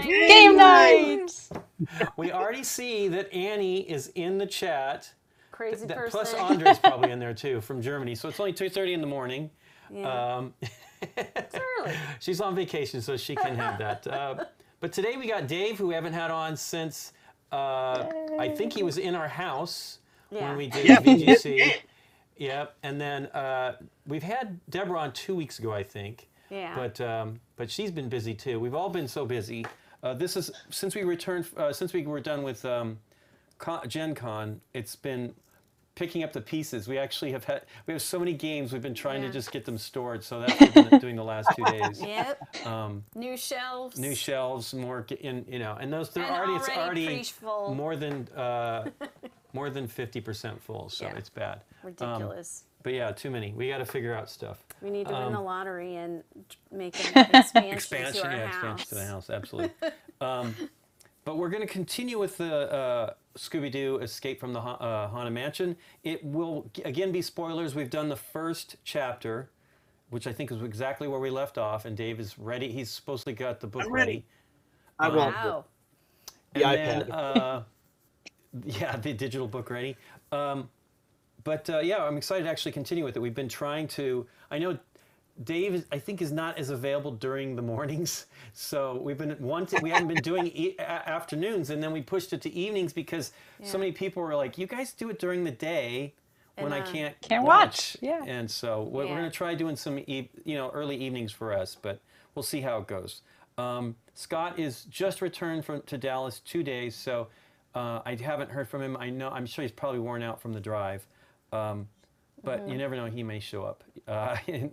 night! Game night! We already see that Annie is in the chat. Crazy person. Plus Andre's probably in there too from Germany. So it's only 2:30 in the morning. Yeah. It's early. She's on vacation, so she can have that. But today we got Dave, who we haven't had on since I think he was in our house when we did VGC. Yep. And then we've had Deborah on 2 weeks ago, I think. Yeah. But she's been busy too. We've all been so busy. This is since we returned, since we were done with Gen Con. It's been picking up the pieces. We actually have so many games. We've been trying to just get them stored. So that's what we've been doing the last 2 days. Yep. New shelves. New shelves, more and those it's already full. more than 50% full. So it's bad. Ridiculous. But yeah, too many. We got to figure out stuff. We need to win the lottery and make an expansion to our house. Expansion to the house, absolutely. But we're going to continue with the Scooby-Doo Escape from the Haunted Mansion. It will, again, be spoilers. We've done the first chapter, which I think is exactly where we left off, and Dave is ready. He's supposedly got the book ready. I won't. Wow. And then, the digital book ready. But I'm excited to actually continue with it. We've been trying to, I know Dave, I think, is not as available during the mornings. So we haven't been doing afternoons, and then we pushed it to evenings because so many people were like, you guys do it during the day when I can't watch. Yeah. And so we're going to try doing some early evenings for us, but we'll see how it goes. Scott is just returned to Dallas 2 days, so I haven't heard from him. I'm sure he's probably worn out from the drive. But you never know, he may show up.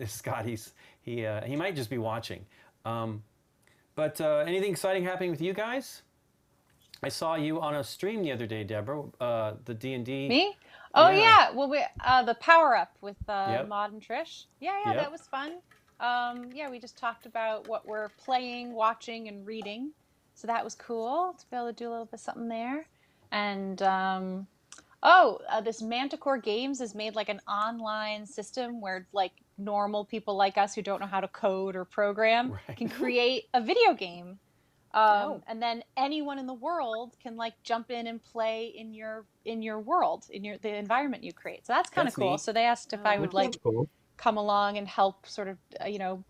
Scott, he might just be watching. But anything exciting happening with you guys? I saw you on a stream the other day, Deborah, the D&D. Me? Oh, yeah. Well, the Power Up with Maud and Trish. Yeah, that was fun. We just talked about what we're playing, watching, and reading. So that was cool to be able to do a little bit of something there. And this Manticore Games has made like an online system where like normal people like us who don't know how to code or program can create a video game. And then anyone in the world can like jump in and play in your world, the environment you create. So that's kind of cool. Neat. So they asked if I would come along and help sort of,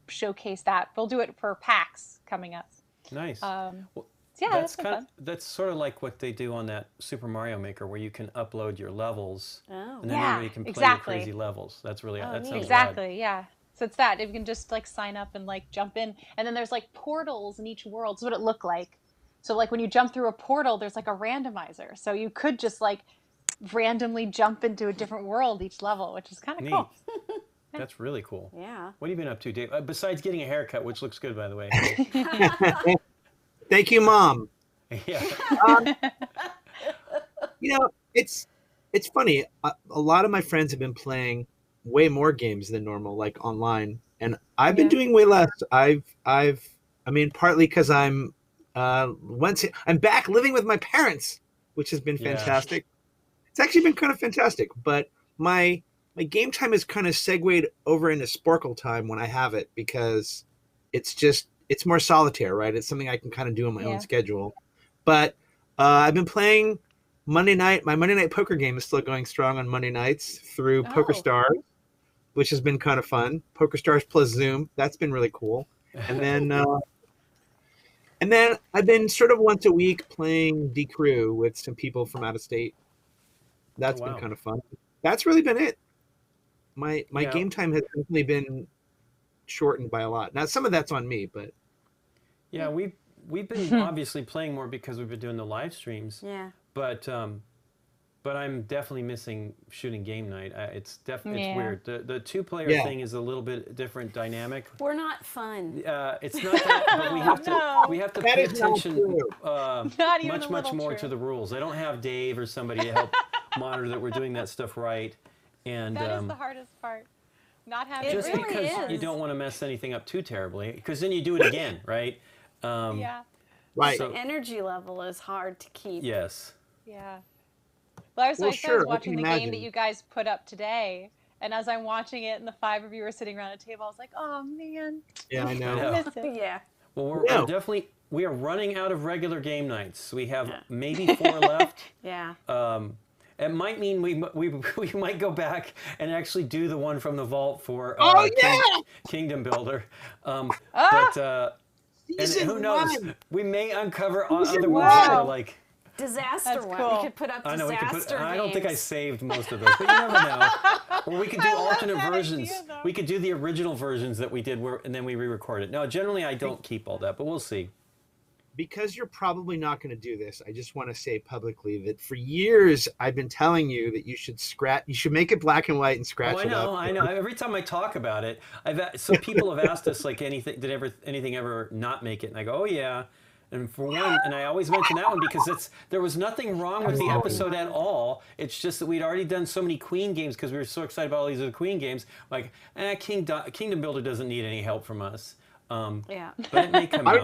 showcase that. We'll do it for PAX coming up. Nice. That's sort of like what they do on that Super Mario Maker, where you can upload your levels, and then everybody can play your crazy levels. That's really that sounds exactly, rad. yeah. So it's that you can just like sign up and like jump in, and then there's like portals in each world. So what it looked like. So like when you jump through a portal, there's like a randomizer. So you could just like randomly jump into a different world each level, which is kind of cool. That's really cool. Yeah. What have you been up to, Dave? Besides getting a haircut, which looks good, by the way. Thank you, Mom. Yeah. It's funny. A lot of my friends have been playing way more games than normal, like online, and I've been doing way less. Partly because I'm back living with my parents, which has been fantastic. It's actually been kind of fantastic, but my game time has kind of segued over into Sporkle time when I have it, because it's more solitaire, right? It's something I can kind of do on my own schedule. But I've been playing Monday night. My Monday night poker game is still going strong on Monday nights through Poker Stars, which has been kind of fun. Poker Stars plus Zoom. That's been really cool. And then I've been sort of once a week playing D-Crew with some people from out of state. That's been kind of fun. That's really been it. My game time has definitely been shortened by a lot. Now some of that's on me, but we've been obviously playing more because we've been doing the live streams. Yeah. But I'm definitely missing shooting game night. It's weird. The two-player thing is a little bit different dynamic. We're not fun. It's not that, but we have to pay attention much more to the rules. I don't have Dave or somebody to help monitor that we're doing that stuff right. And that is the hardest part. Not having just really because you don't want to mess anything up too terribly, because then you do it again, right? Right. The energy level is hard to keep. Yes. Yeah. Well, I was watching the game that you guys put up today, and as I'm watching it, and the five of you were sitting around a table, I was like, "Oh man." Yeah, I know. I miss it. Yeah. Well, we're definitely we are running out of regular game nights. We have maybe 4 left. Yeah. It might mean we might go back and actually do the one from the vault for Kingdom Builder. But and who knows? We may uncover other ones that are like Disaster That's one. cool. We could put up I know we could put. disaster I don't think I games. saved most of those, but you never know. Or we could do alternate that versions. idea, though. We could do the original versions that we did, and then we re-record it. No, generally I don't keep all that, but we'll see. Because you're probably not going to do this, I just want to say publicly that for years I've been telling you that you should make it black and white and scratch it up. I know. Every time I talk about it, some people have asked us like did anything ever not make it? And I go, oh yeah. And for one, and I always mention that one because there was nothing wrong with the episode at all. It's just that we'd already done so many Queen games because we were so excited about all these other Queen games. Like, Kingdom Builder doesn't need any help from us. But it may come out.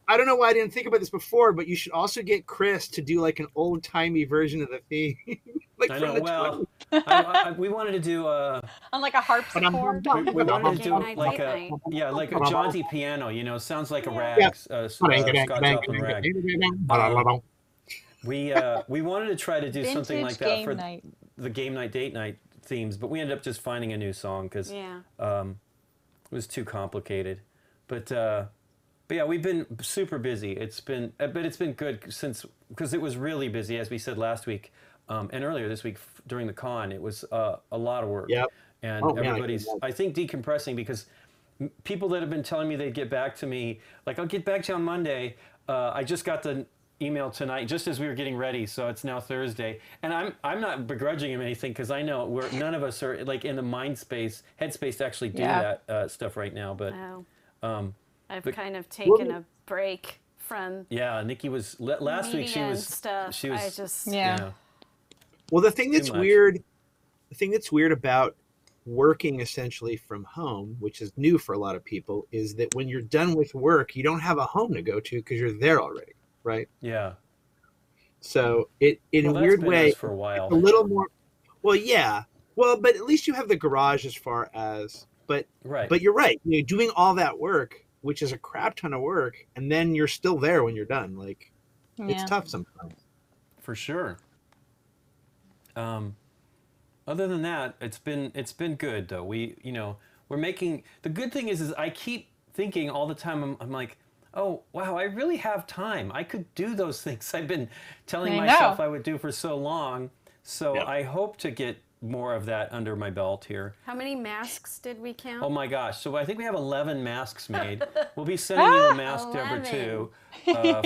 I don't know why I didn't think about this before, but you should also get Chris to do like an old timey version of the theme. I know. Well, we wanted to do On like a harpsichord. we wanted to do GameNight, like Date like a jaunty piano. You know, sounds like a rag, Scott Joplin rag. We wanted to try to do something like that for the Game Night, Date Night themes, but we ended up just finding a new song because it was too complicated. But yeah, we've been super busy. But it's been good because it was really busy, as we said last week and earlier this week during the con. It was a lot of work. Yep. And everybody's, I think, decompressing because people that have been telling me they'd get back to me, like, I'll get back to you on Monday. I just got the email tonight, just as we were getting ready, so it's now Thursday. And I'm not begrudging him anything because I know none of us are like in the headspace to actually do that stuff right now. But I've kind of taken a break from Nikki was last week. She was stuff. She was I just Well, the thing that's weird about working essentially from home, which is new for a lot of people, is that when you're done with work, you don't have a home to go to because you're there already, right? Yeah. So in a weird way, for a while, a little more. Well, yeah. Well, but at least you have the garage as far as. But you're right. You know, doing all that work, which is a crap ton of work, and then you're still there when you're done. Like, it's tough sometimes. For sure. Other than that, it's been good though. We're making, the good thing is I keep thinking all the time. I'm like, oh wow, I really have time. I could do those things I've been telling myself I would do for so long. So I hope to get more of that under my belt here. How many masks did we count? Oh my gosh. So I think we have 11 masks made. We'll be sending you a mask, Deborah, too,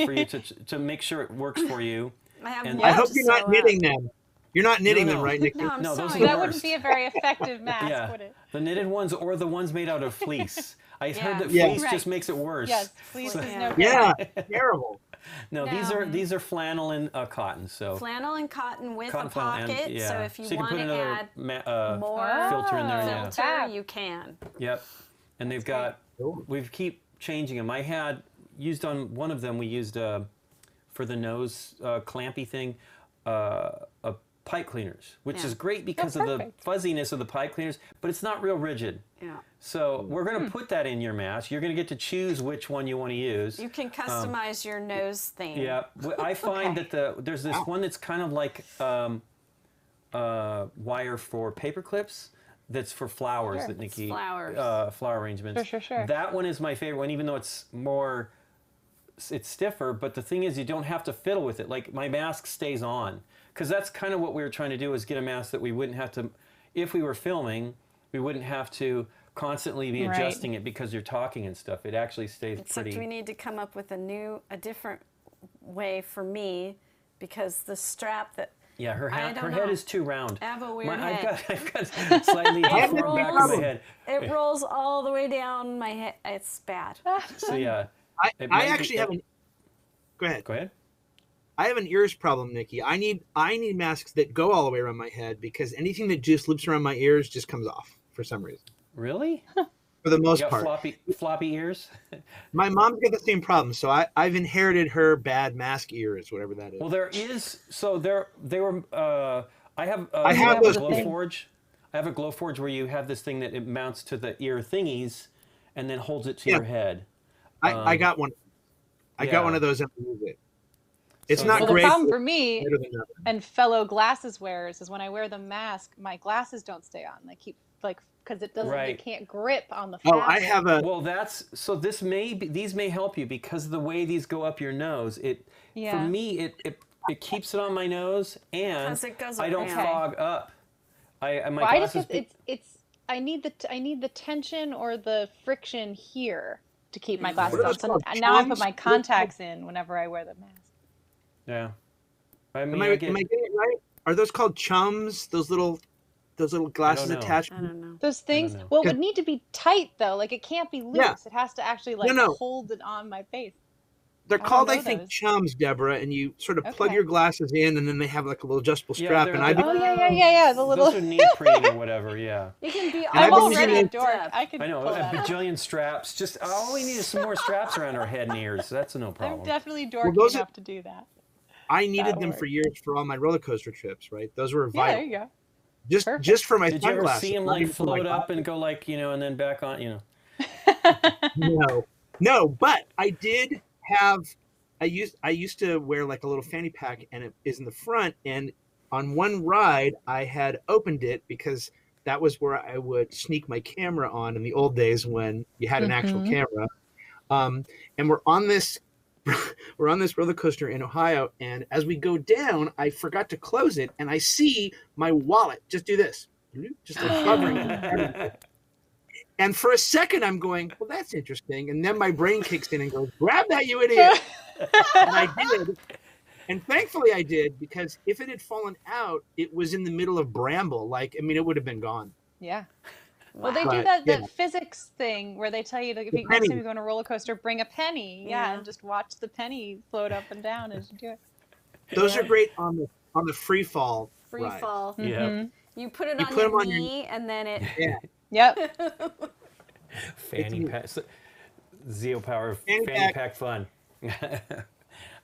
for you to make sure it works for you. I hope you're not knitting them. You're not knitting them, right, Nikki? No, those are that wouldn't be a very effective mask, would it? The knitted ones or the ones made out of fleece. I heard that fleece just makes it worse. Yes, fleece is no good. Yeah, terrible. No, these are flannel and cotton. So flannel and cotton with cotton, a pocket. And, so if you want to add more filter in there, you can. Yep. And we keep changing them. I had used on one of them. We used for the nose clampy thing. Pipe cleaners, which is great because of the fuzziness of the pipe cleaners, but it's not real rigid. Yeah. So we're going to put that in your mask. You're going to get to choose which one you want to use. You can customize your nose theme. Yeah. I find that there's this one that's kind of like wire for paper clips that's for flowers that Nikki... Flowers. Flower arrangements. Sure. That one is my favorite one, even though it's stiffer, but the thing is you don't have to fiddle with it. Like my mask stays on. Because that's kind of what we were trying to do, is get a mask that we wouldn't have to, if we were filming, we wouldn't have to constantly be adjusting it because you're talking and stuff. It actually stays pretty. Except we need to come up with a different way for me, because the strap that. Yeah, her head is too round. I have a weird head. I've got slightly deformed back of my head. It rolls all the way down my head. It's bad. So yeah. I actually have an. Go ahead. Go ahead. I have an ears problem, Nikki. I need masks that go all the way around my head, because anything that just loops around my ears just comes off for some reason. Really? For the most part. Floppy ears? My mom's got the same problem, so I've inherited her bad mask ears, whatever that is. Well, I have a Glowforge. I have a Glowforge where you have this thing that it mounts to the ear thingies and then holds it to your head. I got one. I got one of those and I use it. It's So not Well, the the great. problem but for it's me better than nothing. and fellow glasses wearers is when I wear the mask, my glasses don't stay on. They keep like because it doesn't. Right. It can't grip on the Oh, fabric. I have a. Well, this may be, these may help you because of the way these go up your nose. For Yeah. me it keeps it on my nose and 'Cause it goes I don't around. fog up. My Well, I just glasses. it's I need the tension or the friction here to keep my What glasses are on. those So called? now I put Chums? my contacts in whenever I wear the mask. Yeah. I mean, Am I I getting get. it right? Are those called chums? Those little I don't glasses know. attached? I don't know. Those I don't things, know. well, it 'Cause- would need to be tight though. Like it can't be Yeah. loose. It has to actually No, like no. hold it on my face. They're I don't called, I know think, those. chums, Deborah, and you sort of plug Okay. your glasses in, and then they have like a little adjustable Yeah, strap. they're And the- I've been, Oh yeah. The little. Those are neoprene or whatever. Yeah. You can be And I've I'm been all using already a it- dork. strapped up. I could I know pull a that off. bajillion straps. Just all we need is some more straps around our head and ears. That's no I'm problem. definitely dorky those are- enough to do that. I needed That them for works. years for all my roller coaster trips. Right, those were Yeah, vital. there you go. Just Perfect. for my Did you ever sunglasses. see them not like even for my float up glasses. and go like and then back on? No, but I did have. I used to wear like a little fanny pack, and it is in the front. And on one ride, I had opened it because that was where I would sneak my camera on in the old days when you had an actual Mhm. camera. And we're on this roller coaster in Ohio, and as we go down, I forgot to close it, and I see my wallet just do this, just like hovering. And for a second, I'm going, well, that's interesting. And then my brain kicks in and goes, grab that, you idiot. And I did. And thankfully I did, because if it had fallen out, it was in the middle of bramble. Like, I mean, it would have been gone. Yeah. Well, they do But, that yeah. physics thing where they tell you like, if The you, next time penny. you go on a roller coaster, bring a penny. Yeah, Yeah. and just watch the penny float up and down as you do it. Those are great on the free fall Free ride. fall. Yeah. Mhm. You put it You on put 'em your on your- knee, and then it. Yeah. Yep. Fanny pack. Zeo Power Fanny fanny pack. pack fun.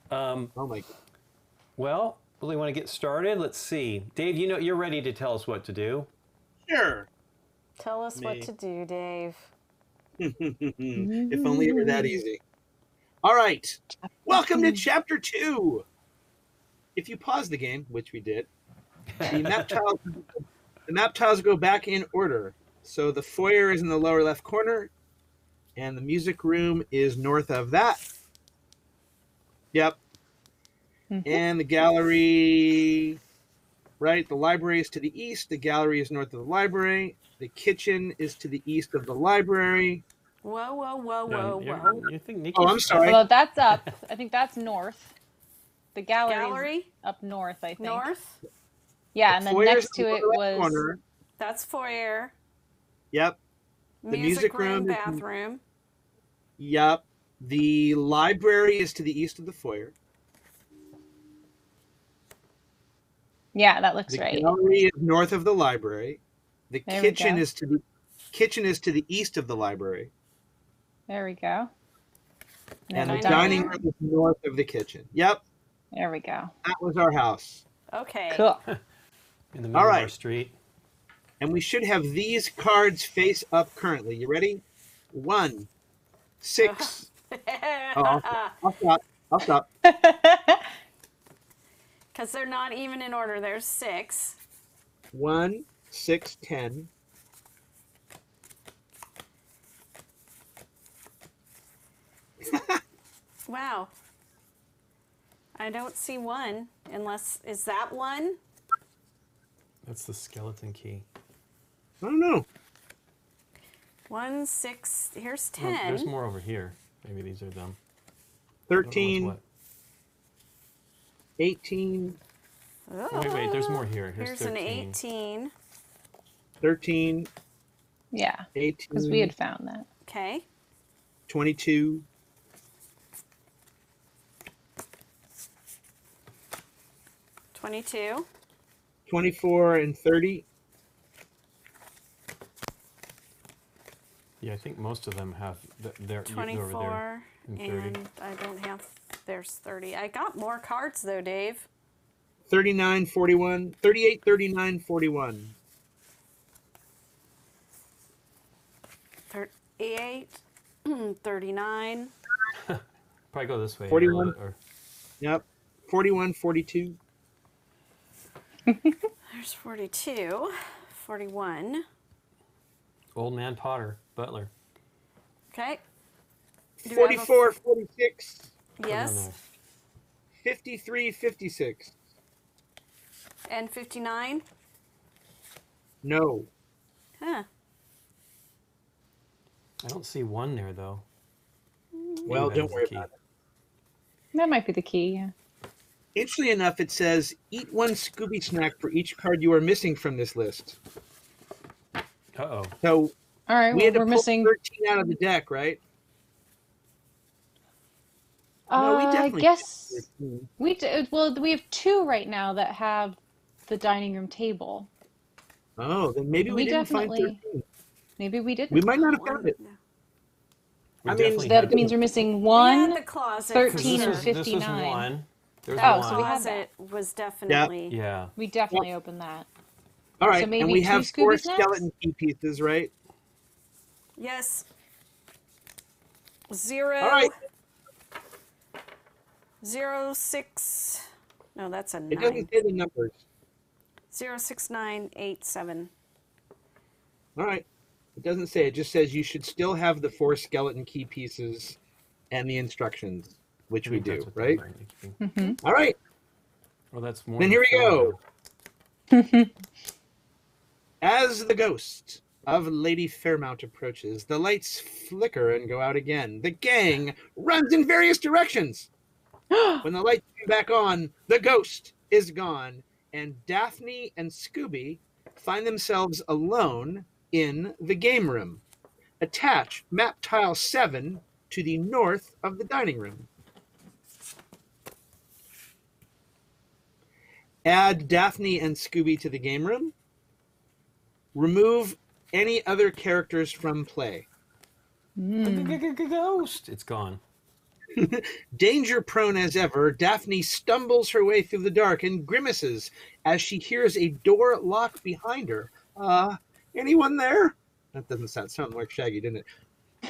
Oh my God. Well, really want to get started? Let's see. Dave, you're ready to tell us what to do. Sure. Tell us Me. what to do, Dave. If only it were that easy. All right. Welcome to Chapter 2. If you pause the game, which we did, the map tiles go back in order. So the foyer is in the lower left corner, and the music room is north of that. Yep. And the gallery, right? The library is to the east. The gallery is north of the library. The kitchen is to the east of the library. Whoa, whoa, whoa, No, whoa, you're- whoa. You think Nikki's Oh, I'm sorry. Although that's up. I think that's north. The gallery Gallery? up north, I think. North? Yeah, and then Foyer's next in to the it lower left was corner. That's foyer. Yep. Music room, room is- bathroom. Yep. The library is to the east of the foyer. yeah, that looks The right. gallery is north of the library. The There we kitchen go. is to the east of the library. There we go. And then the Dining dining room? room is north of the kitchen. Yep. There we go. That was our house. Okay. Cool. in the middle All of right. our street. And we should have these cards face up currently. You ready? 1, 6. Oh, I'll stop. Because they're not even in order. There's 6. 1, 6, 10. Wow. I don't see 1 unless, is that 1? That's the skeleton key. I don't know. 1, 6, here's Well, 10. there's more over here. Maybe these are them. I don't know what's 13, what. 18, Oh, wait, there's more here. Here's Here's an 13. 18. 13, Yeah, 18, because we had found that. Okay. 22, 22. 24, and 30. Yeah, I think most of them have they're over there. 24. and 30. And I don't have, there's 30. I got more cards though, Dave. 39, 41, 38, 39, 41. 38. 39. Probably go this way. 41. Yep. 41, 42. There's 42. 41. Old Man Potter, Butler. Okay. 44, 46. Yes. 53, 56. And 59. No. Huh. I don't see one there, though. Well, Maybe that don't is worry the key. about it. That might be the key. Yeah. Interestingly enough, it says, eat one Scooby snack for each card you are missing from this list. Uh-oh. So All right. we Well, had to we're pull missing. 13 out of the deck, right? No, we I definitely guess did 13. well, we have 2 right now that have the dining room table. Oh, then maybe we We didn't find definitely. 13. Maybe we didn't. We might not have found it. Yeah. We I mean, definitely That had means to. we're missing We 1, had the closet. 13, for and sure. 50. This was 59. one. There's Oh, one. so we had Closet was definitely. Yeah. We definitely opened that. All right, So maybe and we 2 have 4 Scooby snacks? skeleton key pieces, right? Yes. 0. All right. 0, 6. No, that's a 9. It doesn't say the numbers. 0, 6, 9, 8, 7. All right. It doesn't say. It just says you should still have the 4 skeleton key pieces and the instructions, which we I think that's do, what they're right? going to keep. All right. Well, that's more. Then than here we 4, go. though. As the ghost of Lady Fairmount approaches, the lights flicker and go out again. The gang runs in various directions. When the lights come back on, the ghost is gone, and Daphne and Scooby find themselves alone in the game room. Attach map tile 7 to the north of the dining room. Add Daphne and Scooby to the game room. Remove any other characters from play. Ghost. It's gone. Danger prone as ever, Daphne stumbles her way through the dark and grimaces as she hears a door lock behind her. Anyone there? That doesn't sound like Shaggy, didn't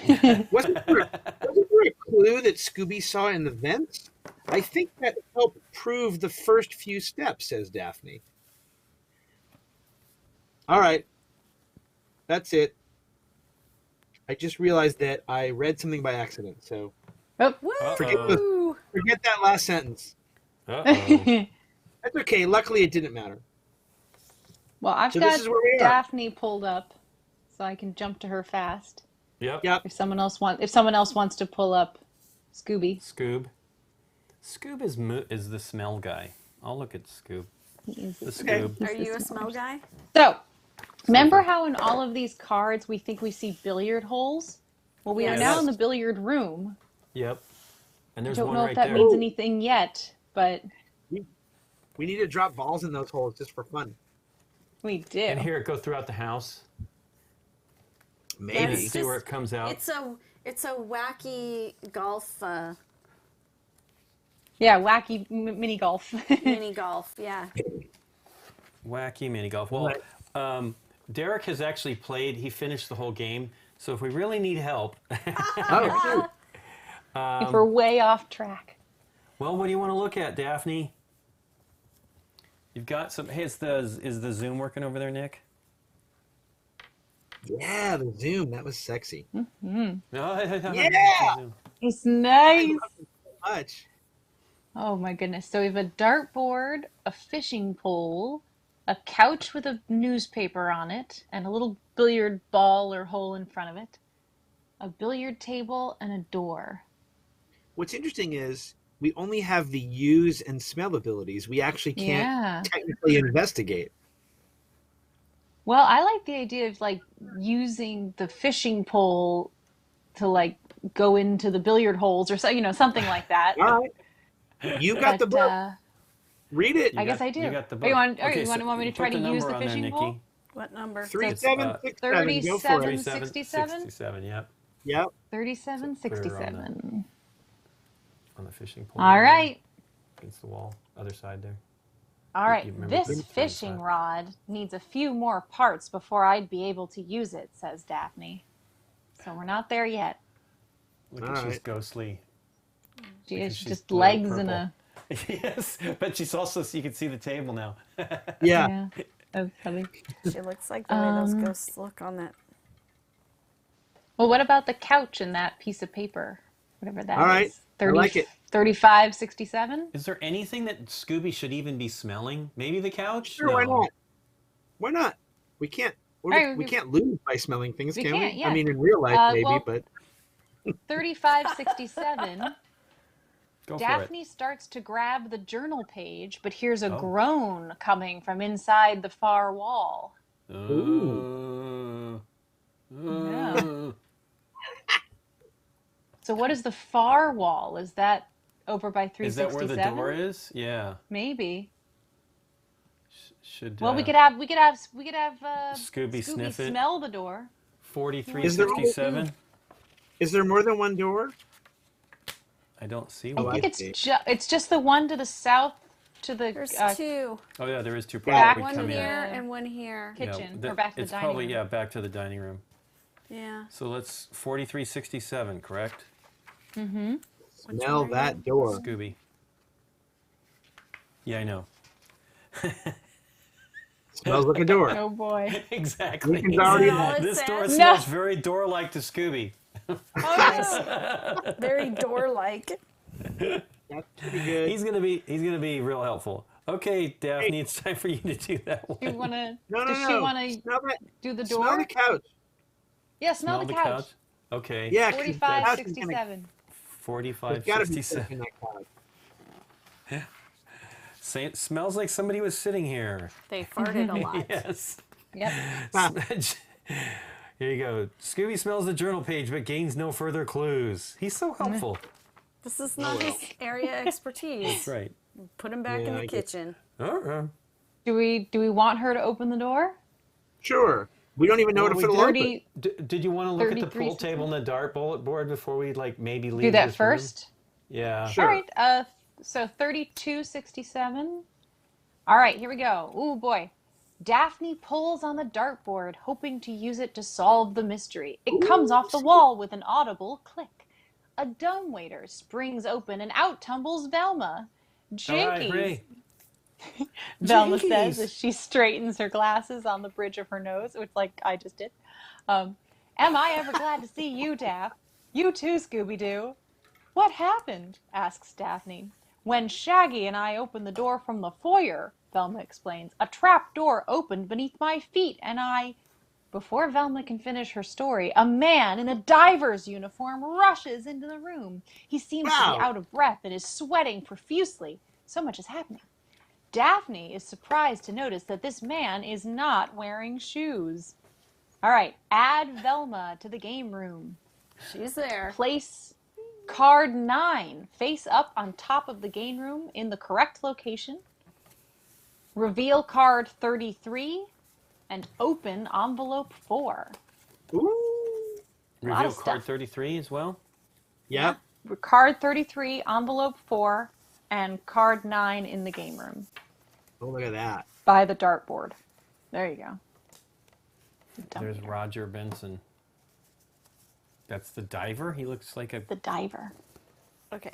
it? Wasn't there a clue that Scooby saw in the vents? I think that helped prove the first few steps, says Daphne. All right. That's it. I just realized that I read something by accident, so Oh. Woo! forget that last sentence. Uh-oh. That's okay. Luckily, it didn't matter. Well, I've So got this is where we are. Daphne pulled up, so I can jump to her fast. Yep. Yep. If someone else wants to pull up Scooby, Scoob. Scoob is the smell guy. I'll look at Scoob. he is. The Okay. Scoob. Are you a smell guy? So, remember how in all of these cards we think we see billiard holes? Well, we are Yes. now in the billiard room. Yep. And there's Don't one know right if that there. means anything yet, but We need to drop balls in those holes just for fun. we do. And here it go throughout the house. Maybe. Yes. See just- where it comes out. It's a wacky golf Yeah, wacky mini golf. mini golf. Yeah. Wacky mini golf. Well, Derek has actually played. He finished the whole game. So if we really need help, Oh, If we're way off track. well, what do you want to look at, Daphne? You've got some. Hey, is the Zoom working over there, Nick? yeah, the zoom. That was sexy. No. Yeah! It's nice. Much. Oh my goodness. So we have a dartboard, a fishing pole, a couch with a newspaper on it, and a little billiard ball or hole in front of it, a billiard table, and a door. What's interesting is we only have the use and smell abilities. We actually can't Yeah. technically investigate. Well, I like the idea of like using the fishing pole to like go into the billiard holes or so, something like that. All right. You got the But, book. Read it. I guess I do. You got the Oh, book. you want Okay, me to put try to the use number the on there, fishing Nikki. pole? What number? 3767. Go for it. 3767? 67, yep. Yep. 3767. On the fishing pole. All right. Against the wall. Other side there. All right. You remember This putting fishing that. rod needs a few more parts before I'd be able to use it, says Daphne. So we're not there yet. Look All at she's right. ghostly. Because She's she's just blue, legs and purple. a. Yes, but she's also, so you can see the table now. Yeah. Yeah, that's funny. She looks like the way those ghosts look on that. Well, what about the couch and that piece of paper? Whatever that All right. is. I like it. 3567? Is there anything that Scooby should even be smelling? Maybe the couch? Sure, No. why not? Why not? We can't. Right, We can't lose by smelling things, we can can't, we? yeah. I mean, in real life, maybe, Well, but 3567. Go Daphne starts to grab the journal page, but hears a Oh. groan coming from inside the far wall. for it. Yeah. So what is the far wall? Is that over by 367? Is that where the door is? Yeah. Maybe. Should Well, we could have Scooby sniff it. smell the door. 4367. is there more than one door? I don't see I one. think see. it's just the one to the south to the There's two. Oh yeah, there is two. Back Probably One come here in. and one here. kitchen Yeah, or back to the it's dining probably room. back to the dining room. Yeah. So let's 4367, correct? Mm-hmm. Smell that door. Scooby. Yeah, I know. Smells like a door. Oh boy. Exactly. Lincoln's already Is that all it This door says? smells very door-like to Scooby. Very door-like. That's pretty good. He's gonna be real helpful. Okay, Daphne, it's time for you to do that one. You wanna? No, does she wanna Smell that. do the Smell door? the couch. Yeah, smell the couch. Okay. Yeah, 'cause the couch is gonna- 4567. there's gotta be 4567. stuff in that couch. It smells like somebody was sitting here. They farted a lot. Yes. Yep. Here you go. Scooby smells the journal page but gains no further clues. He's so helpful. This is not his area of expertise. That's right. Put him back Yeah, in I the get- kitchen. Uh-uh. Do we want her to open the door? Sure. We don't even know Well, if we it'll did- open. 30. Did you want to look at the 33 pool table and the dart bullet board before we maybe leave Do that this room? first. Yeah. Sure. All right. So 3267. All right, here we go. Ooh boy. Daphne pulls on the dartboard, hoping to use it to solve the mystery. It comes off the wall with an audible click. A dumbwaiter springs open and out tumbles Velma. All right, Jinkies, hooray. Velma Jinkies. says as she straightens her glasses on the bridge of her nose, which like I just did. Am I ever glad to see you, Daph? You too, Scooby-Doo. What happened? Asks Daphne. When Shaggy and I opened the door from the foyer, Velma explains, a trap door opened beneath my feet and I... Before Velma can finish her story, a man in a diver's uniform rushes into the room. He seems to Wow. be out of breath and is sweating profusely. So much is happening. Daphne is surprised to notice that this man is not wearing shoes. All right, add Velma to the game room. She's there. Place card 9 face up on top of the game room in the correct location. Reveal card 33 and open envelope 4. Ooh. lot Reveal of card stuff. 33 as well. Yep. Card 33, envelope 4, and card 9 in the game room Oh, look at that. by the dartboard. There you go. There's Roger Benson. That's the diver. He looks like a The diver. Okay.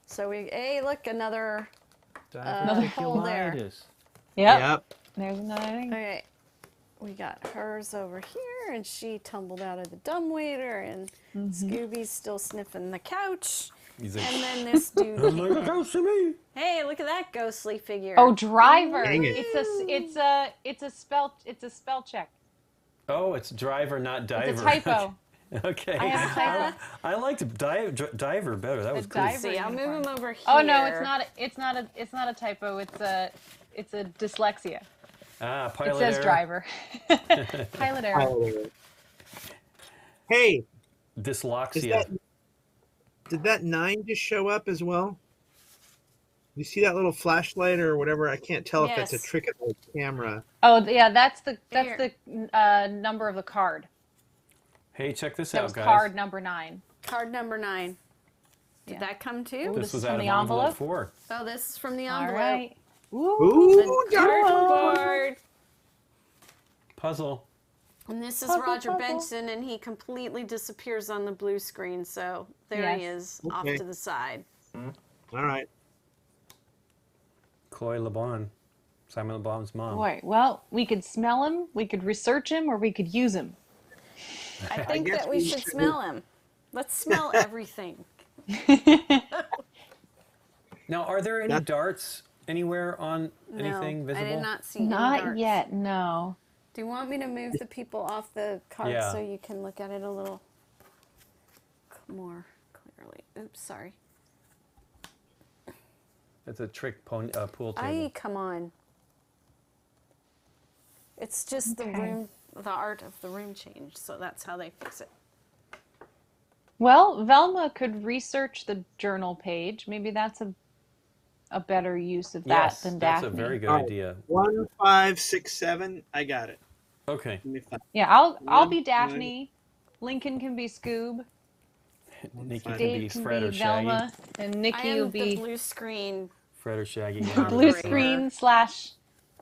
So hey, look, another. diver. hole there. Yep. Yep. There's another thing. Okay. We got hers over here, and she tumbled out of the dumbwaiter, and Scooby's still sniffing the couch. He's like, And then this dude. I'm like, "Close to me." Hey, look at that ghostly figure. Oh, driver. Dang it. It's a spell check. Oh, it's driver, not diver. It's a typo. Okay. I have a typo. I liked diver better. That was cool. diver. See, I'll move uniform. him over here. Oh no, it's not a typo. It's a dyslexia. Ah, It pilot says error. driver. Pilot error. Hey, Dyslexia. did that 9 just show up as well? You see that little flashlight or whatever? I can't tell if that's a Yes. trick of the camera. Oh yeah, that's the Here. number of the card. Hey, check this That out, was guys. card number 9. Card number 9. Did Yeah. that come too? Ooh, This This was is out from of the envelope? 4. Oh, this is from the All envelope. right. Ooh, The dartboard. dartboard. Puzzle. And this is Puzzle, Roger puzzle. Benson, and he completely disappears on the blue screen. So there he Yes. is, off Okay. to the side. All right. Chloe LeBon, Simon LeBon's mom. Boy, well, we could smell him, we could research him, or we could use him. I think guess that we we should should- smell him. Let's smell everything. Now, are there any darts anywhere on anything No, visible? I did not see any Not darts. yet, no. Do you want me to move the people off the card Yeah. so you can look at it a little more clearly? Oops, sorry. It's a trick pool table. Come on. It's just the Okay. room, the art of the room changed, so that's how they fix it. Well, Velma could research the journal page. Maybe that's a better use of that Yes, than that's Daphne. a very good All right. idea. 1, 5, 6, 7. I got it. Okay. Give me 5. Yeah, I'll One, be Daphne. Lincoln can be Scoob. Nikki can Dave be can Fred be or Shaggy. Velma, and I Nikki am will the be blue screen. Fred or Shaggy. blue operator. screen /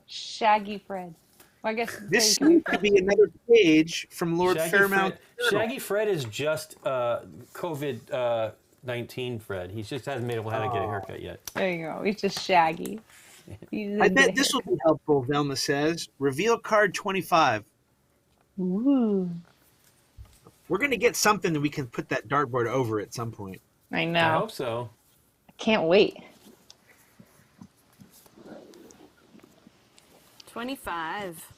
Shaggy Fred. Well, I guess This Teddy can be seems to be another page from Lord Shaggy Fairmount. Fred, Shaggy Fred is just COVID-19 Fred. He just hasn't been able to get a haircut yet. There you go. He's just Shaggy. I bet this will be helpful, Velma says. Reveal card 25. Ooh, We're going to get something that we can put that dartboard over at some point. I I know. hope so. I can't wait. 25.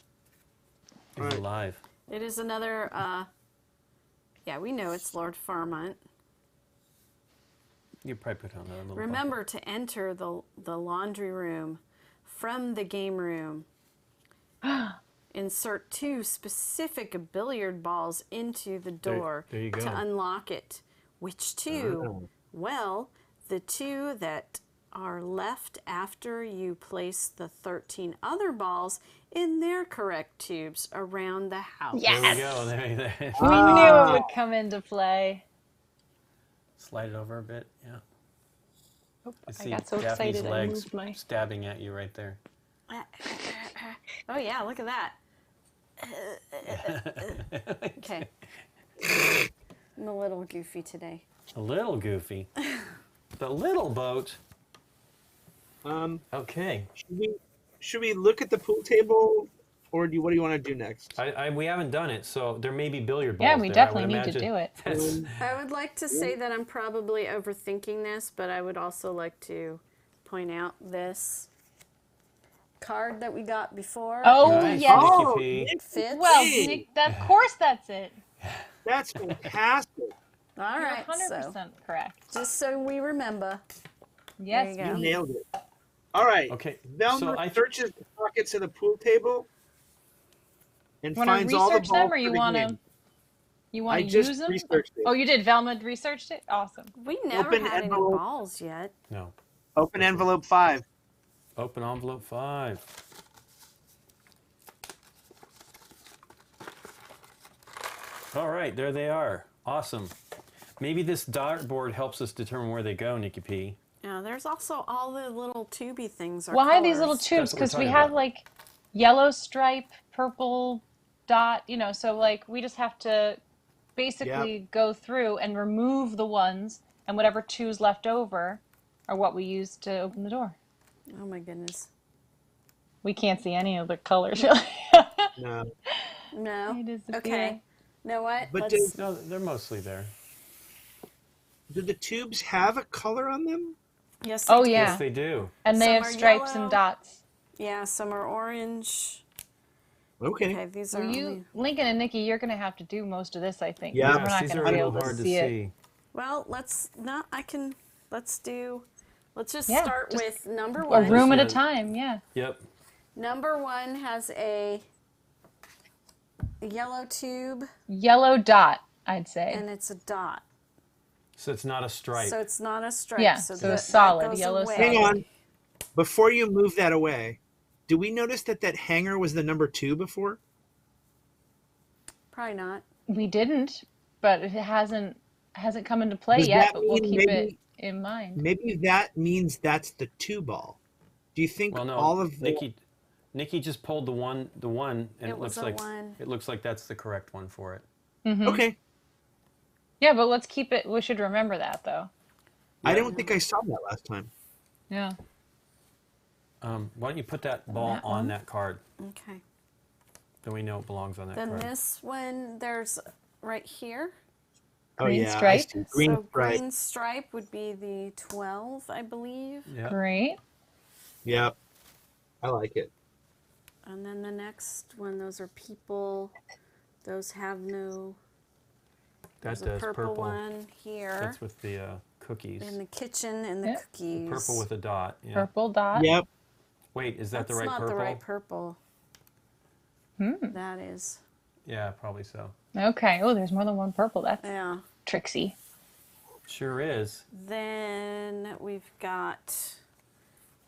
He's Right. alive. It is another, yeah, we know it's Lord Fairmount. You probably put on a little. Remember to enter the laundry room from the game room. Insert 2 specific billiard balls into the door there you go. to unlock it. Which 2? Oh. Well, the 2 that are left after you place the 13 other balls in their correct tubes around the house. Yes. There we go. There. We knew it would come into play. Slide it over a bit. Yeah. Oh, I I see got so Daphne's excited I legs moved my... stabbing at you right there. Oh yeah, look at that. Okay. I'm a little goofy today. A little goofy. The little boat. Okay. Should we look at the pool table, or what do you want to do next? We haven't done it, so there may be billiard balls. Yeah, we there. definitely I would need to imagine. do it. I would like to say that I'm probably overthinking this, but I would also like to point out this card that we got before. Oh, Nice, yes. Nikki P. It fits. Well, Hey. Nick, of course that's it. That's fantastic. All You're right, 100% so correct. just so we remember. Yes, There you You go. nailed it. All right. Okay, Velma so I searches the pockets of the pool table and Want to finds all the research balls them, or for you the want game. to? You want I to just use them? researched it. Oh, you did. Velma researched it. Awesome. We never Open had any envelope. balls yet. No. Open envelope 5. Open envelope 5. All right, there they are. Awesome. Maybe this dartboard helps us determine where they go, Nikki P. Yeah, there's also all the little tubey things. Are Why these little colors. tubes? That's what we're Because we talking have about. like yellow stripe, purple dot, so like we just have to basically go through and remove the ones, and whatever two's left over are what we use to open the door. Oh my goodness. We can't see any of the colors really. No. No. They disappear. Okay. Know what? But Let's, No, they're mostly there. Do the tubes have a color on them? yes. Oh, they do. yeah. Yes, they do. And they Some have are stripes yellow. and dots. Yeah, some are orange. Okay. Okay, these are Well, only... Lincoln and Nikki, you're going to have to do most of this, I think. Yeah. because we're not these going are to a be little able to hard to see it. see. Well, let's just Yeah, start just with number A one. room at a Yeah. time, yeah. Yep. Number one has a yellow tube, Yellow dot, I'd say. and it's a dot. So it's not a stripe. So it's not a stripe. Yeah, so so that, a solid, that goes yellow away. solid. Hang on. Before you move that away, do we notice that hanger was the number 2 before? Probably not. We didn't, but it hasn't come into play Does yet, that but we'll mean keep maybe- it in mind. Maybe that means that's the 2 ball. Do you think Well, no. all of the... Nikki just pulled the one, and It it was looks a like one. it looks like that's the correct one for it. Mhm. Okay. Yeah, but let's keep it. We should remember that, though. I don't think I saw that last time. Yeah. Why don't you put that ball on that card? Okay. Then we know it belongs on that Then card. this one, there's right here. Green I stripe. see. Green So stripe. green stripe would be the 12, I believe. Yeah. Great. Yep. I like it. And then the next one, those are people. Those have no. That There's a does purple one here. That's with the cookies. In the kitchen and the Yep. cookies. Purple with a dot. Yeah. Purple dot. Yep. Wait, is that That's the right not purple? the right purple. That is. Yeah, probably so. Okay. Oh, there's more than one purple. That's Yeah. tricksy. Sure is. Then we've got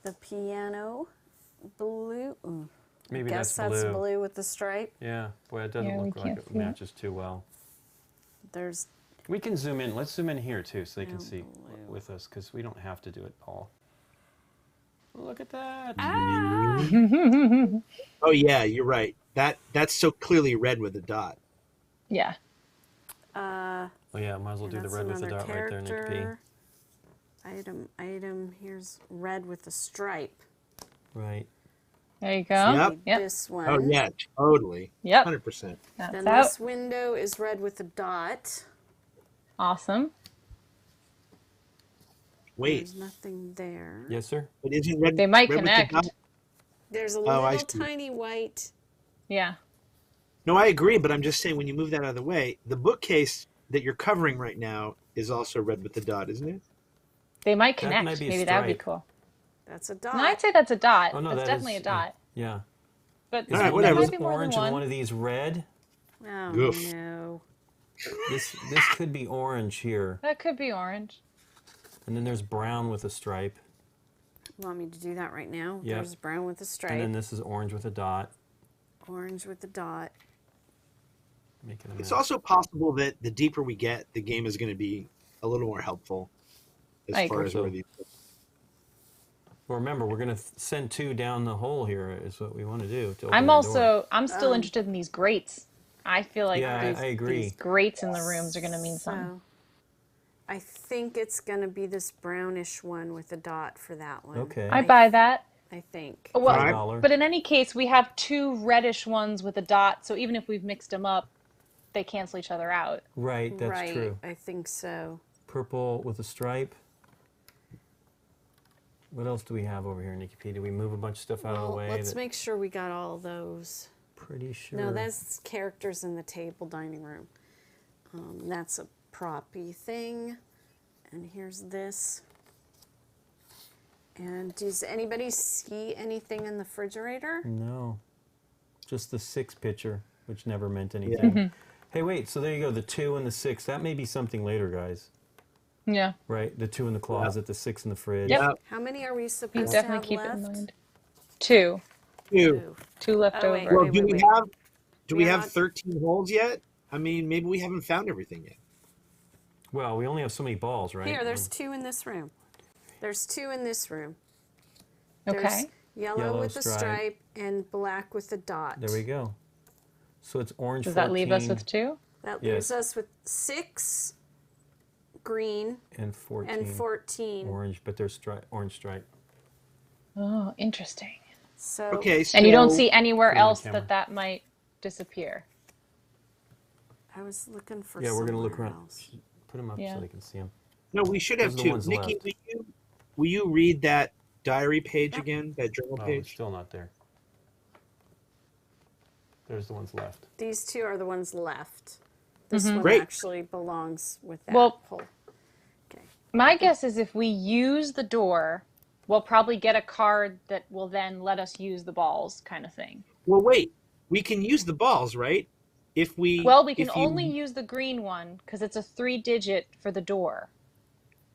the piano blue. Maybe Guess that's blue. blue with the stripe. Yeah. Boy, it doesn't Yeah, we look like can't it see it. matches too well. There's We can zoom in. Let's zoom in here too, so they can No see blue. with us, because we don't have to do it all. Look at that. Oh yeah, you're right. That's so clearly red with a dot. Yeah. uh. Oh yeah, might as well do the that's red with the another dot right there, Nick P. character. Item. Here's red with the stripe. Right. There you go. Yep. Yep. This one. Oh yeah, totally. Yep. 100%. That's Then out. this window is red with a dot. Awesome. Wait, There's nothing there. Yes, sir. but isn't red? They might red with the connect. dot? There's a Oh, I little see. tiny white. Yeah. No, I agree, but I'm just saying when you move that out of the way, the bookcase that you're covering right now is also red with the dot, isn't it? They might That connect. might be a Maybe that would be stripe. cool. That's a dot. No, I'd say that's a dot. Oh no, that's that definitely is- a dot. Yeah. But Is All right, there whatever. might One be more orange than and one. one of these red. Oh Goof. no. This could be orange here, That could be orange. and then there's brown with a stripe, You want me to do that right now? Yep. There's brown with a stripe. and then this is orange with a dot. Orange with the dot. Make it a It's match. also possible that the deeper we get, the game is going to be a little more helpful as I far agree. as where these. Well, remember, we're going to send two down the hole here. Is what we want to do. To open I'm the door. also still interested in these grates. I feel like Yeah, these, I agree. these grates in the rooms are going to mean something. So I think it's going to be this brownish one with a dot for that one. Okay. I buy that. I think. Well, Alright. $1. but in any case, we have two reddish ones with a dot, so even if we've mixed them up, they cancel each other out. Right, that's right. true. I think so. Purple with a stripe. What else do we have over here, Nikki P? Did we move a bunch of stuff out of the Well, way? let's that- make sure we got all those. Pretty sure. No, that's characters in the table dining room. That's a proppy thing. And here's this. And does anybody see anything in the refrigerator? No. Just the 6 picture, which never meant anything. Hey, wait, so there you go, the 2 and the 6. That may be something later, guys. Yeah. Right? The 2 in the closet, the 6 in the fridge. Yep. Yeah, How many are we You supposed to definitely have keep left? it in mind. Two. two. Two left Oh, wait. over. Well, Wait, do wait, we wait. have? Do We we are have not- 13 holes yet? I mean, maybe we haven't found everything yet. Well, we only have so many balls, right? Here, there's two in this room. There's two in this room. Okay. There's yellow, Yellow with the stripe. stripe and black with the dot. There we go. So it's orange. Does that leave us 14 with two? That Yes. leaves us with 6 green and 14, and 14. orange, but there's orange stripe. Oh, interesting. So Okay, so And you don't see anywhere Put it on else camera. that might disappear. I was looking for Yeah, we're gonna look somewhere around. else. Put them up Yeah. so they can see them. No, we should have Those are the two. ones Nikki, left. will you read that diary page again? That journal Oh, it's page? still not there. There's the ones left. These two are the ones left. This one Great. actually belongs with that Well- hole. Okay. My guess is if we use the door, we'll probably get a card that will then let us use the balls, kind of thing. Well, wait. We can use the balls, right? If we. Well, we can if you- only use the green one because it's a 3-digit for the door.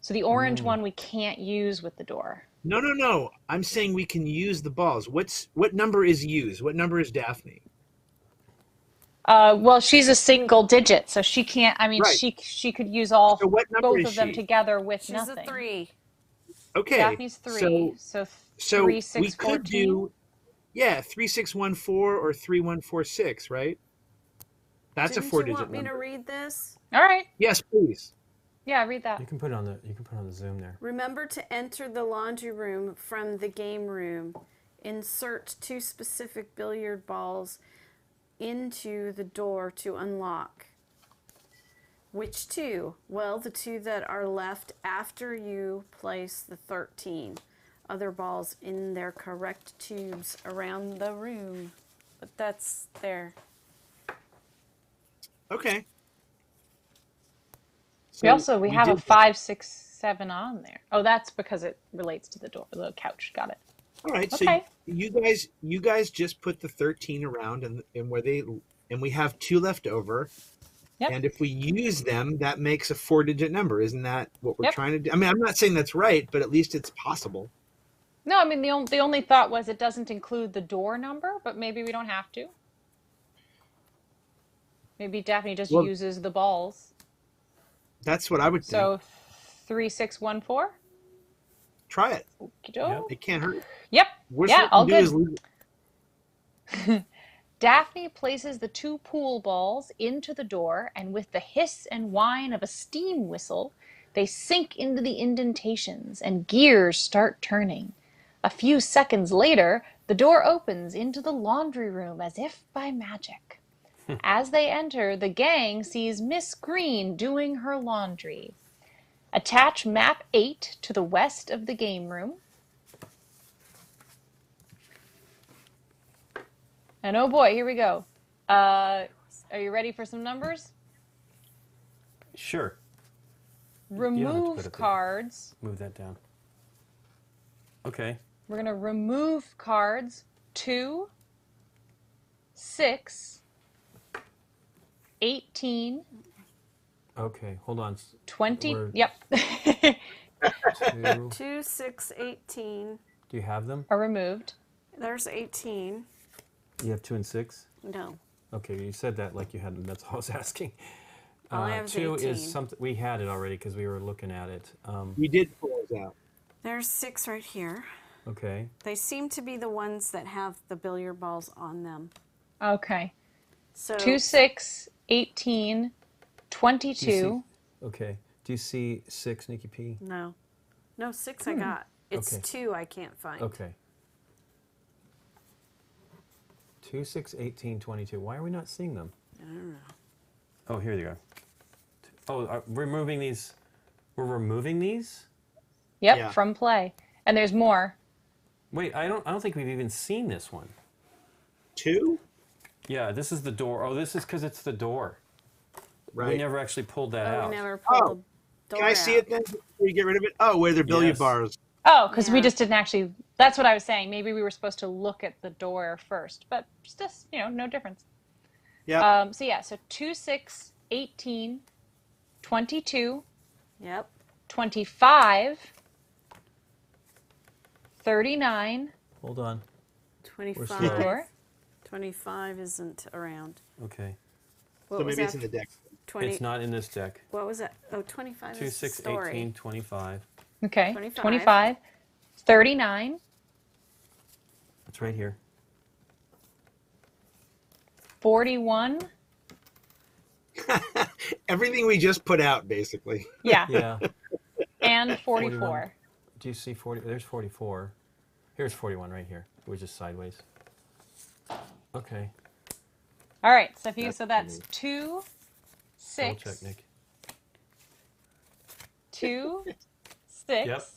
So the orange one we can't use with the door. No, no, no. I'm saying we can use the balls. What number is used? What number is Daphne? Well, she's a single digit, so she can't. I mean, Right. she could use all So what number both is of them she? together with She's nothing. a 3. Okay. Daphne's 3, so So 3, we 6, could 14. do, 3614 or 3146, right? That's Didn't a you 4-digit want me number. to read this? All right. Yes, please. Yeah, read that. You can put it on the Zoom there. Remember to enter the laundry room from the game room. Insert 2 specific billiard balls into the door to unlock. Which 2? Well, the 2 that are left after you place the 13 other balls in their correct tubes around the room. But that's there. Okay. We So we have a did that. 5, 6, 7 on there. Oh, that's because it relates to the door, the couch. Got it. All right. Okay. So you guys just put the 13 around and we have 2 left over. Yep. And if we use them, that makes a 4-digit number. Isn't that what we're Yep. trying to do? I mean, I'm not saying that's right, but at least it's possible. No, I mean the only thought was it doesn't include the door number, but maybe we don't have to. Maybe Daphne just Well- uses the balls. That's what I would think. So 3614. Try it. Okey-doke. It can't hurt. Yep. Worst Yeah, we can all do is good. leave it. Daphne places the 2 pool balls into the door, and with the hiss and whine of a steam whistle, they sink into the indentations and gears start turning. A few seconds later, the door opens into the laundry room as if by magic. As they enter, the gang sees Miss Green doing her laundry. Attach map 8 to the west of the game room. And oh boy, here we go. Are you ready for some numbers? Sure. don't have to put Remove it there. cards. Move that down. Okay. We're going to remove cards 2, 6, 18, Okay. Hold on. 20. We're- Yep. 2. 2, 6, 18. Do you have them? Are removed. There's 18. You have 2 and 6? No. Okay, you said that like you had them. That's all I was asking. All I have is 2 is 18. something we had it already because we were looking at it. We did pull those out. There's 6 right here. Okay. They seem to be the ones that have the billiard balls on them. Okay. So 2, 6, 18, Do you 22. see- Okay. Do you see 6, Nikki P? no. No, 6 I got. It's Okay. 2 I can't find. Okay. 2, 6, 18, 22. Why are we not seeing them? I don't know. Oh, here they are. Oh, removing these. We're removing these? Yep, Yeah. from play. And there's more. Wait, I don't think we've even seen this one. 2? Yeah, this is the door. Oh, this is because it's the door. We Right. never actually pulled that Oh, out. we never pulled Oh, the door Can I see out. it then before you get rid of it? Oh, where they're billiard Yes. bars. Oh, because we Yeah. just didn't actually. That's what I was saying. Maybe we were supposed to look at the door first, but just no difference. Yeah. So yeah, so 2, 6, 18, 22, Yep. 25, 39, Hold on. 25. slow. Door. 25 isn't around. Okay. What So was maybe it's that? in the deck. 20. It's not in this deck. What was that? Oh, 25 2, is 6, story. 18, 25. Okay. 25. 25, 39, It's right here. 41. Everything we just put out, basically. Yeah. Yeah. And 44. 41. Do you see 40? There's 44. Here's 41 right here. We're just sideways. Okay. All right. So That's that's pretty- 2, Double 6, check, Nick. 2, 6, Yep.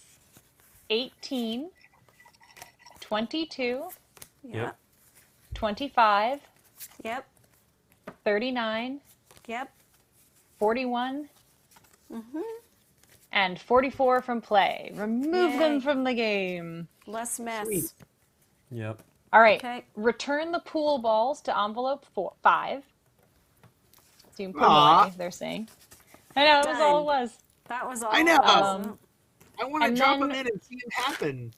18, 22, Yep. 25, Yep. 39, Yep. 41, Mm-hmm. and 44 from play. Remove Yay. them from the game. Less mess. Sweet. Yep. All right. Okay. Return the pool balls to envelope 5. So you can put Aw. them away, they're saying. I know, it was all it was. That was all. I know. it was. I want to And drop then- them in and see it happen.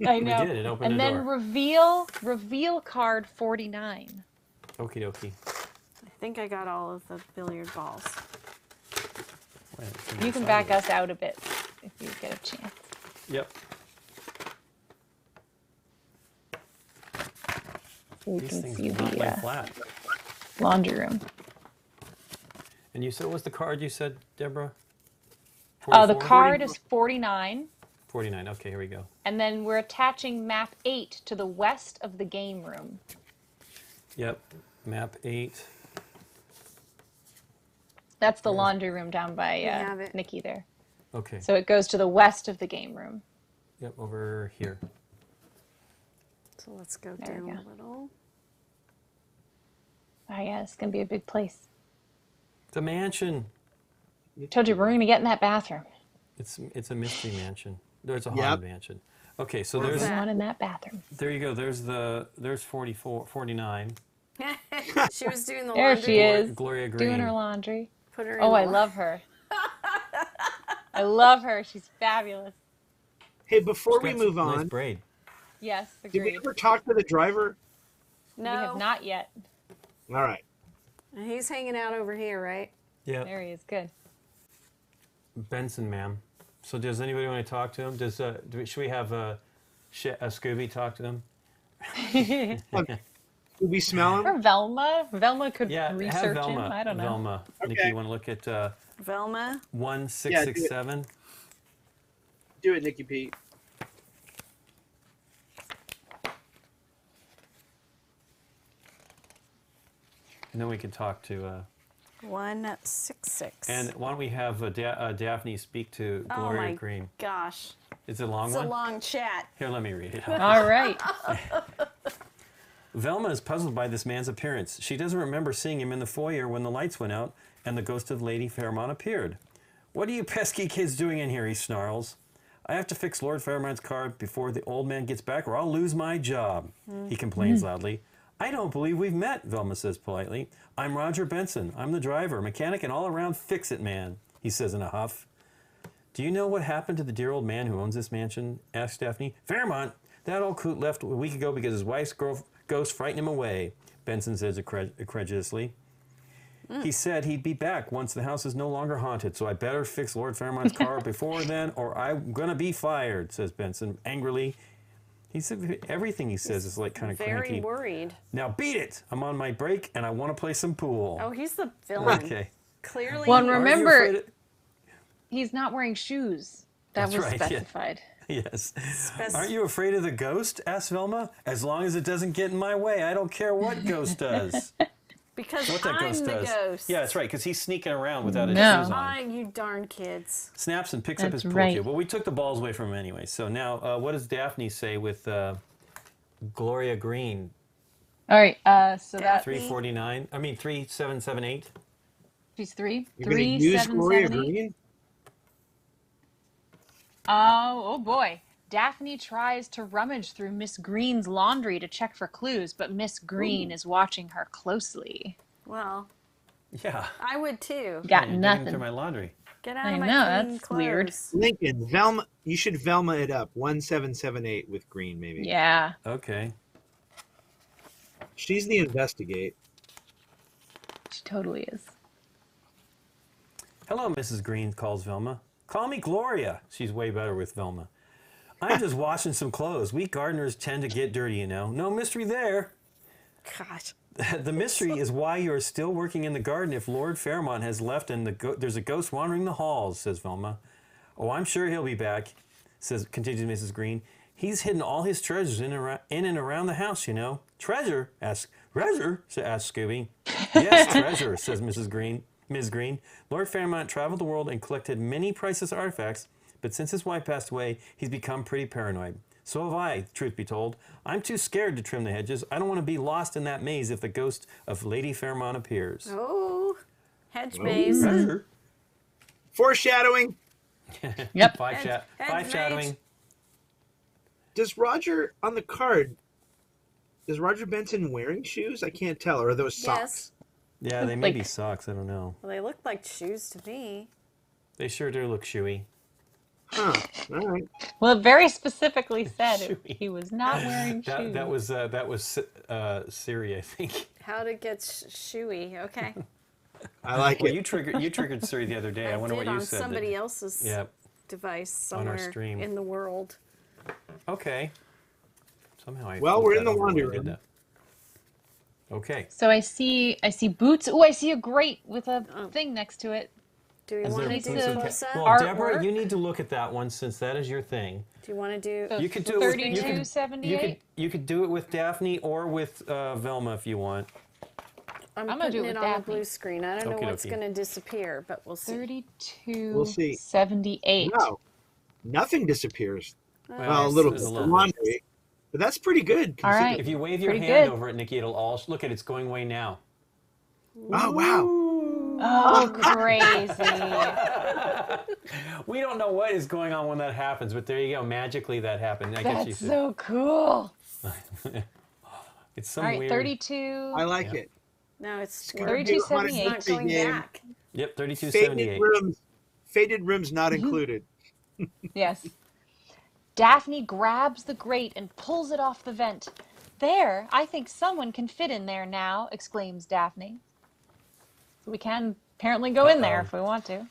I know. did, it opened and the then door. reveal card 49. Okie dokie. I think I got all of the billiard balls. Wait, it's You can inside back of it. us out a bit if you get a chance. Yep. So we These can things see do not the lay flat. laundry room. And you said, what was the card you said, Deborah? The card is 49. 49. Okay, here we go. And then we're attaching map 8 to the west of the game room. Yep. Map 8. That's the laundry room down by Nikki there. Okay. So it goes to the west of the game room. Yep, over here. So let's go There down we go. a little. Oh yeah, it's gonna be a big place. The mansion. Told you we're gonna get in that bathroom. It's a mystery mansion. There's a haunted mansion. Okay, so Where's there's that? One in that bathroom. there you go. There's 49. She was doing the There laundry. she is, Gloria Green. doing her laundry. Put her in Oh, I the- love her. I love her. She's fabulous. Hey, before She's we got move some nice on, braid. Yes, did we agreed. ever talk to the driver? We have No, not yet. All right. he's hanging out over here, right? Yeah. There he is. Good. Benson, ma'am. So does anybody want to talk to him? Should we have a Scooby talk to them? Did we smell him? Or Velma. Velma could Yeah, have research Velma. him. I don't know. Velma. Nikki, Okay. you want to look at Velma. 1667? Do it, Nikki Pete. And then we can talk to. 166. And why don't we have Daphne speak to Gloria my Green? gosh, It's a long it's one? a long chat. Here, let me read it. All right. Velma is puzzled by this man's appearance. She doesn't remember seeing him in the foyer when the lights went out and the ghost of Lady Fairmont appeared. "What are you pesky kids doing in here?" he snarls. "I have to fix Lord Fairmont's car before the old man gets back or I'll lose my job," he complains loudly. "I don't believe we've met," Velma says politely. "I'm Roger Benson. I'm the driver, mechanic, and all-around fix-it man," he says in a huff. "Do you know what happened to the dear old man who owns this mansion?" asks Daphne. "Fairmont? That old coot left a week ago because his wife's ghost frightened him away," Benson says incredulously. "He said he'd be back once the house is no longer haunted, so I better fix Lord Fairmont's car before then or I'm going to be fired," says Benson angrily. He said everything he says is like kind of Very cranky. worried. "Now beat it! I'm on my break and I want to play some pool." Oh, he's the villain. Okay. Clearly. Well, and Aren't you remember, afraid of- he's not wearing shoes. That That's was right, yeah. specified. Yes. "Aren't you afraid of the ghost?" asked Velma. "As long as it doesn't get in my way, I don't care what ghost does." because What that I'm ghost the does. ghost. Yeah, that's right, because he's sneaking around without his No. shoes on. Ah, you darn kids. Snaps and picks up his That's pool right. cue. Well, we took the balls away from him anyway. So now, what does Daphne say with Gloria Green? All right. So that 349. I mean 3778. she's 3. You're going to use Gloria 3778. Green? Oh boy. Daphne tries to rummage through Miss Green's laundry to check for clues, but Miss Green is watching her closely. Well, Yeah. I would too. Got You're digging nothing. through my laundry. Get out I of my know, clean that's weird. clothes. Lincoln, Velma, you should Velma it up. 1778 with Green, maybe. Yeah. Okay. She's the investigate. She totally is. "Hello, Mrs. Green," calls Velma. "Call me Gloria." She's way better with Velma. "I'm just washing some clothes. We gardeners tend to get dirty, you know. No mystery there." Gosh. "The mystery is why you're still working in the garden if Lord Fairmont has left and there's a ghost wandering the halls," says Velma. "Oh, I'm sure he'll be back," continues Mrs. Green. "He's hidden all his treasures in and around the house, you know." "Treasure?" asks Scooby. "Yes, treasure," says Ms. Green. "Lord Fairmont traveled the world and collected many priceless artifacts, but since his wife passed away, he's become pretty paranoid. So have I, truth be told. I'm too scared to trim the hedges. I don't want to be lost in that maze if the ghost of Lady Fairmont appears." Oh, hedge Oh. maze. Treasure? Foreshadowing. Yep. Hedge Five-shadowing. maze. Does Roger, on the card, is Roger Benson wearing shoes? I can't tell. Or are those socks? Yes. Yeah, they may Like- be socks. I don't know. Well, they look like shoes to me. They sure do look shoey. Huh. All right. Well, it very specifically said Shoey. he was not wearing shoes. That was Siri, I think. How to get shoey. Okay. I like Well, it. you triggered Siri the other day. I wonder did what you on said. somebody else's Yeah. device On our somewhere stream. in the world. Okay. Somehow I. Well, flipped we're that in the over when laundry I did room. that. Okay. So I see boots. Oh, I see a grate with a thing next to it. Do we Is want there to a do piece of close up? Well, Deborah, Artwork? you need to look at that one since that is your thing. Do you want to do? So You could do it with- you could- 3278. You could do it with Daphne or with Velma if you want. I'm gonna do putting it it with on the Daphne. blue screen. I don't know what's Okie dokie. going to disappear, but we'll see. 3278. No, nothing disappears. Well, a there's little some bit There's a of little bit. laundry, but that's pretty good. All right. If you wave your Pretty hand good. over it, Nikki, it'll all look at it's going away now. Oh wow! Oh, crazy. We don't know what is going on when that happens, but there you go. Magically, that happened. I guess you That's should. so cool. It's some All right, weird. 32. I like it. No, it's Scooby-Doo 3278. not going game. back. Yep, Faded 3278. rooms not included. Yes. Daphne grabs the grate and pulls it off the vent. There, I think someone can fit in there now, exclaims Daphne. So we can apparently go in there if we want to.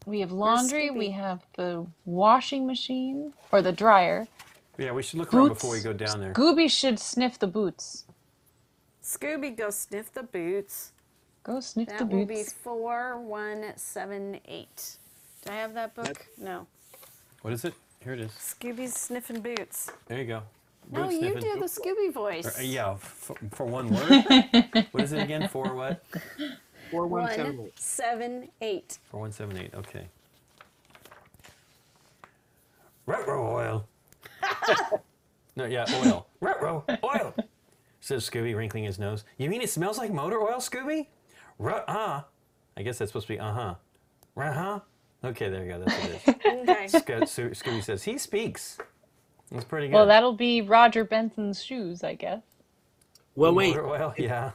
We have laundry, Scooby? we have the washing machine, or the dryer. Yeah, we should look around Boots. before we go down there. Scooby should sniff the boots. Scooby, go sniff the boots. Go sniff That the will be boots. 4178. Do I have that book? No. What is it? Here it is. Scooby's sniffing boots. There you go. No, Boot you sniffing. do the Scooby voice. Yeah, for one word. What is it again? For what? 4178. 178. 4178. Okay. Retro oil. No, yeah, oil. Retro oil. Says Scooby, wrinkling his nose. You mean it smells like motor oil, Scooby? I guess that's supposed to be uh-huh. Okay, there you go. That's what it is. Okay. Scooby says, he speaks. That's pretty good. Well, that'll be Roger Benson's shoes, I guess. Well, wait, Motor oil, yeah.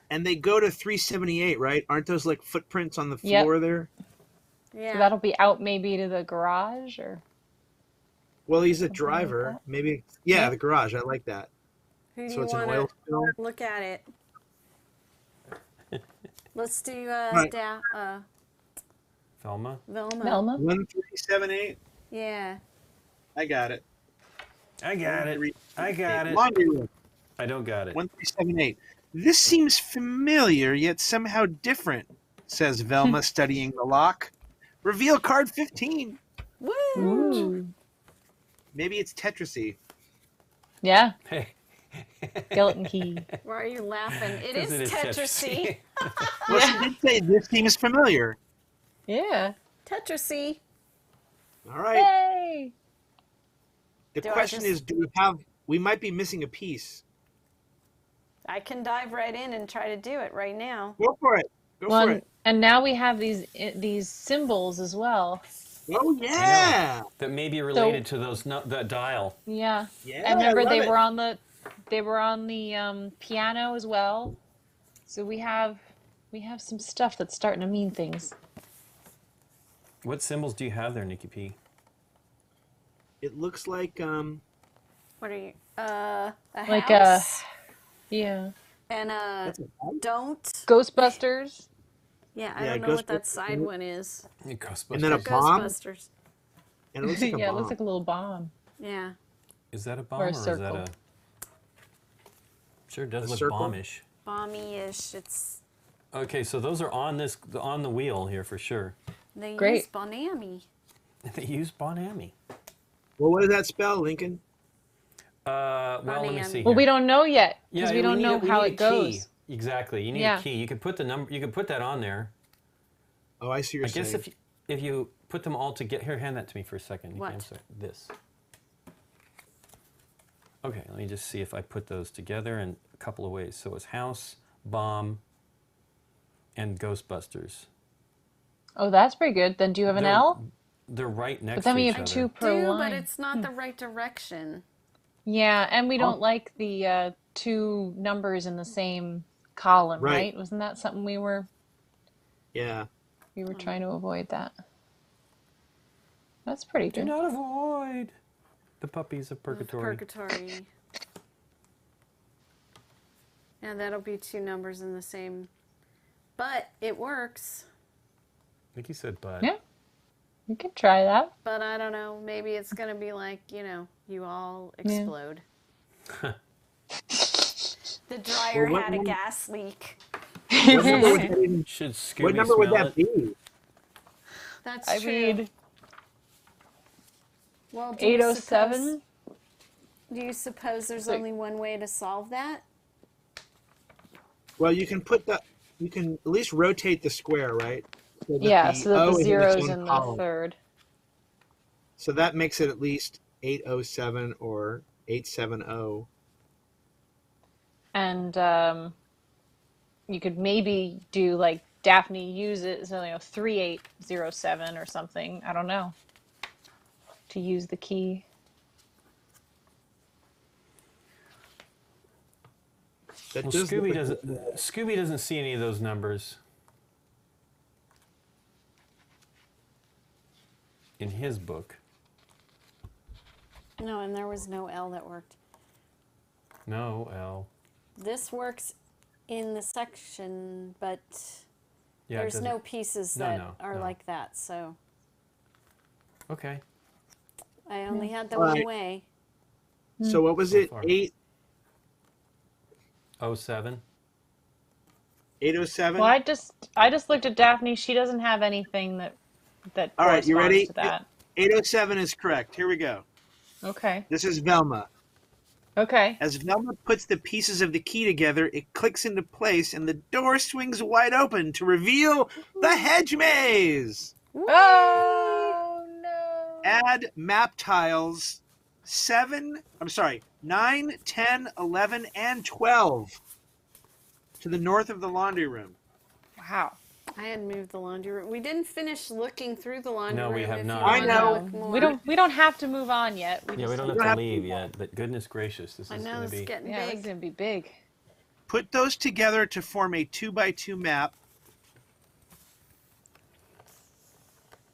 and they go to 378, right? Aren't those like footprints on the Yep. floor there? Yeah. So that'll be out maybe to the garage, or Well, he's a like driver. that. Maybe. Yeah, the garage. I like that. Who do So you it's an want oil to spill. look at it? Let's do Right. Velma. Velma. Velma. 1378. Yeah. I got it. I got it. I got it. Laundry room. I don't got it. 1378. This seems familiar, yet somehow different, says Velma, studying the lock. Reveal card 15. Woo! Ooh. Maybe it's Tetrisy. Yeah, Hey. skeleton key. Why are you laughing? It 'Cause is Tetrisy. Well, she did say this seems familiar. Yeah. Tetrisy. All right. Hey. The Do I question just- is, we might be missing a piece. I can dive right in and try to do it right now. Go for it. Go Well, for it. and now we have these symbols as well. Oh, yeah. That may be related to those that dial. Yeah. Yeah, And remember I love they it. were on the piano as well. So we have some stuff that's starting to mean things. What symbols do you have there, Nikki P? It looks like What are you? A Like house yeah. and that's a house? don't. Ghostbusters. Yeah, I Yeah, don't know what that Ghostbusters. side one is. Ghostbusters. And then a bomb? Ghostbusters. and it looks like a Yeah, it bomb. looks like a little bomb. Yeah. Is that a bomb Or or, a is that circle. a? Sure does A look circle? bombish. Bomby-ish. It's Okay, so those are on the wheel here for sure. they Great. use Bonami. They use Bonami. Well, what does that spell, Lincoln? Well, let me Bonami. see. Well, here. we don't know yet because Yeah, we don't need know we how need it a key. goes. Exactly. You need Yeah. a key. You could put the number. You could put that on there. Oh, I see what I you're guess saying. if you put them all together. Here, hand that to me for a second. Nikki, I'm What? sorry. This. Okay, let me just see if I put those together in a couple of ways. So it's house, bomb, and Ghostbusters. Oh, that's pretty good. Then do you have an They're- L? They're right next But then to we each have other. two per Do, line. but it's not the right direction. Yeah, and we don't Oh. like the two numbers in the same column, Right. right? Wasn't that something we were Yeah. trying to avoid that? That's pretty Do good. not avoid the puppies of Of purgatory. Purgatory. Yeah, that'll be two numbers in the same. But it works. Like you said, bud. Yeah. We could try that. But I don't know. Maybe it's going to be like, you all explode. The dryer Well, what had a one- gas leak. What number would that, even, Should Scooby what number would smell that it? be? That's I true. mean, Well, 807. Do you suppose there's Like- only one way to solve that? Well, you can at least rotate the square, right? So that Yeah, the so that O the is in its zero's own in the column. third. So that makes it at least 807 or 870. And you could maybe do like Daphne uses, 3807 or something. I don't know. To use the key. That Well, does look like Scooby doesn't see any of those numbers in his book. No, and there was no L that worked. No, L. This works in the section, but Yeah, it there's doesn't- no pieces No, that no, are no. like that. So Okay. I only had the Right. one way. So what was So it? far. 07. 807? Well, I just looked at Daphne. She doesn't have anything that All right, you corresponds ready? to that. 807 is correct. Here we go. Okay. This is Velma. Okay. As Velma puts the pieces of the key together, it clicks into place and the door swings wide open to reveal the hedge maze. Oh no. Add map tiles 9, 10, 11, and 12 to the north of the laundry room. Wow. I had moved the laundry room. We didn't finish looking through the laundry No, room. we have if not. you I wanna know. look more. We don't have to move on yet. Yeah, we don't don't have have to to leave move on. yet, but goodness gracious, this I is know going it's to be... getting Yeah, it's big. gonna be big. Put those together to form a 2x2 map.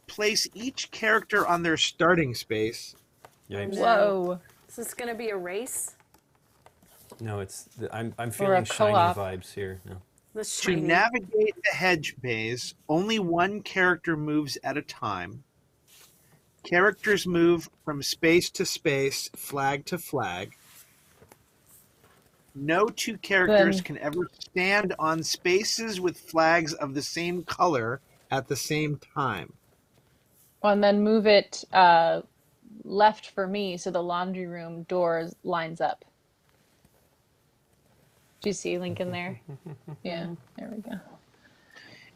Place each character on their starting space. Yikes. No. Whoa. Is this going to be a race? No, I'm Or feeling a shiny co-op. vibes here. No. The To shiny. navigate the hedge maze, only one character moves at a time. Characters move from space to space, flag to flag. No two characters Then- can ever stand on spaces with flags of the same color at the same time. And then move it left for me so the laundry room door lines up. Do you see Lincoln there? Yeah, there we go.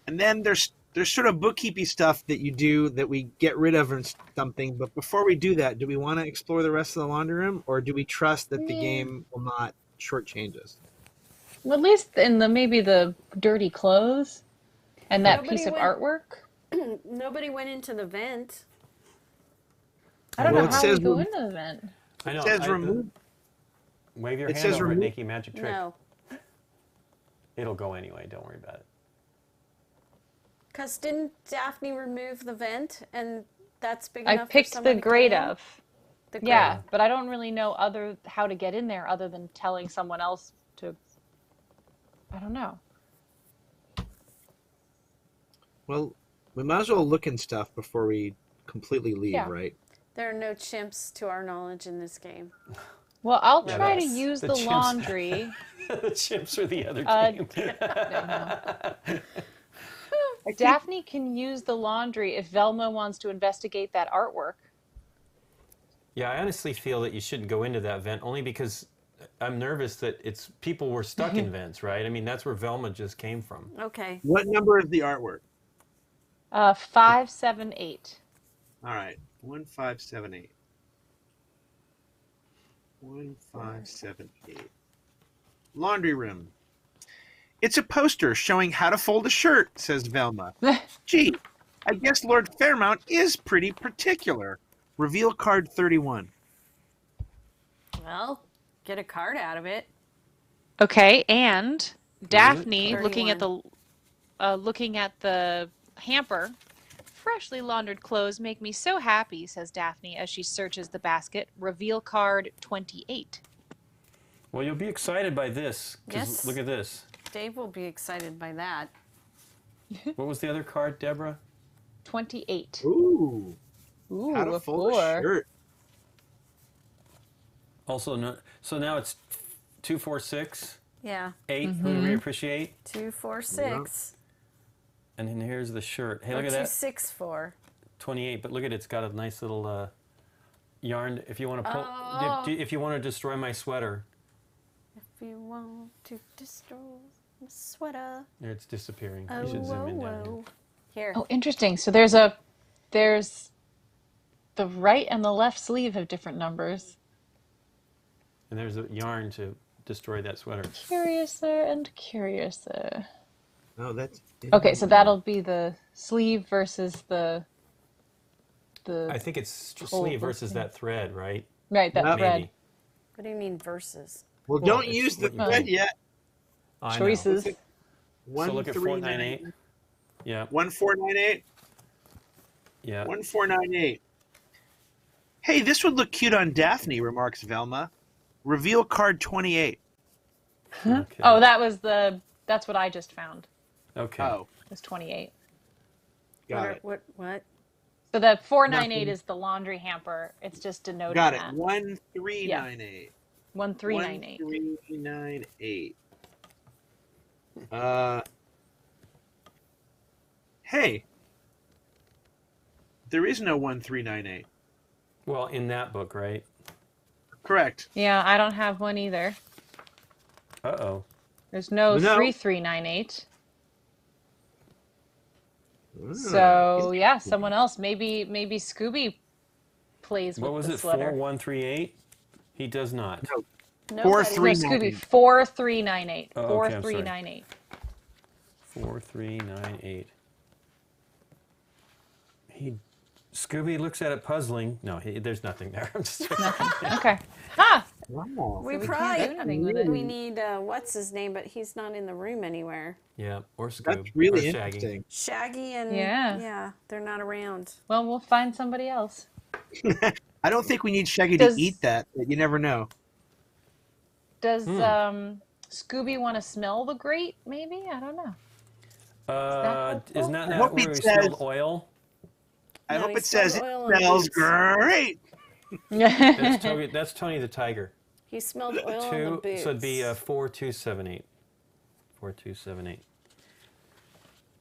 And then there's sort of bookkeepy stuff that you do that we get rid of or something. But before we do that, do we want to explore the rest of the laundry room, or do we trust that the game will not shortchange us? Well, at least in maybe the dirty clothes and that Nobody piece of went- artwork. Nobody went into the vent. I don't Well, know it how says we go rem- into the vent. I know. It says remove. Wave your It hand says over at remove- Nikki Magic Trick. No. It'll go anyway. Don't worry about it. Because didn't Daphne remove the vent and that's big I enough for picked someone the to grade get in? of. The Yeah, grade. but I don't really know how to get in there other than telling someone else to. I don't know. Well, we might as well look in stuff before we completely leave, Yeah. right? There are no chimps to our knowledge in this game. Well, I'll Yeah, try to that's- use the the chimps. laundry. The chimps are the other Uh, game. Daphne can use the laundry if Velma wants to investigate that artwork. Yeah, I honestly feel that you shouldn't go into that vent only because I'm nervous that people were stuck in vents, right? I mean, that's where Velma just came from. Okay. What number is the artwork? 578. All right, 1578. 1578. Laundry room. It's a poster showing how to fold a shirt, says Velma. Gee, I guess Lord Fairmount is pretty particular. Reveal card 31. Well, get a card out of it. Okay, and Daphne looking at 31. looking at the hamper. Freshly laundered clothes make me so happy, says Daphne as she searches the basket. Reveal card 28. Well, you'll be excited by this. 'Cause Yes. Look at this. Dave will be excited by that. What was the other card, Deborah? 28. Ooh, Ooh, how to a fold 4. a shirt. Also, no, so now it's 246. Yeah. 8, who do we appreciate? 2, 4, 6. And then here's the shirt. Hey, Or look at 2, that. 6, 4. 28, but look at it. It's got a nice little yarn. If you want to pull, Oh. if you want to destroy my sweater, If you want to destroy my sweater. there it's disappearing. Oh, You should zoom whoa, in down here. whoa. Here. Oh, interesting. So there's the right and the left sleeve have different numbers. And there's a yarn to destroy that sweater. Curiouser and curiouser. Oh, that's Okay, so that'll be the sleeve versus the I think it's Pull sleeve the versus thing. that thread, right? right, that Yep. thread. Maybe. What do you mean versus? Well, Well, don't it's use the what you thread do. yet. I know. Choices. So look at 498. Yeah, 1498. yeah. 1498. Hey, this would look cute on Daphne, remarks Velma. Reveal card 28. Okay. Oh, that's what I just found. Okay. Oh, It was 28. got it. What? So the 498 Nothing. is the laundry hamper. It's just denoting Got it. that. 1398. 1398. 1398. Hey. There is no 1398. Well, in that book, right? Correct. Yeah, I don't have one either. Uh-oh. There's no No. 3398. So yeah, someone else. Maybe Scooby plays What with was the it? sweater. 4138? He does not. No. Nobody. 4398. No, Scooby 4398. Oh, okay, I'm sorry. 4398. 4398. Scooby looks at it puzzling. No, there's nothing there. I'm just Okay. Ha! Wow. We we probably can't do anything with it. we need what's his name, but he's not in the room anywhere. Yeah, or Scoob. That's really or Shaggy. interesting. Shaggy and Yeah. they're not around. Well, we'll find somebody else. I don't think we need Shaggy Does- to eat that, but you never know. Does Scooby want to smell the grate? Maybe, I don't know. Isn't that I hope where it we says- smelled oil? I No, hope he it says it smelled oil on smells boots. great. That's Tony the Tiger. He smelled oil on the boots. So it'd be 4278. 4278.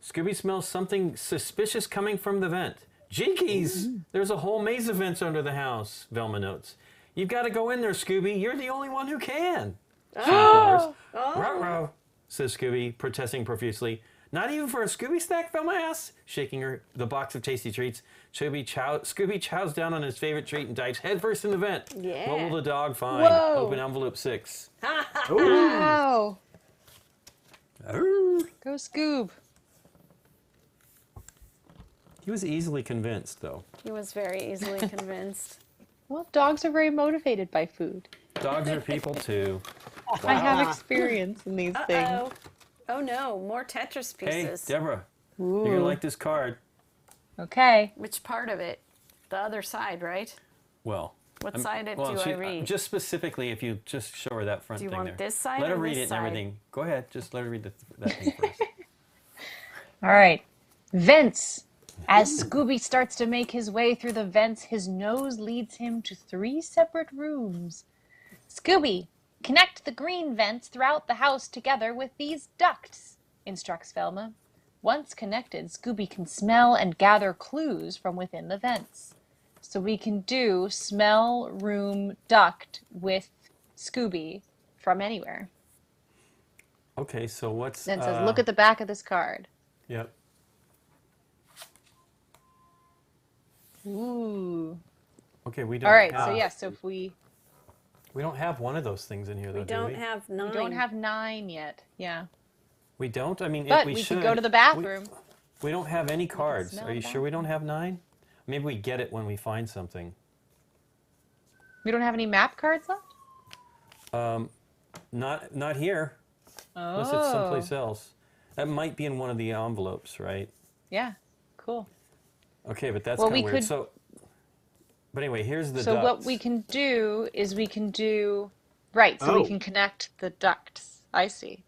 Scooby smells something suspicious coming from the vent. Jinkies! There's a whole maze of vents under the house, Velma notes. You've got to go in there, Scooby. You're the only one who can. She implores. Ruh-roh, says Scooby, protesting profusely. Not even for a Scooby snack, Velma asks, shaking the box of tasty treats. Scooby chows down on his favorite treat and dives headfirst in the vent. Yeah. What will the dog find? Whoa. Open envelope 6. Wow. Arr. Go Scoob. He was easily convinced, though. He was very easily convinced. Well, dogs are very motivated by food. Dogs are people, too. I have experience in these things. Uh-oh. Oh no, more Tetris Hey, pieces. Deborah, you're going to like this card. Okay. Which part of it? The other side, right? Well, What side do I read? Just specifically, if you just show her that front Do you thing want there. this side Let her or read this it and side? everything. Go ahead. Just let her read that thing first. All right. Vents. As Scooby starts to make his way through the vents, his nose leads him to 3 separate rooms. Scooby, connect the green vents throughout the house together with these ducts, instructs Velma. Once connected, Scooby can smell and gather clues from within the vents. So we can do smell room duct with Scooby from anywhere. Okay, so what's... Then it says, look at the back of this card. Yep. Ooh. Okay, we don't All right, have... so yes, so if we We don't have one of those things in here, though, We do don't we? have 9. we don't have 9 yet. Yeah. We don't? I mean, But we we should. could go to the bathroom. We don't have any cards. smell Are you that. sure we don't have 9? Maybe we get it when we find something. We don't have any map cards left? Not here. Oh. Unless it's someplace else. That might be in one of the envelopes, right? Yeah. Cool. Okay, but that's Well, kind of we weird. could- So, but anyway, here's the So ducts. what we can do is we can do right, so Oh. we can connect the ducts. I see.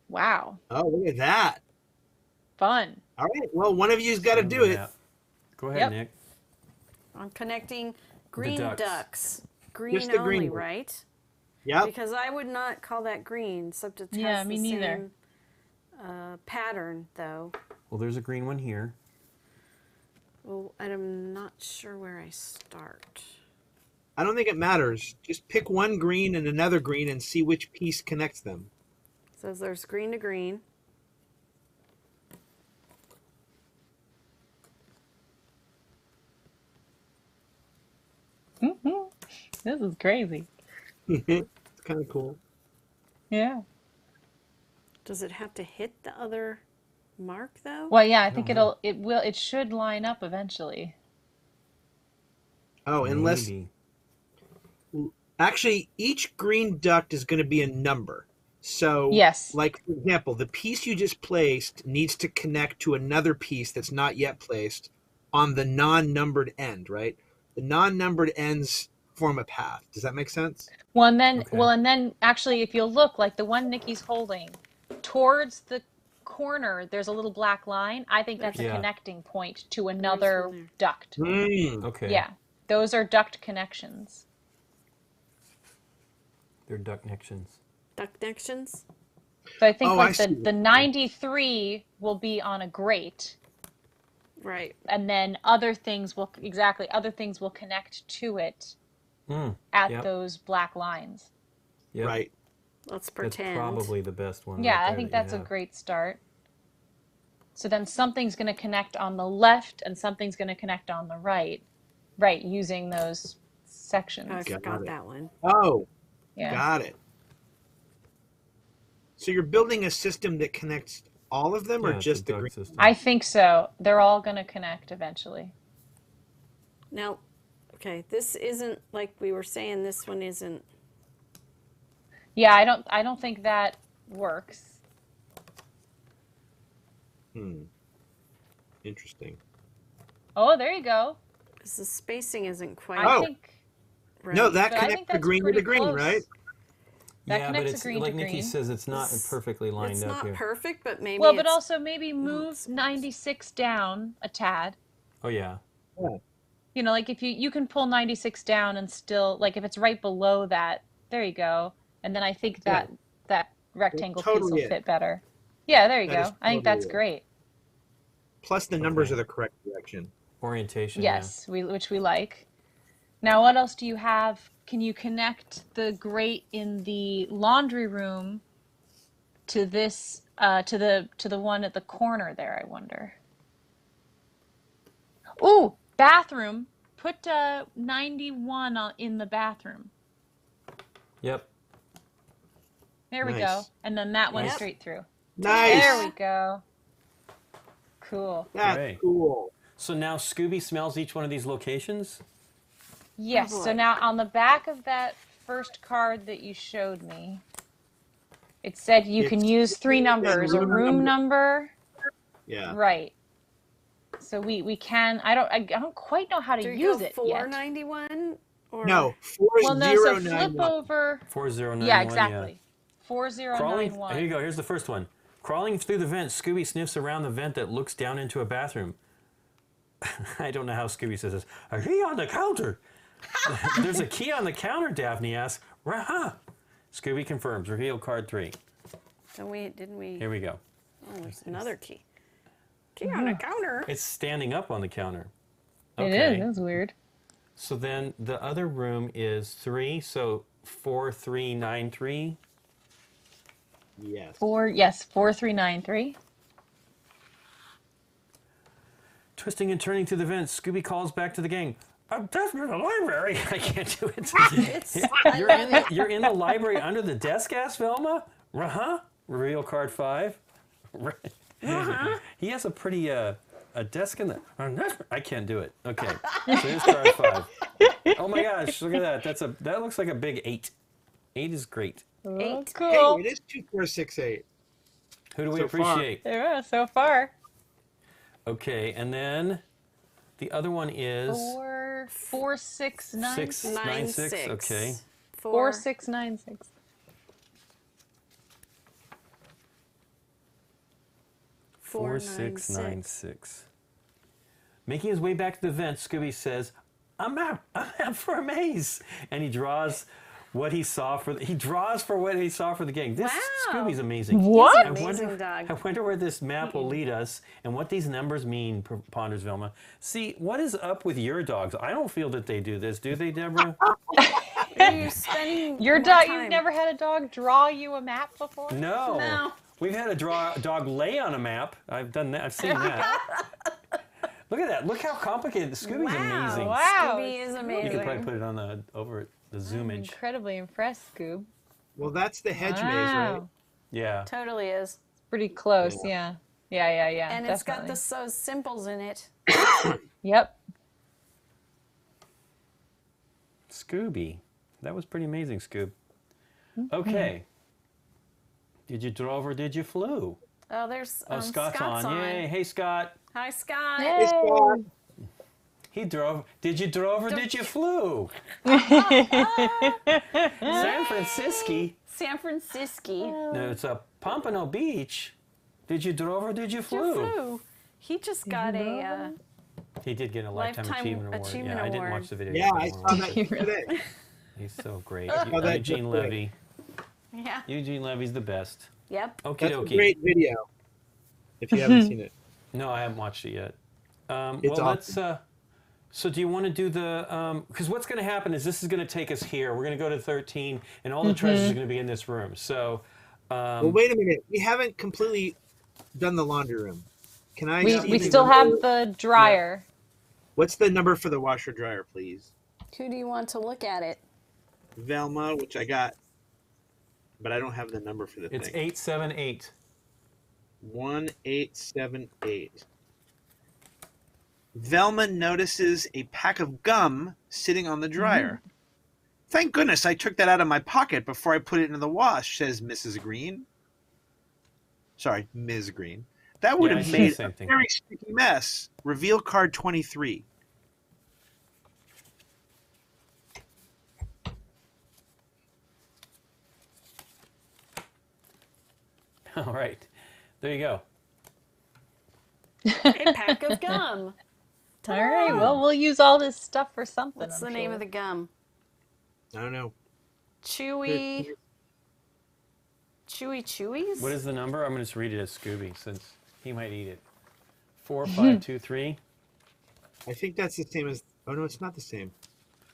Wow. Oh, look at that. Fun. All right. Well, one of you's got to do it. Yeah. Go ahead, Yep. Nick. I'm connecting green ducts. ducks. Green Just the only, green one. right? Yep. Because I would not call that green, except it has Yeah, the me neither. same pattern, though. Well, there's a green one here. Well, and I'm not sure where I start. I don't think it matters. Just pick one green and another green and see which piece connects them. So there's green to green. This is crazy. It's kind of cool. Yeah. Does it have to hit the other mark, though? Well, yeah, I think it should line up eventually. Oh, unless Maybe. actually each green duct is going to be a number. So, Yes. like for example, the piece you just placed needs to connect to another piece that's not yet placed on the non-numbered end, right? The non-numbered ends form a path. Does that make sense? Well, and then, Okay. well, and then actually, if you'll look, like the one Nikki's holding, towards the corner, there's a little black line. I think that's a Yeah. connecting point to another one there. duct. Okay. Yeah, those are duct connections. They're duct connections. Duct connections? So I think Oh, like I see what the you're saying. 93 will be on a grate, Right. and then other things will connect to it at Yep. those black lines. Yep. Right. Let's That's pretend. probably the best one. Yeah, right I there think that you that's a have. great start. So then something's going to connect on the left and something's going to connect on the right, using those sections. Oh, I Got forgot it. that one. Oh, Yeah. got it. So you're building a system that connects all of them, Yeah, or it's just a the duct green? system. I think so. They're all going to connect eventually. Now, okay, this isn't like we were saying. This one isn't. Yeah, I don't think that works. Interesting. Oh, there you go. Because the spacing isn't quite I Oh. think right. No, that But I think connects the that's green to pretty the green, close. right? That Yeah, but connects it's a green like to Nikki green. says, it's not It's- perfectly lined It's up not here. perfect, but maybe Well, but it's, also maybe move 96 down a tad. Oh yeah. You know, like if you can pull 96 down and still, like if it's right below that, there you go. And then I think Yeah. that rectangle piece totally will it. fit better. Yeah, there you That is go. I think totally that's it. great. Plus the numbers Okay. are the correct direction. Orientation. Yes, which we like. Now, what else do you have? Can you connect the grate in the laundry room to this to the one at the corner there, I wonder? Ooh, bathroom. Put 91 in the bathroom. Yeah. Yep. There we go. Nice. And then that one Yep. straight through. Nice. There we go. Cool. That's Hooray. cool. So now Scooby smells each one of these locations. Yes, Oh, so boy. now on the back of that first card that you showed me, it said you can It's use three numbers, a room room number, Yeah. right. So we can, I don't quite know how to Do you use go it yet. 491 or No, Well, no, so flip 4091. over, 4091. yeah, exactly. Crawling. Here you 4091. go. Here's the first one. Crawling through the vent, Scooby sniffs around the vent that looks down into a bathroom. I don't know how Scooby says this. A key on the counter. There's a key on the counter, Daphne asks. Rah-ha. Scooby confirms. Reveal card 3. didn't we? Here we go. Oh, there's another key. Key on a counter. It's standing up on the counter. It is, that's weird. So then the other room is 3, so 4393. Yes. 4393. Twisting and turning through the vents, Scooby calls back to the gang. I'm definitely in the library. I can't do it. You're in the library under the desk, asked Velma. Uh-huh. Reveal card 5. He has a pretty a desk in the. I can't do it. Okay. So here's card 5. Oh my gosh! Look at that. That looks like a big 8. 8 is great. Oh, Eight. cool. Hey, it is 2468. Who do we So far. appreciate? Yeah, so far. Okay, and then the other one is 4696. 696. Okay. 4696. 4696. Making his way back to the vent, Scooby says, I'm out for a maze. And he draws what he saw he draws for what he saw for the game. This Wow. Scooby's amazing. What? He's an amazing dog. I wonder where this map will lead us and what these numbers mean, ponders Velma. See, what is up with your dogs? I don't feel that they do this, do they, Deborah? Are you spending Your more dog. time? You've never had a dog draw you a map before? No. No. We've had a dog lay on a map. I've done that. I've seen that. Look at that. Look how complicated. Scooby's amazing. Wow. Scooby is You amazing. could probably put it on over the zoomage. Incredibly impressed, Scoob. Well, that's the hedge maze, Wow. right? Yeah. Totally is. Pretty close, yeah. Yeah. And it's got definitely. those symbols in it. Yep. Scooby. That was pretty amazing, Scoob. Okay. Did you drove or did you flew? Oh, there's Scott's on. Yay. Hey, Scott. Hi, Scott. Yay. He drove. Did you drove or did you flew? San Francisco. San Francisco. No, it's a Pompano Beach. Did you drove or did you flew? Flew. He just got a. He did get a Lifetime Achievement Award. Achievement Yeah, I didn't Award. watch the video. Yeah, yet, I but saw watch that it. today. He's so great. saw that Eugene yesterday. Levy. Yeah. Eugene Levy's the best. Yep. Okie That's a dokie. great video. If you haven't seen it, No, I haven't watched it yet. It's well, awesome. let's. So, do you want to do the? Because what's going to happen is this is going to take us here. We're going to go to 13, and all the treasures are going to be in this room. So. well, wait a minute. We haven't completely done the laundry room. Can I? We see the still number? have the dryer. What's the number for the washer dryer, please? Who do you want to look at it? Velma, which I got, but I don't have the number for the It's thing. 878. 1878. Velma notices a pack of gum sitting on the dryer. Thank goodness I took that out of my pocket before I put it into the wash, says Mrs. Green. Sorry, Ms. Green. That would Yeah, I have said the made same a thing. very sticky mess. Reveal card 23. All right. There you go. A pack of gum. All right. Well, we'll use all this stuff for something. What's the name of the gum? I don't know. Chewy. Chewies? What is the number? I'm going to just read it as Scooby since he might eat it. 4523. I think that's the same as. Oh no, it's not the same.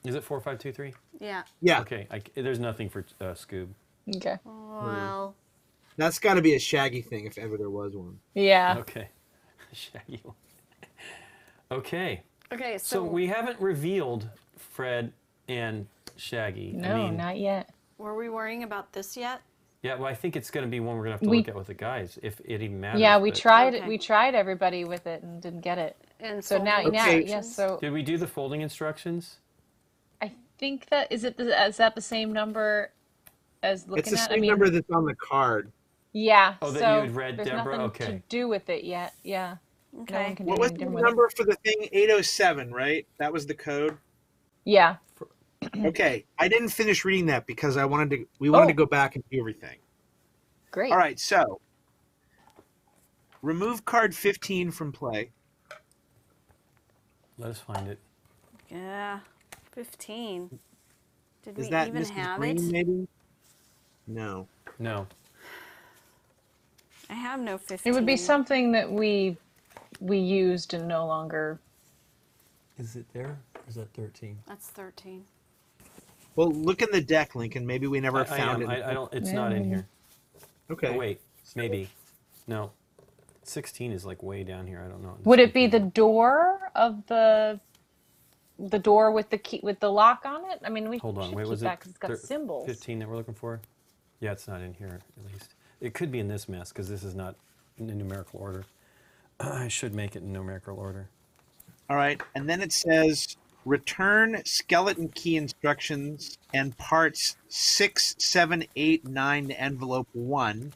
Is it 4523? Yeah. Yeah, Okay. There's nothing for Scoob. Okay. Well, that's got to be a Shaggy thing if ever there was one. Yeah. Okay. Shaggy. Okay. okay, So we haven't revealed Fred and Shaggy. No, I mean, not yet. were we worrying about this yet? yeah, well, I think it's going to be one we're going to have to We- look at with the guys, if it even matters. Yeah, we but- tried it. Okay. We tried everybody with it and didn't get it. And So now, folding now, Okay. yes. So Did we do the folding instructions? I think that is that the same number as looking It's the at? same number that's on the card. Yeah. Oh, that so you had read, there's Deborah? nothing Okay. to do with it yet. Yeah. No Okay. one can What do was anything the with it. number for the thing? 807, right? That was the code. Yeah. Okay, I didn't finish reading that because we wanted to go back and do everything. Great. All right, so remove card 15 from play. Let us find it. Yeah. 15. Did Is we that even Mrs. have Green, it? maybe? No. No. I have no 15. It would be something that we used and no longer. Is it there? Or is that 13? That's 13. Well, look in the deck, Lincoln. Maybe we never found it. I don't. It's not in here. Okay. Oh, wait. Maybe. No. 16 is like way down here. I don't know. Would it be the door of the door with the key with the lock on it? I mean, we Hold on. should Wait, keep was that it because it's got symbols. 15 that we're looking for? Yeah, it's not in here at least. It could be in this mess because this is not in numerical order. I should make it in numerical order. All right, and then it says return skeleton key instructions and parts 6, 7, 8, 9 to envelope 1,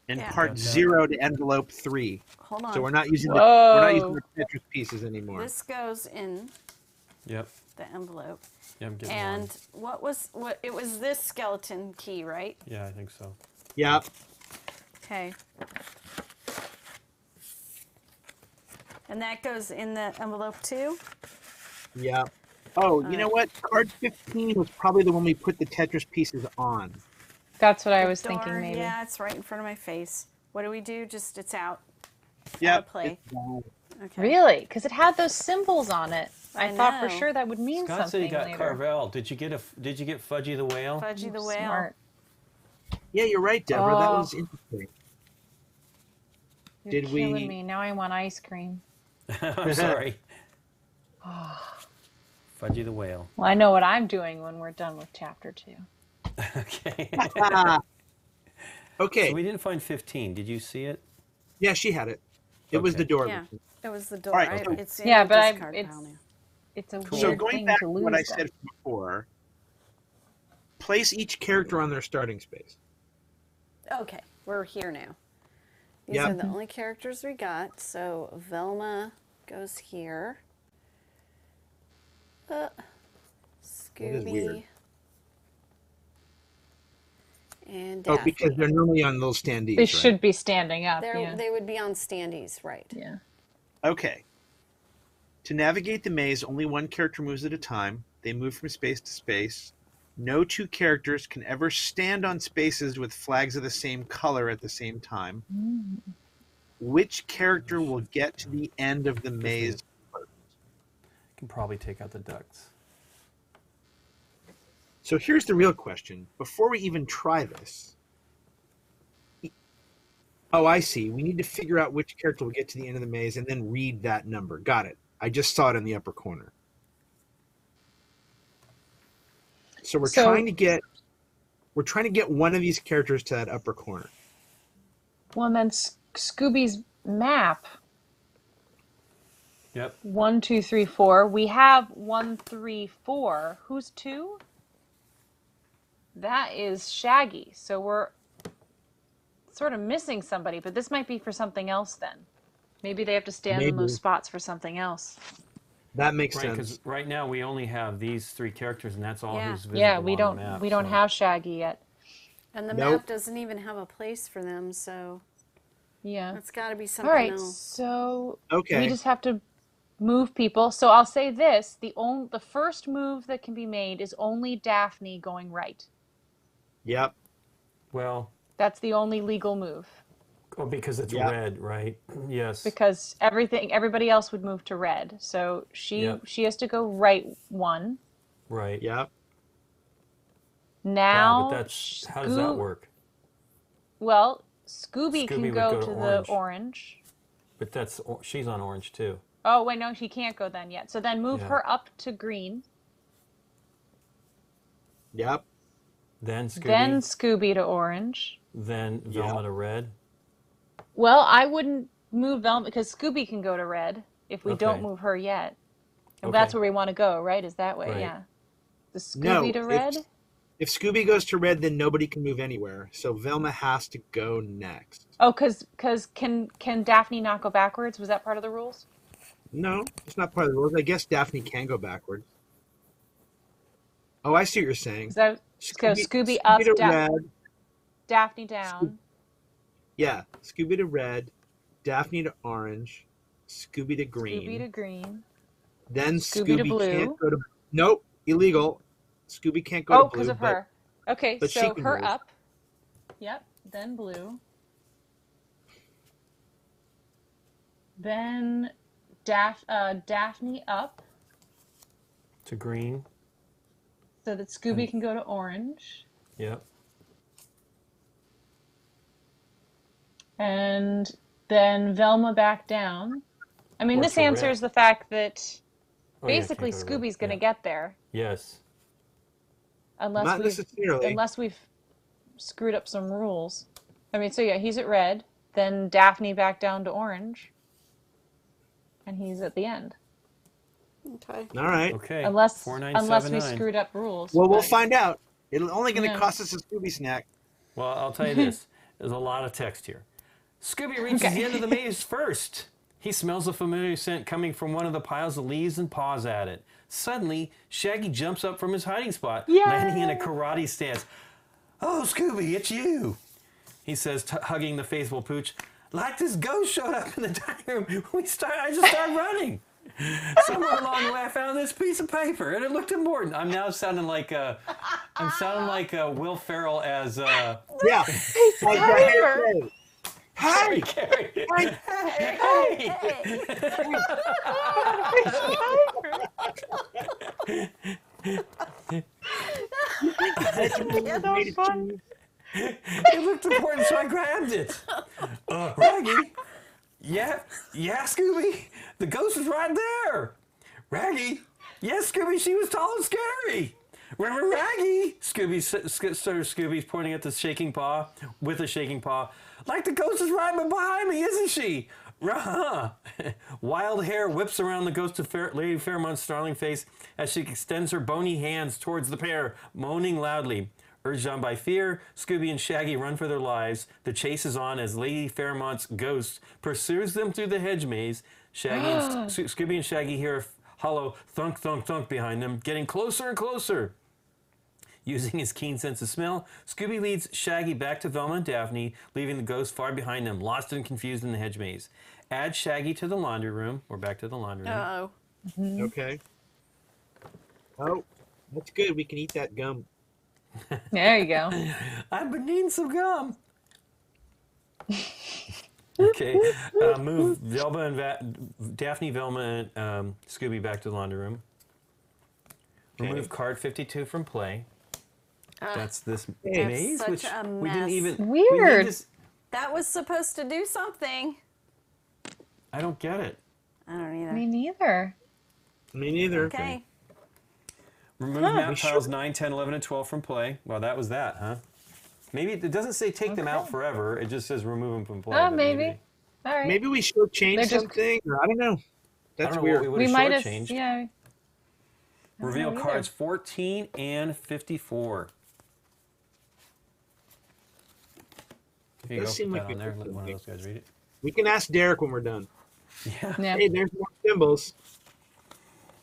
and Yeah. part Got that. 0 to envelope 3. Hold on. So we're not using Whoa. the Tetris pieces anymore. This goes in Yep. the envelope. Yeah, I'm getting And one. what it was this skeleton key, right? Yeah, I think so. Yeah. Okay. And that goes in the envelope too? Yeah. Oh, you know what? Card 15 was probably the one we put the Tetris pieces on. That's what I The was thinking, door, maybe. Yeah, it's right in front of my face. What do we do? Just, it's out. Yeah. Out of play. Okay. Really? Because it had those symbols on it. I thought for know. sure that would mean Scott said something he got later. Carvel. Did you get Fudgy the Whale? Fudgy the whale. Smart. Yeah, you're right, Deborah. That Oh. was interesting. You're Did killing we- me. Now I want ice cream. I'm sorry. Fudgy the Whale. Well, I know what I'm doing when we're done with chapter 2. Okay. Okay. So we didn't find 15. Did you see it? Yeah, she had it. It was Okay. the door. Yeah, it was the door. All right, okay. It's in Yeah, the but discard pile now. it's a Cool. So weird going thing back to to lose what I them. said before, place each character on their starting space. Okay, we're here now. These Yep. are the only characters we got. So Velma goes here. is weird. Scooby. And Oh, Daphne. because they're normally on little standees, They right? should be standing up. Yeah. They would be on standees, right? Yeah. Okay. To navigate the maze, only one character moves at a time. They move from space to space. No two characters can ever stand on spaces with flags of the same color at the same time. Which character will get to the end of the maze first? Can probably take out the ducts. So here's the real question. Before we even try this... Oh, I see. We need to figure out which character will get to the end of the maze and then read that number. Got it. I just saw it in the upper corner. So we're trying to get one of these characters to that upper corner. Well, and then Scooby's map. Yep. 1, 2, 3, 4. We have 1, 3, 4. Who's 2? That is Shaggy. So we're sort of missing somebody, but this might be for something else then. Maybe they have to stand in those spots for something else. That makes Right, sense. because right now we only have these 3 characters, and that's all Yeah. who's visible Yeah, we on don't the map. we don't so- have Shaggy yet. And the Nope. map doesn't even have a place for them, so Yeah. that's got to be All something right. else. So Okay. we just have to move people. So I'll say this, the first move that can be made is only Daphne going right. Yep. Well, That's the only legal move. oh, because it's Yeah. red, right? Yes. Because everybody else would move to red. So she Yep. she has to go right 1. Right. Yep. Now Wow, but that's how does that work? Well, Scooby can Scooby would go go to to the orange. orange. But she's on orange too. Oh, wait, no, he can't go then yet. So then move Yeah. her up to green. Yep. Then Scooby. Then Scooby to orange. Then Velma to red. Well, I wouldn't move Velma because Scooby can go to red if we don't Okay. move her yet. And Okay. that's where we want to go, right? Is that way? Right. Yeah. The Scooby No, to red? If Scooby goes to red, then nobody can move anywhere. So Velma has to go next. Oh, because can Daphne not go backwards? Was that part of the rules? No, it's not part of the rules. I guess Daphne can go backwards. Oh, I see what you're saying. So Scooby up, to red. Daphne down. Yeah, Scooby to red, Daphne to orange, Scooby to green. Scooby to green. Then Scooby to blue. can't go to. Nope, illegal. Scooby can't go Oh, to blue. because of her. Okay, but she so can her move. up. Yep, then blue. Then Daphne up To green. so that Scooby can go to orange. Yep. And then Velma back down. I mean, Or this to red. answers the fact that Oh, yeah, basically can't go to red. Scooby's going to Yeah. get there Yes. Not necessarily. unless we've screwed up some rules. I mean, so yeah, he's at red, then Daphne back down to orange, and he's at the end. Okay. All right. Okay. Unless we 4979. screwed up rules. Well, we'll but- find out. It's only going to Yeah. cost us a Scooby snack. Well, I'll tell you this. There's a lot of text here. Scooby reaches the end of the maze first. He smells a familiar scent coming from one of the piles of leaves and paws at it. Suddenly, Shaggy jumps up from his hiding spot, landing in a karate stance. "Oh, Scooby, it's you," he says, hugging the faithful pooch. "Like this ghost showed up in the dining room. I just started running." Somewhere along the way, I found this piece of paper, and it looked important. I'm now sounding like Will Ferrell as Yeah. Paper. Hey, Carrie. hey, Hey. So fun. It looked important, so I grabbed it. Raggy. Yeah, Scooby. The ghost was right there. Raggy. Yes, Scooby. She was tall and scary. Remember Raggy? Scooby's pointing at the shaking paw with a shaking paw. Like the ghost is right behind me, isn't she? Wild hair whips around the ghost of Lady Fairmont's snarling face as she extends her bony hands towards the pair, moaning loudly. Urged on by fear, Scooby and Shaggy run for their lives. The chase is on as Lady Fairmont's ghost pursues them through the hedge maze. Scooby and Shaggy hear a hollow thunk, thunk, thunk behind them, getting closer and closer. Using his keen sense of smell, Scooby leads Shaggy back to Velma and Daphne, leaving the ghost far behind them, lost and confused in the hedge maze. Add Shaggy to the laundry room. We're back to the laundry room. Uh-oh. Okay. Oh, that's good. We can eat that gum. There you go. I've been needing some gum. Okay, move Daphne, Velma, and Scooby back to the laundry room. Okay. Remove card 52 from play. That's this That's maze, such which a we didn't mess. even. Weird. That was supposed to do something. I don't get it. I don't either. Me neither. Me neither. Okay. Remove map tiles 9, 10, 11, and 12 from play. Well, that was that, huh? Maybe it doesn't say take them out forever. It just says remove them from play. Oh, but maybe. All right. Maybe we should change They're just- something. Or I don't know. I That's don't know weird. what we We would might have have. shortchanged. Yeah. Reveal know cards 14 and 54. If you does go seem put like that on a there, good let one of thing. those guys read it. We can ask Derek when we're done. Yeah. Yeah. Hey, there's more symbols.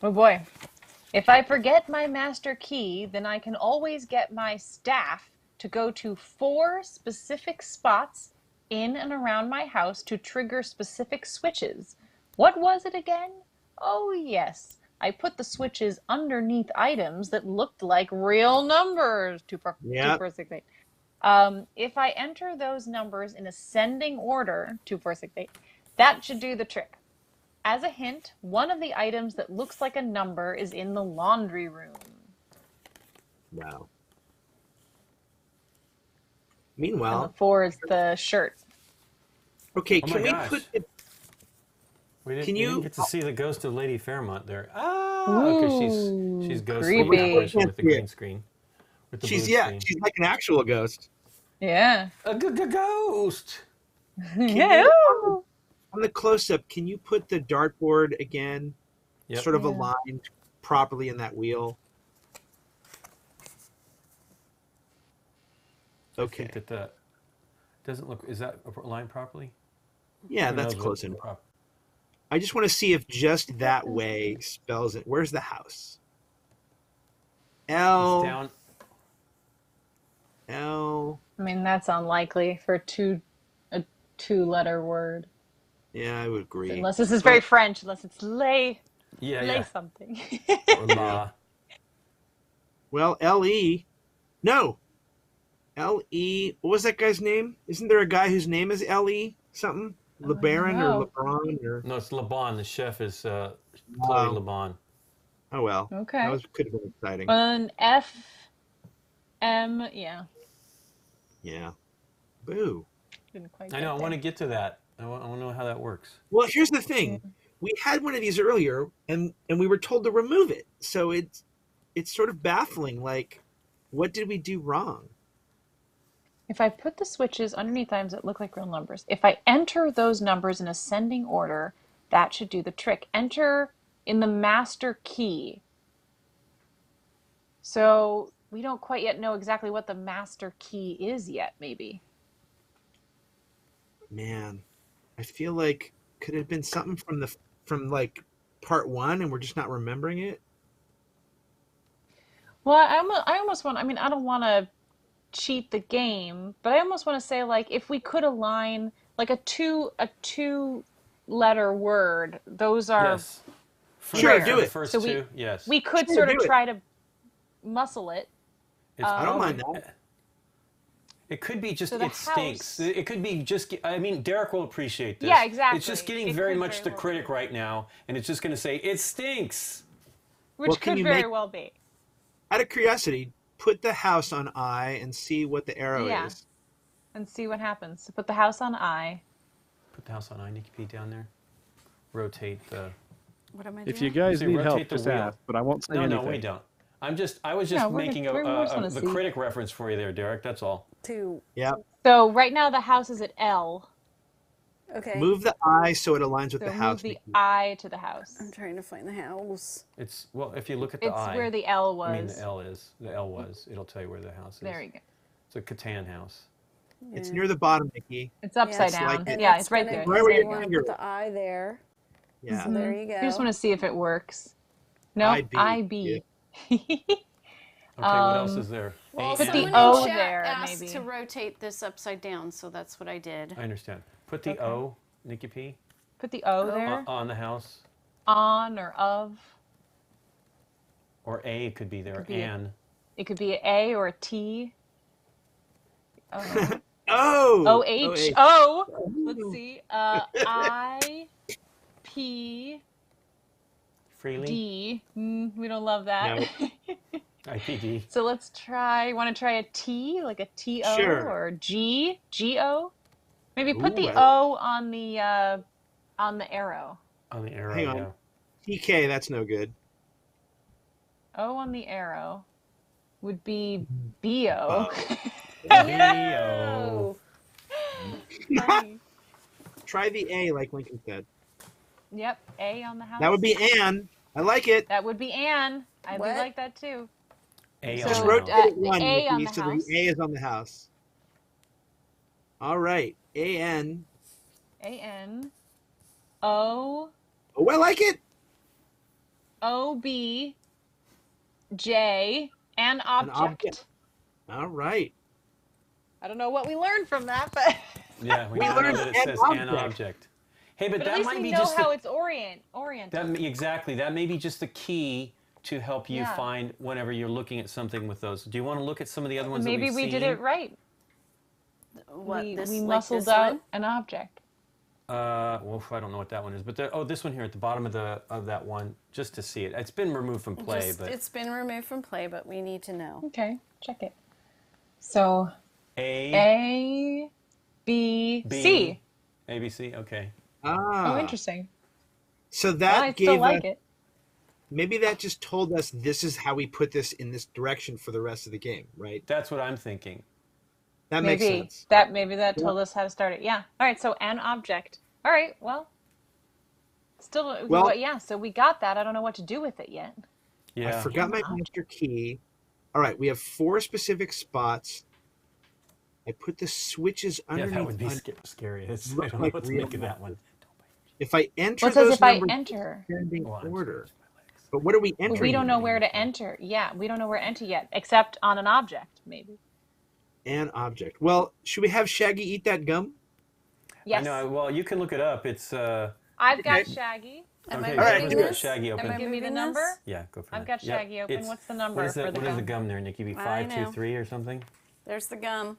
Oh boy. If I forget my master key, then I can always get my staff to go to 4 specific spots in and around my house to trigger specific switches. What was it again? Oh yes. I put the switches underneath items that looked like real numbers. Yep. 2468. If I enter those numbers in ascending order, 2468, that should do the trick. As a hint, one of the items that looks like a number is in the laundry room. Wow. And the Meanwhile, 4 is the shirt. okay, Oh can my we gosh. put it? We didn't, Can we didn't you- get to see the ghost of Lady Fairmont there. Because she's ghostly creepy. with the green screen. With the She's blue screen. she's like an actual ghost. Yeah. A ghost. Yeah. On the close-up, can you put the dartboard again, Yep. sort of Yeah. aligned properly in that wheel? I Okay. think that doesn't look. Is that aligned properly? Yeah, Who that's knows close what enough. prop- I just want to see if just that way spells it. Where's the house? L It's down. L. I mean, that's unlikely for a 2-letter word. Yeah, I would agree. Unless this is very French, unless it's lay Yeah. something. Or la. Well, L-E. No. L-E. What was that guy's name? Isn't there a guy whose name is L-E something? LeBaron know. or LeBron or... No, it's Laban. The chef is Chloe Wow. Laban. Oh, well. Okay. That could have been exciting. An F, M, yeah. Yeah. Boo. Didn't quite I get know. I want to there. get to that. I want to know how that works. Well, here's the thing. We had one of these earlier, and we were told to remove it. So it's sort of baffling. Like, what did we do wrong? If I put the switches underneath items that look like real numbers, if I enter those numbers in ascending order, that should do the trick. Enter in the master key. So we don't quite yet know exactly what the master key is yet, maybe. Man, I feel like could it have been something from like part 1, and we're just not remembering it. Well, I almost want, I mean, I don't want to cheat the game, but I almost want to say, like, if we could align like a two letter word, those are Yes. Sure, here. do The it. first So two, yes. We could Sure, sort of do it. try to muscle it. I don't mind that. It could be just So the it stinks. house- It could be just. I mean, Derek will appreciate this. Yeah, exactly. It's just getting It very could much very the well critic be. right now, and it's just going to say it stinks. Which Well, can could you very make- well be. Out of curiosity, put the house on I and see what the arrow Yeah. is. And see what happens. So put the house on I. Put the house on I. Nikki P down there. Rotate the. What am I doing? If you guys See, need rotate help, the just wheel. ask. But I won't say No, anything. no, we don't. I was just No, making we just wanna the see. critic reference for you there, Derek. That's all. 2. Yeah. So right now the house is at L. Okay. Move the I so it aligns with So the move house. the Nikki. I to the house. I'm trying to find the house. It's well, if you look at the It's I. where the L was. I mean, the L is. The L was. It'll tell you where the house is. There you go. It's a Catan house. It's Yeah. near the bottom, Nikki. It's upside Yeah, down. like it. Yeah, it's right gonna- there. Right where you your want to finger put the I there. Yeah. So there you go. I just want to see if it works. No, IB. IB. Okay, what else is there? Well, Put the someone O in chat there, asked maybe. to rotate this upside down, so that's what I did. I understand. Put the Okay. O, Nikki P, Put the O there. on the house, On or of. or A could be there. Could be a- An. It could be an A or a T. Oh. Oh. O-H. O. Let's see. I. P. Freely. D. We don't love that. IPD. So let's try. Want to try a T, like a T-O Sure. or G? G-O? Maybe put Ooh, the I- O on the arrow. On the arrow. Hang on. Yeah. TK, that's no good. O on the arrow would be B-O. B-O. Funny. Try the A, like Lincoln said. Yep, A on the house. That would be Ann. I like it. That would be Anne. I What? do like that too. A So, Just on the rotate house. it one, the A Nikki, on the so house. the A is on the house. All right. A-N. A-N. O. Oh, I like it. O-B. J. An object. object. All right. I don't know what we learned from that, but Yeah, we We now know learned that it an says an object. object. Hey, but at that least might we be know just how the, it's oriented. exactly. That may be just the key to help you Yeah. find whenever you're looking at something with those. Do you want to look at some of the other ones? Maybe that we we've did seen? it right. What, we this, we like muscled this out one? an object. Well, I don't know what that one is, but this one here at the bottom of that one, just to see it. It's been removed from play, Just- but it's been removed from play, but we need to know. Okay, check it. So A, A, B, B, C. A, B, C. Okay. Ah. Oh, interesting. So Well, that I gave still like us, it. maybe that just told us this is how we put this in this direction for the rest of the game, right? That's what I'm thinking. That Maybe makes sense. maybe that told us how to start it. Yeah. All right. So an object. All right. Well, still. Well- Yeah. So we got that. I don't know what to do with it yet. Yeah. I forgot my master key. All right, we have 4 specific spots. I put the switches Yeah, underneath. that would be un- scary. I Look don't know like what to real make of that one. If I enter What says those if I numbers enter? in descending Oh, I'm order, sorry, my legs. but what are we entering? We don't know here? where to enter. Yeah, we don't know where to enter yet, except on an object, maybe. An object. Well, should we have Shaggy eat that gum? Yes. I know. Well, you can look it up. It's I've got Okay. Shaggy. Am okay. I All right, moving Let's get this? Shaggy Am open. I Give me the moving number. this? Yeah, go for it. I've got Shaggy open. It's- What's the number What is for that? the What is the gum? gum there, Nikki? Be I 523 or something? There's the gum.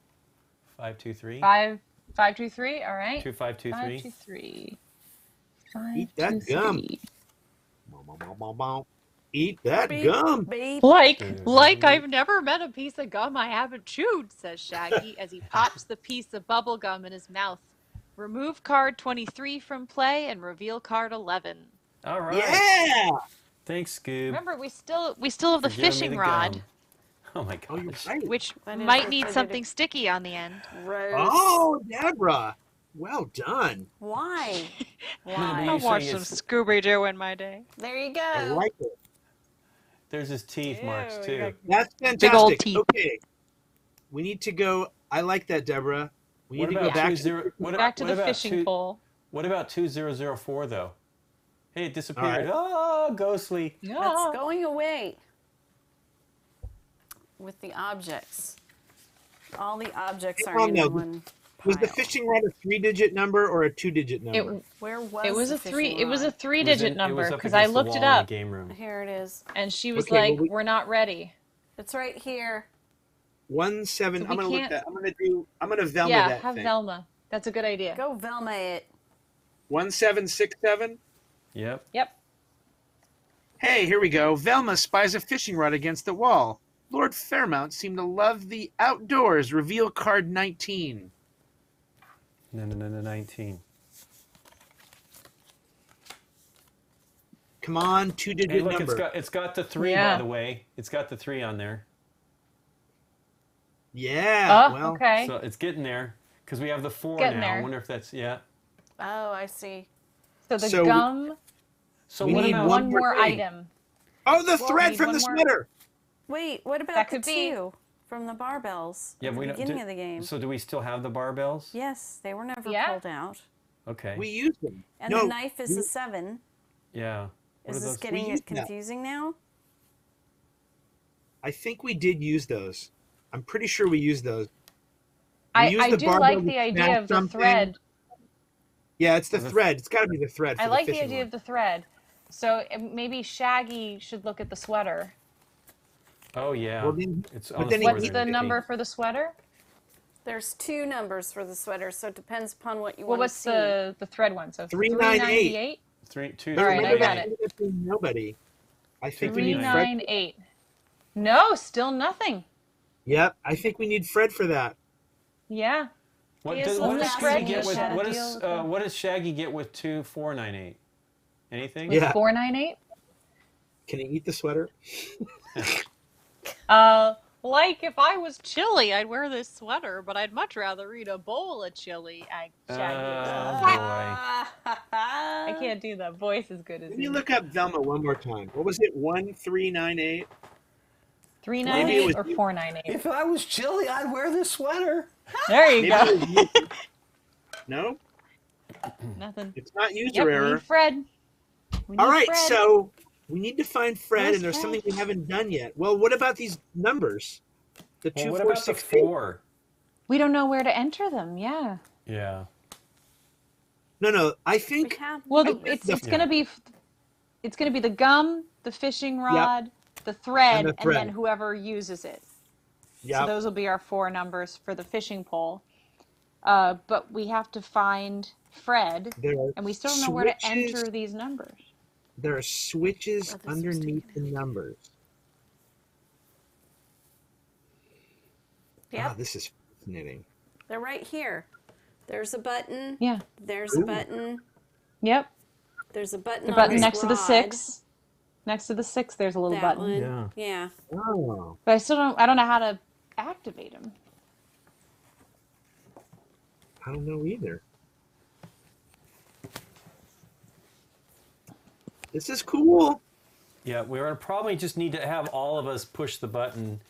523. 523. All right. 2523. 523. Eat that gum. 523. Eat that Beep, gum. beep. Like I've never met a piece of gum I haven't chewed, says Shaggy as he pops the piece of bubble gum in his mouth. Remove card 23 from play and reveal card 11. All right. Yeah. Thanks, Scoob. Remember, we still have the for giving me fishing the rod, gum. Oh my Oh, you're gosh. right. which That is might need refrigerated. something sticky on the end. Gross. Oh, Deborah. Well done. Why? No, Why? but I'll you watch saying some it's- Scooby-Doo in my day. There you I go. like it. There's his teeth marks Ew, too. you That's fantastic. old teeth. Okay. We need to go. I like that, Deborah. We What need to go about back 20? What Back to what the about fishing pole. What about 2004 though? Hey, it disappeared. right. Oh, ghostly. That's going away with the objects. All the objects Hey, are in Mom, one. pile. Was the fishing rod a 3-digit number or a 2-digit number? Where was It was the a three. fishing It was a rod? three-digit It number was up because I against the looked it wall in up, the game room. Here it is. and she was Okay, like, well, "We're not ready." It's right here. 17. So I'm we gonna look can't. that. I'm gonna Velma Yeah, that have thing. Velma. That's a good idea. Go Velma it. 1767. Yep. Yep. Hey, here we go. Velma spies a fishing rod against the wall. Lord Fairmount seemed to love the outdoors. Reveal card 19. No, 19. Come on, Hey, 2-digit look, number. it's got the 3, Yeah. by the way. It's got the 3 on there. Yeah. Oh, well, okay. So it's getting there because we have the 4 Getting now. I there. wonder if that's Oh, I see. So the So- gum. So We what need about One more more thing. item. Oh, the we thread need from one the more. sweater. Wait, what That about the could be. 2 from the barbells Yeah, at the we don't. beginning of the game? So do we still have the barbells? Yes, they were never Yeah. pulled out. Okay. We used them. And No, the knife is we- a 7. Yeah. What Is are this those? getting used it that. confusing now? I think we did use those. I'm pretty sure we used those. I used the do barbell like to the idea smash of the something. thread. Yeah, it's the The- thread. It's got to be the thread for I the like the fishing idea rod. of the thread. So maybe Shaggy should look at the sweater. Oh yeah. Well, then- It's but on then the he- What's northern the tip. number for the sweater? There's 2 numbers for the sweater, so it depends upon what you Well, want to what's see. the thread one? So 398. 3, 2, But All right, I remember got that it. ended up being nobody. I think we Three need Fred. 9 8. No, still nothing. Yep, I think we need Fred for that. Yeah. What He does, is what the does last Scooby one get to with shed. what Deal does with that. what does Shaggy get with 2498? Anything? With Yeah. 498. Can he eat the sweater? Like if I was chilly, I'd wear this sweater, but I'd much rather eat a bowl of chili. Shaggy. boy. I can't do that voice as good as Let me you. look up Velma one more time. What was it? 1398? 398 was or you. 498. If I was chilly, I'd wear this sweater. There you Maybe go. it was you. No, Nothing. it's not user Yep, we error. need Fred. We need All right, Fred. so we need to find Fred, Where's and there's Fred? something we haven't done yet. Well, what about these numbers? The Well, 2, what 4, about the 6, 8? 4? We don't know where to enter them. Yeah. Yeah. No, I We think have Well, numbers. it's gonna be the gum, the fishing rod, the thread, And the thread. then whoever uses it. yeah. So those will be our 4 numbers for the fishing pole. But we have to find Fred, There are and we still don't know where to switches- enter these numbers. There are switches Are they supposed to underneath be the numbers. Yep, Ah, this is fascinating. they're right here. There's a button. Yeah. There's a Ooh. button. Yep. There's a button The on button this next to the rod. 6. Next to the 6, there's a little That button. one. Yeah. Yeah. Oh, But I don't know how to activate them. I don't know either. This is cool. Yeah, we're gonna probably just need to have all of us push the button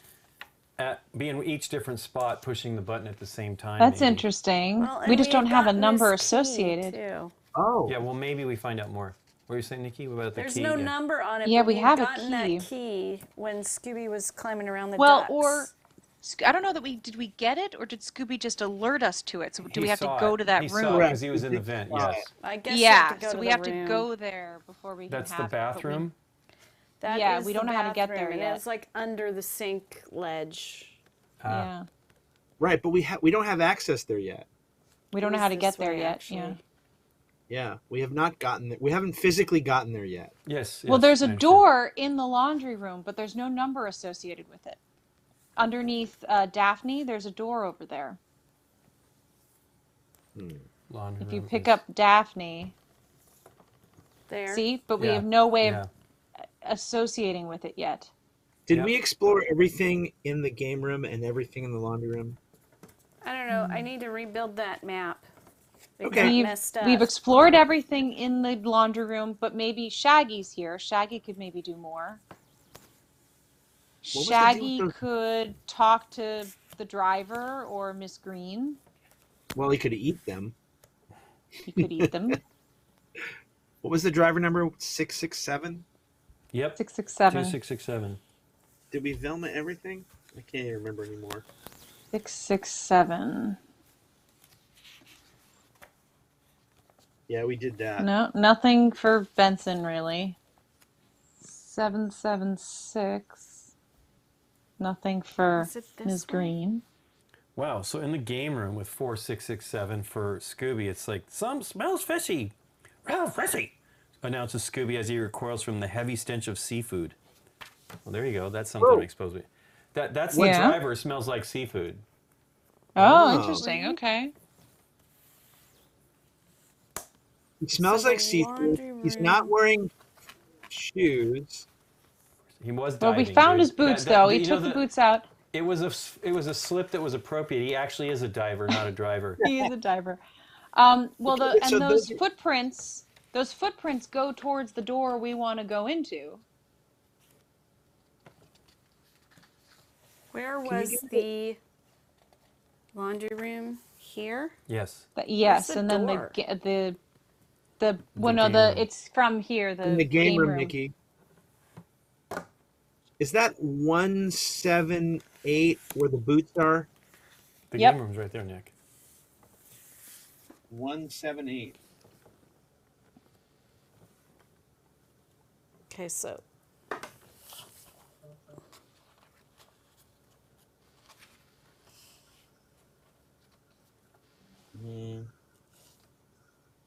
be in each different spot, pushing the button at the same time. That's maybe. interesting. Well, and we just had don't have a gotten number this key, associated. too. Oh, Yeah, well, maybe we find out more. What are you saying, Nikki? What about the There's key? no Yeah. number on it. Yeah, but we had have a gotten key. that key when Scooby was climbing around the Well, ducks. or I don't know that did we get it or did Scooby just alert us to it? So do He we have to saw go it. to that He room? saw it because he was in the He vent. saw Yes. it. I guess you have Yeah, to go so to we the have room. to go there before we That's can the bathroom. That Yeah, is we the don't know how to get bathroom, there and yet. It's like under the sink ledge. Yeah, right, but we don't have access there yet. we don't know It how was to get this there way, yet. actually. Yeah. Yeah, we have not gotten there. We haven't physically gotten there yet. Yes. Well, yes, there's I a understand. door in the laundry room, but there's no number associated with it. Underneath Daphne, there's a door over there. Laundry If you room pick is- up Daphne, There. see, but we Yeah, have no way yeah. of associating with it yet. Did Yep. we explore everything in the game room and everything in the laundry room? I don't know. I need to rebuild that map. It Okay. got We've, messed up. we've explored everything in the laundry room, but maybe Shaggy's here. Shaggy could maybe do more. What was the deal Shaggy with those- could talk to the driver or Miss Green. Well, he could eat them. He could eat them. What was the driver number? 667? Yep. 667. 2667. Did we Velma everything? I can't even remember anymore. 667. Yeah, we did that. No, nothing for Benson really. 776. Nothing for Is it Ms. this way? Green. Wow. So in the game room with 4667 for Scooby, it's like, some smells fishy. Oh, fishy. Announces Scooby as he recoils from the heavy stench of seafood. Well, there you go. That's something Whoa. to expose me. That's the Yeah. driver smells like seafood. Oh, Oh. interesting. Okay. He smells So like the seafood. laundry He's not room- wearing shoes. He was Well, diving. we found dude. his boots though. He you know, took the boots out. It was a slip that was appropriate. He actually is a diver, not a driver. He is a diver. Well, Okay, so those those are- footprints go towards the door we want to go into. Where you was give the laundry room? Here? Yes. Yes, the and then door? well, no, game room. it's from here. in the game room, Nikki. Is that 178 where the boots are? The Yep. game room's right there, Nick. 178. Okay, so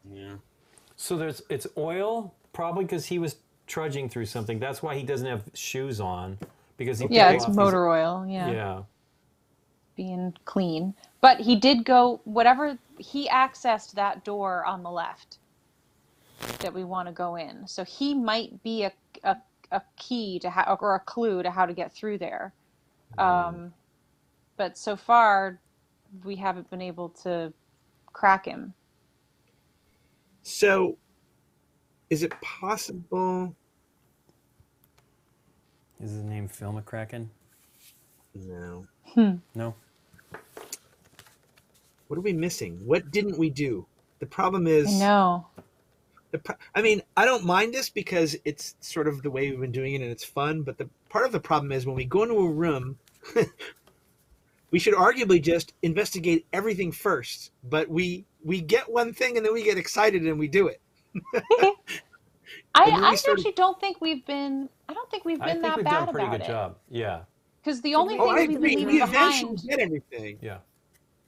Yeah. So it's oil, probably because he was trudging through something. That's why he doesn't have shoes on, because he Yeah, took it's off his- motor oil. Yeah, Yeah. being clean. But he did go whatever he accessed that door on the left that we want to go in. So he might be a key to how or a clue to how to get through there. But so far, we haven't been able to crack him. So, is it possible? Is his name Phil McCracken? No. No. What are we missing? What didn't we do? The problem is. I know. I mean, I don't mind this because it's sort of the way we've been doing it and it's fun. But the part of the problem is when we go into a room, we should arguably just investigate everything first. But we get one thing and then we get excited and we do it. I And then we actually don't think we've been. I don't think we've I been think that we've bad done a pretty about good it. job. Yeah. Because the only Oh, things I we've agree. been We leaving eventually behind. get everything. Yeah.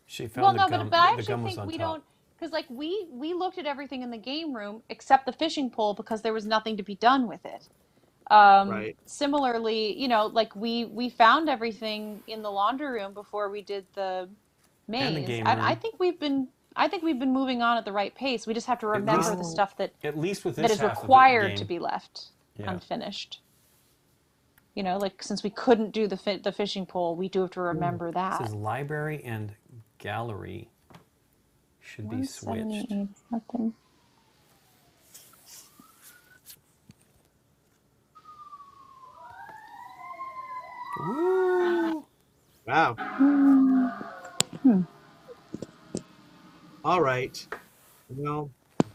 She Well, found no, the gum. but I The actually gum was think on we top. don't, because like we looked at everything in the game room except the fishing pole because there was nothing to be done with it. Right. Similarly, like we found everything in the laundry room before we did the And the maze. game And room. I think we've been moving on at the right pace. We just have to remember the least- stuff that At least with this that is half required of the to game. be left Yeah. unfinished. Like since we couldn't do the fishing pole, we do have to remember It that. says library and gallery should be switched. 178, nothing. Woo! Wow. All right. Well,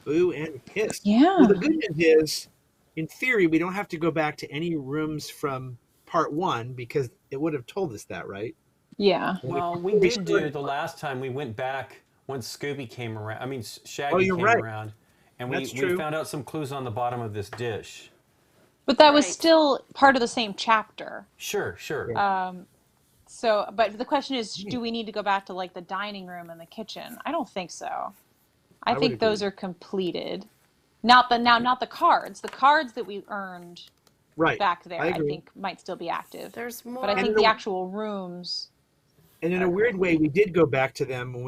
boo and kiss. Yeah. Well, the good news is, in theory, we don't have to go back to any rooms from part one because it would have told us that, right? Yeah. Well, we did do the last time we went back when Scooby came around. I mean, Shaggy you're came right. around, and That's we true. found out some clues on the bottom of this dish. But that was Right. still part of the same chapter. Sure. So, but the question is, do we need to go back to like the dining room and the kitchen? I don't think so. I would think those agree. are completed. Not the cards. The cards that we earned Right. back there, I I agree. think might still be active. there's more. But I think And the the- actual rooms. And in a weird way, we did go back to them when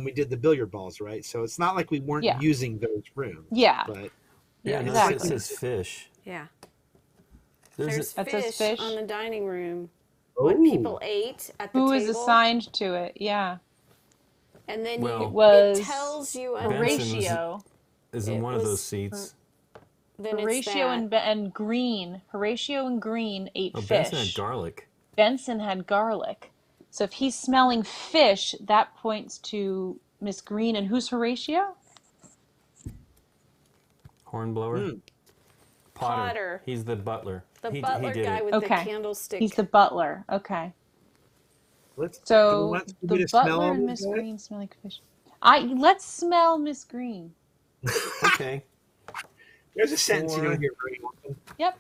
we did the billiard balls, right? So it's not like we weren't Yeah. using those rooms. Yeah. But Yeah, no, exactly. it says fish. Yeah. There's There's That says fish, fish. on the dining room. oh, What people ate at the Who table. is assigned to it? Yeah. And then Well, It was it tells you Benson was- Horatio. is in It one of those was- seats. then Horatio it's that. and Green. Horatio and Green ate Oh, fish. Benson had garlic. Benson had garlic. So if he's smelling fish, that points to Miss Green. And who's Horatio? Hornblower. Hmm. Potter. He's the butler. The He butler did guy it. with the Okay. candlestick. He's the butler. Okay. do we So want Scooby the to smell butler all and these Miss guys? Green smelling fish. Let's smell Miss Green. Okay. There's a sentence you don't 4, hear very often. Yep.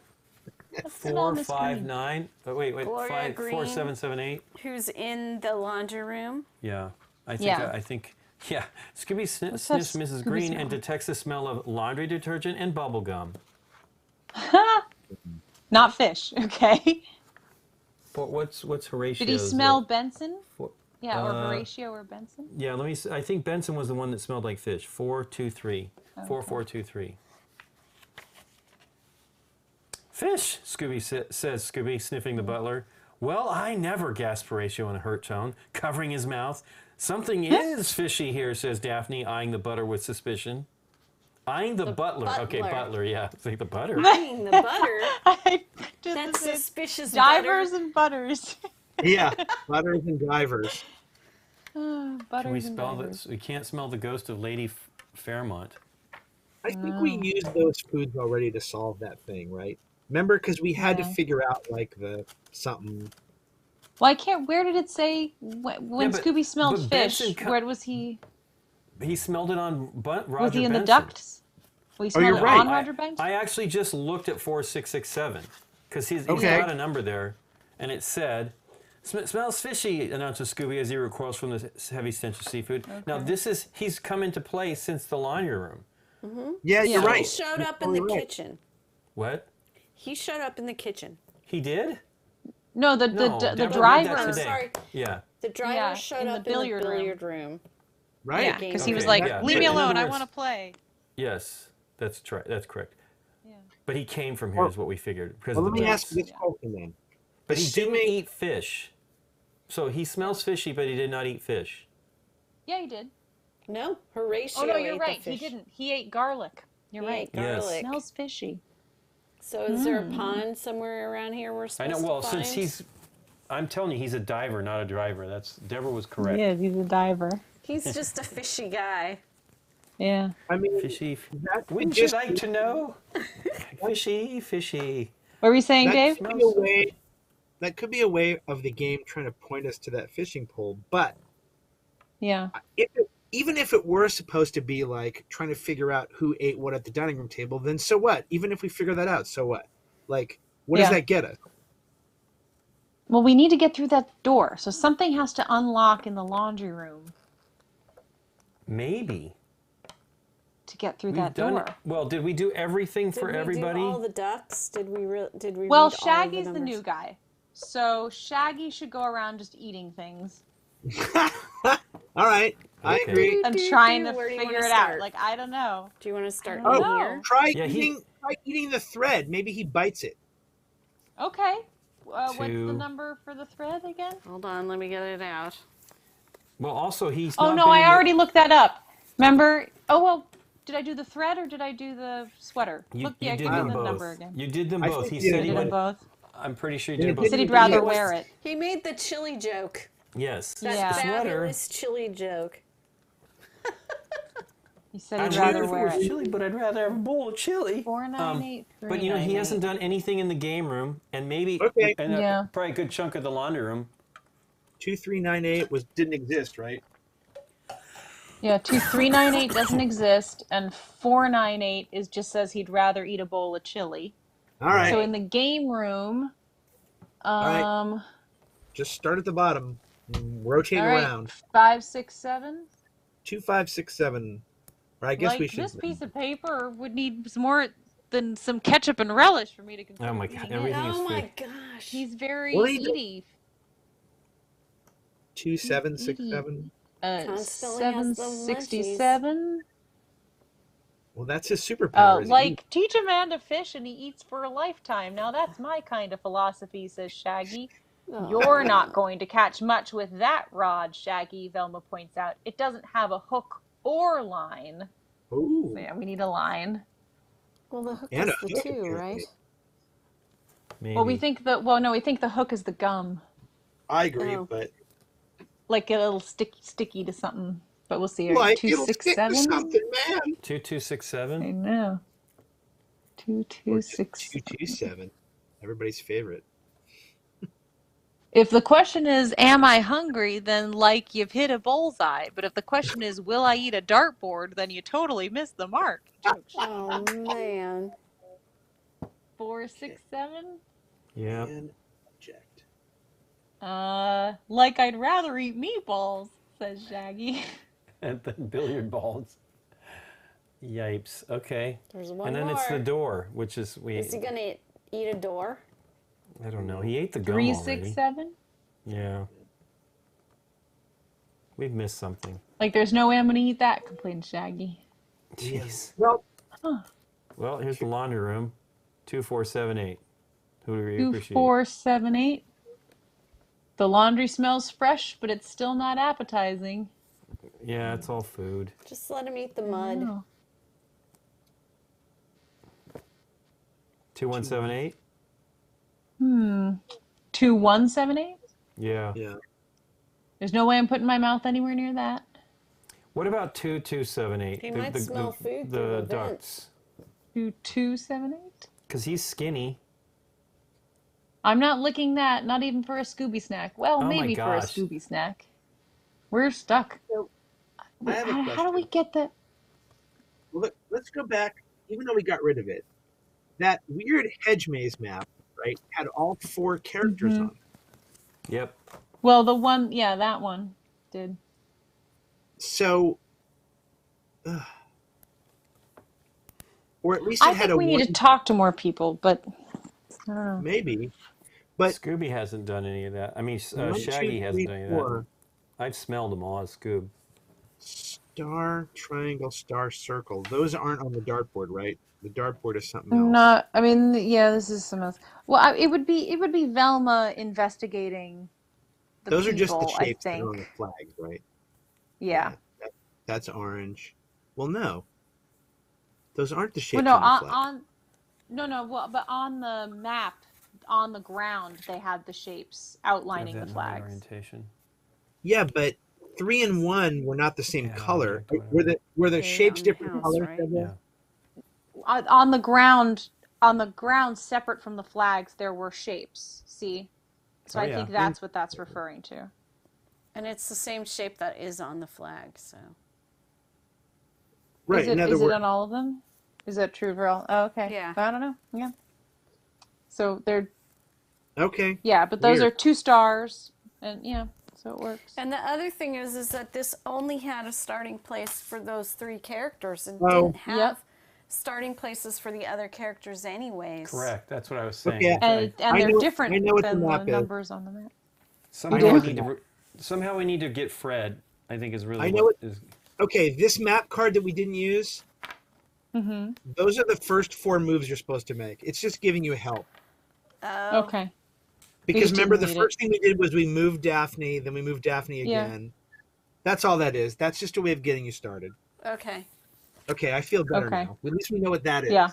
Let's smell 4, Miss 5, Green. 9. Oh, wait. Gloria 5, 4, Green. 7, 7, 8. Who's in the laundry room? Yeah. I Yeah. think. Yeah. Scooby What's that sniffs Mrs. Scooby Green smell? and detects the smell of laundry detergent and bubble gum. Not fish. Okay. What's Horatio's? Did he smell Benson? For, Yeah, or Horatio or Benson? yeah. Let me. I think Benson was the one that smelled like fish. 4, 2, 3. 4, 4, 2, 3. Fish, Scooby says Scooby, sniffing the butler. Well, I never, gasped Horatio in a hurt tone, covering his mouth. Something is fishy here, says Daphne, eyeing the butter with suspicion. Eyeing the butler. Okay, butler, yeah. It's like the butter. Eyeing the butter. I did That's the suspicious divers butter. and butters. Yeah, butters and divers. Can we Butters and spell divers. this? We can't smell the ghost of Lady Fairmont. I think we used those foods already to solve that thing, right? Remember, because we had to Yeah. figure out like the something. Well, I can't. Where did it say when Yeah, but- Scooby smelled but fish? Benson Where was he? He smelled it on Roger Was he in the Benson. ducts? Well, he smelled you're it right. on Roger Benson. I actually just looked at 4667 because he's Okay. got a number there, and it said, "Smells fishy," announces Scooby as he recoils from the heavy stench of seafood. Now he's come into play since the laundry room. Yeah, you're Yeah. right. He showed up in the Totally right. kitchen. What? He showed up in the kitchen. He did? No, the No, the Deborah read that driver. today. Sorry. Yeah. The driver Yeah, showed in the up in the billiard room. billiard room. Right. Yeah, because he was Okay, like, yeah. "Leave me In other alone. I words- want to play." Yes, that's That's correct. Yeah. But he came from here, is what we figured, because Well, of let the me ask ducks. this question then. But he didn't Assuming- eat fish. So he smells fishy, but he did not eat fish. Yeah, he did. No, Horatio. Oh no, ate you're the right. He fish. didn't. He ate garlic. You're He right. ate Yes. garlic. Smells fishy. So is there a pond somewhere around here we're I supposed know. Well, to find? since I'm telling you, he's a diver, not a driver. Deborah was correct. Yeah, he's a diver. He's just a fishy guy. Yeah. I mean, Fishy. that could Wouldn't you just like to know? Fishy, fishy. What were you saying, that Dave? could be a way. That could be a way of the game trying to point us to that fishing pole. But Yeah. even if it were supposed to be like trying to figure out who ate what at the dining room table, then so what? Even if we figure that out, so what? Like, what does Yeah. that get us? Well, we need to get through that door, so something has to unlock in the laundry room Maybe. to get through We've that done door. it. Well, did we do everything for Did we everybody? do all the ducks? Did we? Did we? Well, read all Shaggy's the numbers? new guy, so Shaggy should go around just eating things All right, I Okay. agree. and trying to Where do you figure wanna it out. start? Like, I don't know. Do you want to start I don't in know. here? Try Yeah, eating the thread. Maybe he bites it. Okay. What's the Two. number for the thread again? Hold on, let me get it out. Well, also he's. Oh not no, been I in the- already looked that up. Remember? Oh well, did I do the thread or did I do the sweater? You, Look, you yeah, did give me them the both. number again. You did them I both. think He you said I he did them went. both. I'm pretty sure he Yeah, did he both. He said he'd did rather it. wear it. He made the chili joke. Yes. That Yeah. The sweater. fabulous chili joke. He said I'd he'd rather rather if it wear was it. chili, but I'd rather have a bowl of chili. 4983. But you know, he hasn't done anything in the game room, and maybe Okay. and Yeah. probably a good chunk of the laundry room. 2398 didn't exist, right? Yeah, 2398 doesn't exist, and 498 is just says he'd rather eat a bowl of chili. All right. So in the game room, right. Just start at the bottom, rotate all right, around. 5, 6, 7. 2567. Or I guess Like we should. this piece of paper would need some more than some ketchup and relish for me to consider. Oh my God, eating it. everything is Oh my food. gosh. He's very Well, he- eaty. 2767. Constantly has the 767. Well, that's his superpower. Oh, is like teach a man to fish and he eats for a lifetime. Now that's my kind of philosophy, says Shaggy. Oh. You're not going to catch much with that rod, Shaggy, Velma points out. It doesn't have a hook or line. Ooh. So yeah, we need a line. Well, the hook And is a the hook, two, apparently. right? Maybe. Well, we think the hook is the gum. I agree, Oh. but Like a little sticky to something. But we'll see. like Two it'll six stick to seven. something, man. 2267. I know. Two Or six. 227. Everybody's favorite. If the question is, am I hungry, then like you've hit a bullseye. But if the question is, will I eat a dartboard, then you totally missed the mark. Jokes. Oh man. 4, 6, 7. Yeah. And object. Like I'd rather eat meatballs, says Shaggy. And then billiard balls. Yipes. Okay. There's one And then more. it's the door, which is Is he gonna eat a door? I don't know. He ate the gum 3, already. 6, 7. Yeah. We've missed something. Like there's no way I'm gonna eat that, complained Shaggy. Jeez. Well, Huh. Well, here's the laundry room. 2, 4, 7, 8. Who do we 2, appreciate? 4, 7, 8. The laundry smells fresh, but it's still not appetizing. Yeah, it's all food. Just let him eat the mud. Oh. 2, 1, 7, 8. 2, 1, 7, 8. Yeah. yeah. There's no way I'm putting my mouth anywhere near that. What about 2, 2, 7, 8? He might smell food through The the ducks. 2, 2, 7, 8. Because he's skinny. I'm not licking that, not even for a Scooby snack. Well, Oh my maybe for a gosh. Scooby snack. We're stuck. So, I have a How do we question. get that? Well, let's go back. Even though we got rid of it, that weird hedge maze map, right, had all 4 characters on it. Yep. Well, the one, yeah, that one did. So, or at least it I had think we need one, to talk to more people, but I don't know. maybe. But Scooby hasn't done any of that. I mean, 1, Shaggy 2, hasn't 3, done any of 4, that. I've smelled them all as Scoob. star, triangle, star, circle. Those aren't on the dartboard, right? The dartboard is something else. Not, I mean, yeah, this is some else. Well, it would be Velma investigating the Those are just the people, I shapes that are on the think. flags, right? Yeah. That's orange. Well, no. Those aren't the Well, shapes no, on the flag. well, but on the map, on the ground, they had the shapes outlining the Have that in flags. orientation. Yeah, but 3 and 1 were not the same Yeah, color. object, whatever. Were the Okay, shapes on the different house, colors? right? Deborah? Yeah. On the ground, separate from the flags, there were shapes. See, so Oh, I yeah. think that's what that's referring to. And it's the same shape that is on the flag, so. Right. Is it in other is it words, on all of them? Is that true for all? Oh, okay. Yeah. I don't know. Yeah. So they're okay. but those Weird. are 2 stars, and so it works. And the other thing is that this only had a starting place for those 3 characters and Oh. didn't have Yep. starting places for the other characters anyways. Correct. That's what I was saying. Okay. And I they're know- different I know what the than the map is. numbers on the map. Somehow we need to get Fred. I think is really I know what is. Okay, this map card that we didn't use, Mm-hmm. those are the first 4 moves you're supposed to make. It's just giving you help. Oh. Okay. Because just remember, the didn't need first thing we did was we moved Daphne, then we moved Daphne Yeah. again. That's all that is. That's just a way of getting you started. Okay. Okay, I feel better Okay. now. At least we know what that is. Yeah.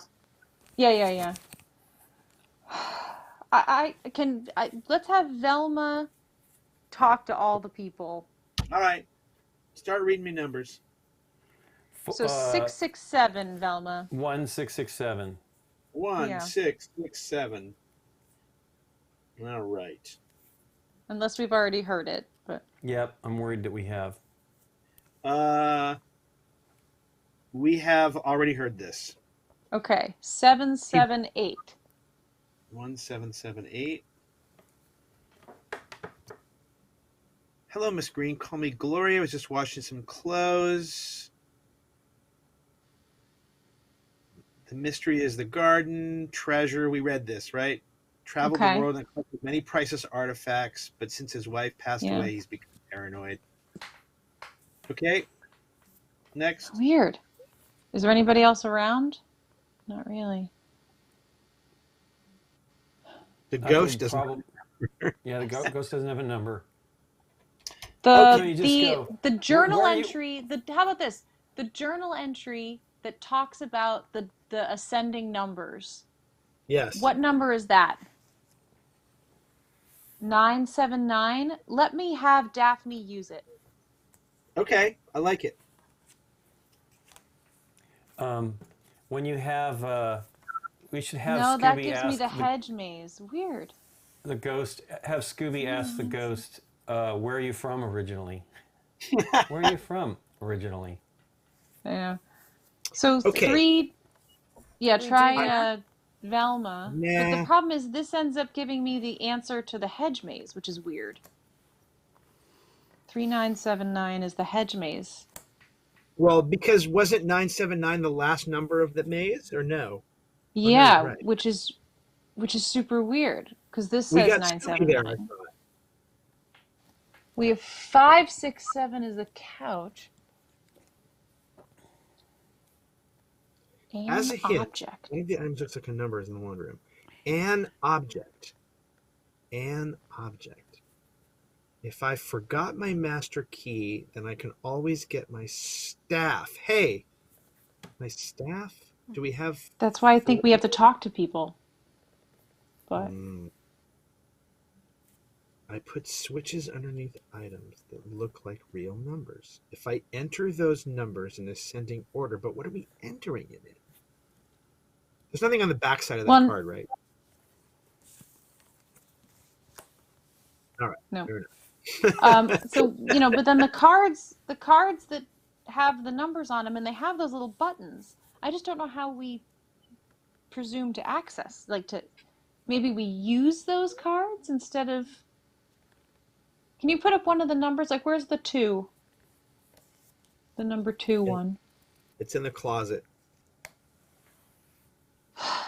Yeah. Let's have Velma talk to all the people. All right. Start reading me numbers. So 667, Velma. 1, 6, 6, 7. 1, Yeah. 6, 6, 7. All right. Unless we've already heard it, but Yep. I'm worried that we have. We have already heard this. okay. 778. 1778. Hello, Miss Green. Call me Gloria. I was just washing some clothes. The mystery is the garden. Treasure. We read this, right? Traveled Okay. the world and collected many priceless artifacts, but since his wife passed Yeah. away, he's become paranoid. Okay. Next. Weird. Is there anybody else around? Not really. The ghost doesn't. Yeah, the ghost doesn't have a number. The Okay, you just go. the journal Where are you- entry. How about this? The journal entry that talks about the ascending numbers. Yes. What number is that? 979. Let me have Daphne use it. Okay. I like it. When you have, we should have No, Scooby that gives ask me the hedge maze. Weird. the ghost, have Scooby ask the ghost, where are you from originally? Where are you from originally? Yeah. So Okay. 3. Yeah, We do try that. Velma. But the Nah. problem is this ends up giving me the answer to the hedge maze, which is weird. 3979 is the hedge maze. Well, because wasn't 979 the last number of the maze, or no? Oh no, you're Yeah, right. which is super weird because this We says got Scooby there, I 979. thought. We have 567 is the couch. As An a hint, object. one of the items looks like a number is in the laundry room. An object. An object. If I forgot my master key, then I can always get my staff. Hey, my staff? Do we have That's why I 4? think we have to talk to people. But I put switches underneath items that look like real numbers. If I enter those numbers in ascending order, but what are we entering it in? There's nothing on the back side of that one, card, right? All right. no. Fair enough. So but then the cards that have the numbers on them, and they have those little buttons. I just don't know how we presume to access, maybe we use those cards instead of. Can you put up one of the numbers? Like, where's the 2? The number 2 one. It's in the closet.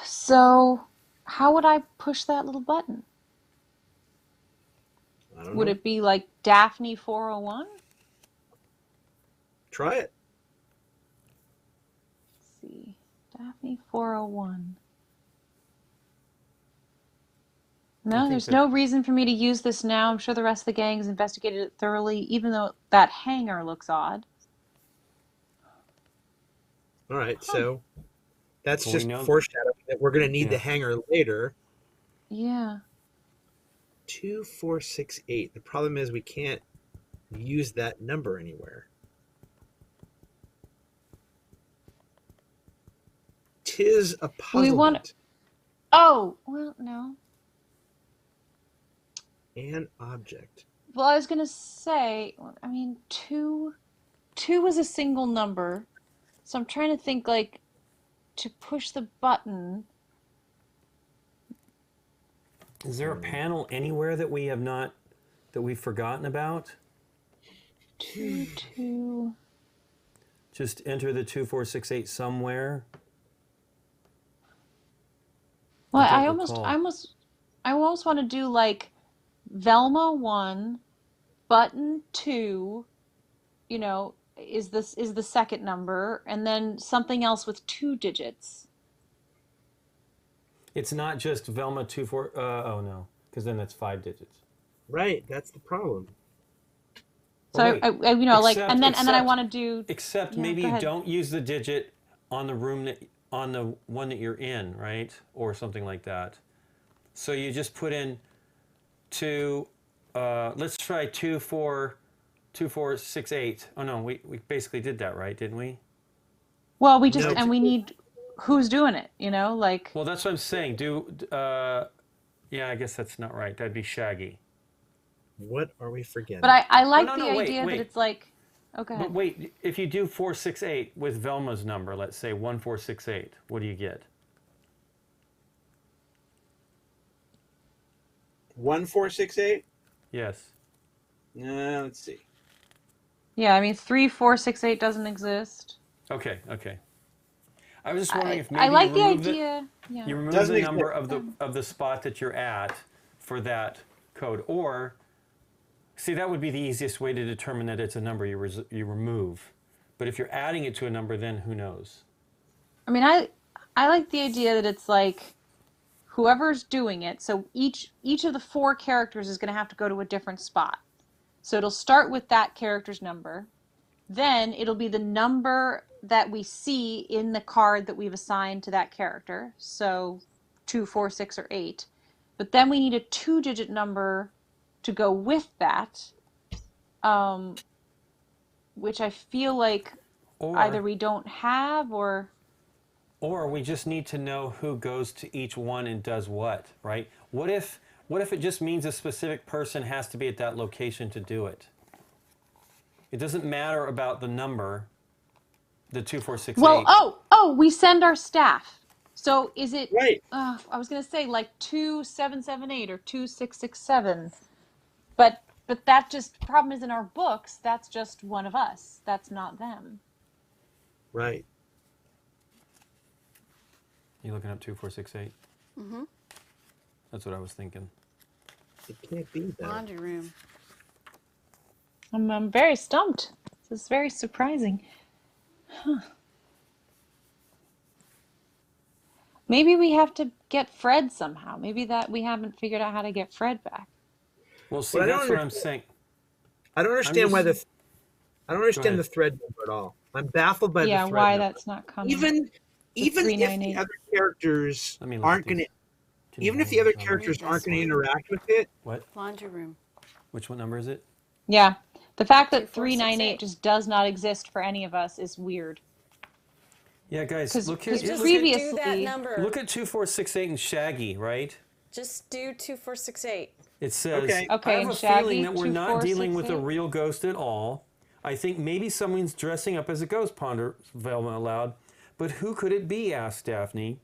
So, how would I push that little button? I don't Would know. it be like Daphne 401? Try it. Let's see. Daphne 401. No, there's no reason for me to use this now. I'm sure the rest of the gang's investigated it thoroughly, even though that hanger looks odd. All right. So that's Well, just we know- foreshadowing that we're going to need Yeah. the hanger later. Yeah. 2468. The problem is we can't use that number anywhere. Tis a We puzzlement. want- Oh, well, no. An object. Well, I was gonna say, I mean, two is a single number, so I'm trying to think like to push the button. Is there a panel anywhere that we've forgotten about? 2. Just enter the 2468 somewhere. Well, I I don't almost, recall. I almost want to do like Velma 1, button 2. Is the second number, and then something else with 2 digits. It's not just Velma 24. Oh no, because then that's 5 digits. Right. That's the problem. So Oh, wait. and then I want to do. Except Yeah, maybe go you ahead. don't use the digit on on the one that you're in, right? Or something like that. So you just put in 2. Let's try 2468. Oh no, we basically did that, right? Didn't we? Well, No. and we need who's doing it, like. Well, that's what I'm saying. Yeah, I guess that's not right. That'd be Shaggy. What are we forgetting? But I like no, the wait, idea wait. that it's like. Okay. But wait, if you do 468 with Velma's number, let's say 1468, what do you get? 1468? Yes. Let's see. Yeah, I mean 3468 doesn't exist. Okay. I was just wondering if maybe I like you the remove idea. Yeah. You remove Doesn't the exist. number of the spot that you're at for that code, or see, that would be the easiest way to determine that it's a number you remove. But if you're adding it to a number, then who knows? I mean, I like the idea that it's like whoever's doing it. So each of the 4 characters is going to have to go to a different spot. So it'll start with that character's number. Then it'll be the number that we see in the card that we've assigned to that character. So 2, 4, 6, or 8. But then we need a 2-digit number to go with that, which I feel like either we don't have or we just need to know who goes to each one and does what, right? What if What if it just means a specific person has to be at that location to do it? It doesn't matter about the number, the 2468. Well, we send our staff. So is it? Right. I was gonna say like 2778 or 2667, but that just problem is in our books. That's just one of us. That's not them. Right. You looking up 2468? Mm-hmm. That's what I was thinking. It can't be that. Laundry room. I'm very stumped. This is very surprising. Huh. Maybe we have to get Fred somehow. Maybe that we haven't figured out how to get Fred back. Well, see, But that's what I'm saying. I don't understand why I don't understand ahead. the thread number at all. I'm baffled by the thread why number. that's not coming. Even if the 398. other characters Let me look aren't at going to, these. even if the other characters aren't going to interact with it, What? Laundry room. Which one number is it? Yeah. The fact that 2468. 398 just does not exist for any of us is weird. Yeah, guys, 'Cause- look here. 'cause Just previously- do that number. Look at 2468 and Shaggy, right? Just do 2468. It says, Okay. Okay, I have and a Shaggy, feeling that we're not dealing with a 2468? real ghost at all. I think maybe someone's dressing up as a ghost, ponders Velma aloud. But who could it be, asked Daphne.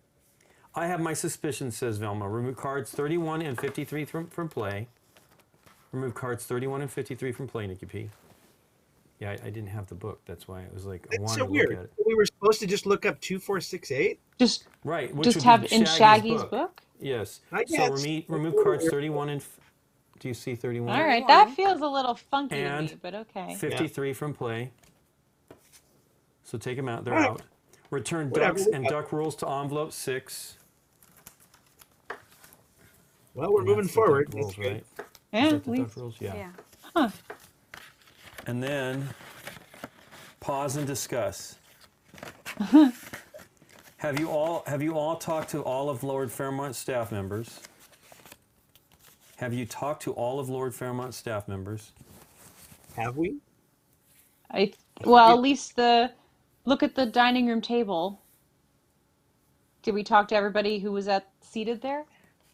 I have my suspicions, says Velma. Remove cards 31 and 53 from play. Remove cards 31 and 53 from play, Nikki P. Yeah, I didn't have the book. That's why it was like, I it's wanted so to weird. look at it. We were supposed to just look up 2468. Just Right. Which just would have be in Shaggy's book? Yes. I So guess. remove cards 31 and... Do you see 31? All right, that feels a little funky And to me, but okay. 53 from play. So take them out. They're Alright. out. Return Whatever, ducks we and got duck rules to envelope 6. Well, we're And moving that's the forward. duck rules, That's good. right? Yeah, Is that at the least. duck rules? Yeah. Yeah. And then pause and discuss. Have you all talked to all of Lord Fairmont's staff members? Have you talked to all of Lord Fairmont's staff members? Have we? Well, at least look at the dining room table. Did we talk to everybody who was seated there?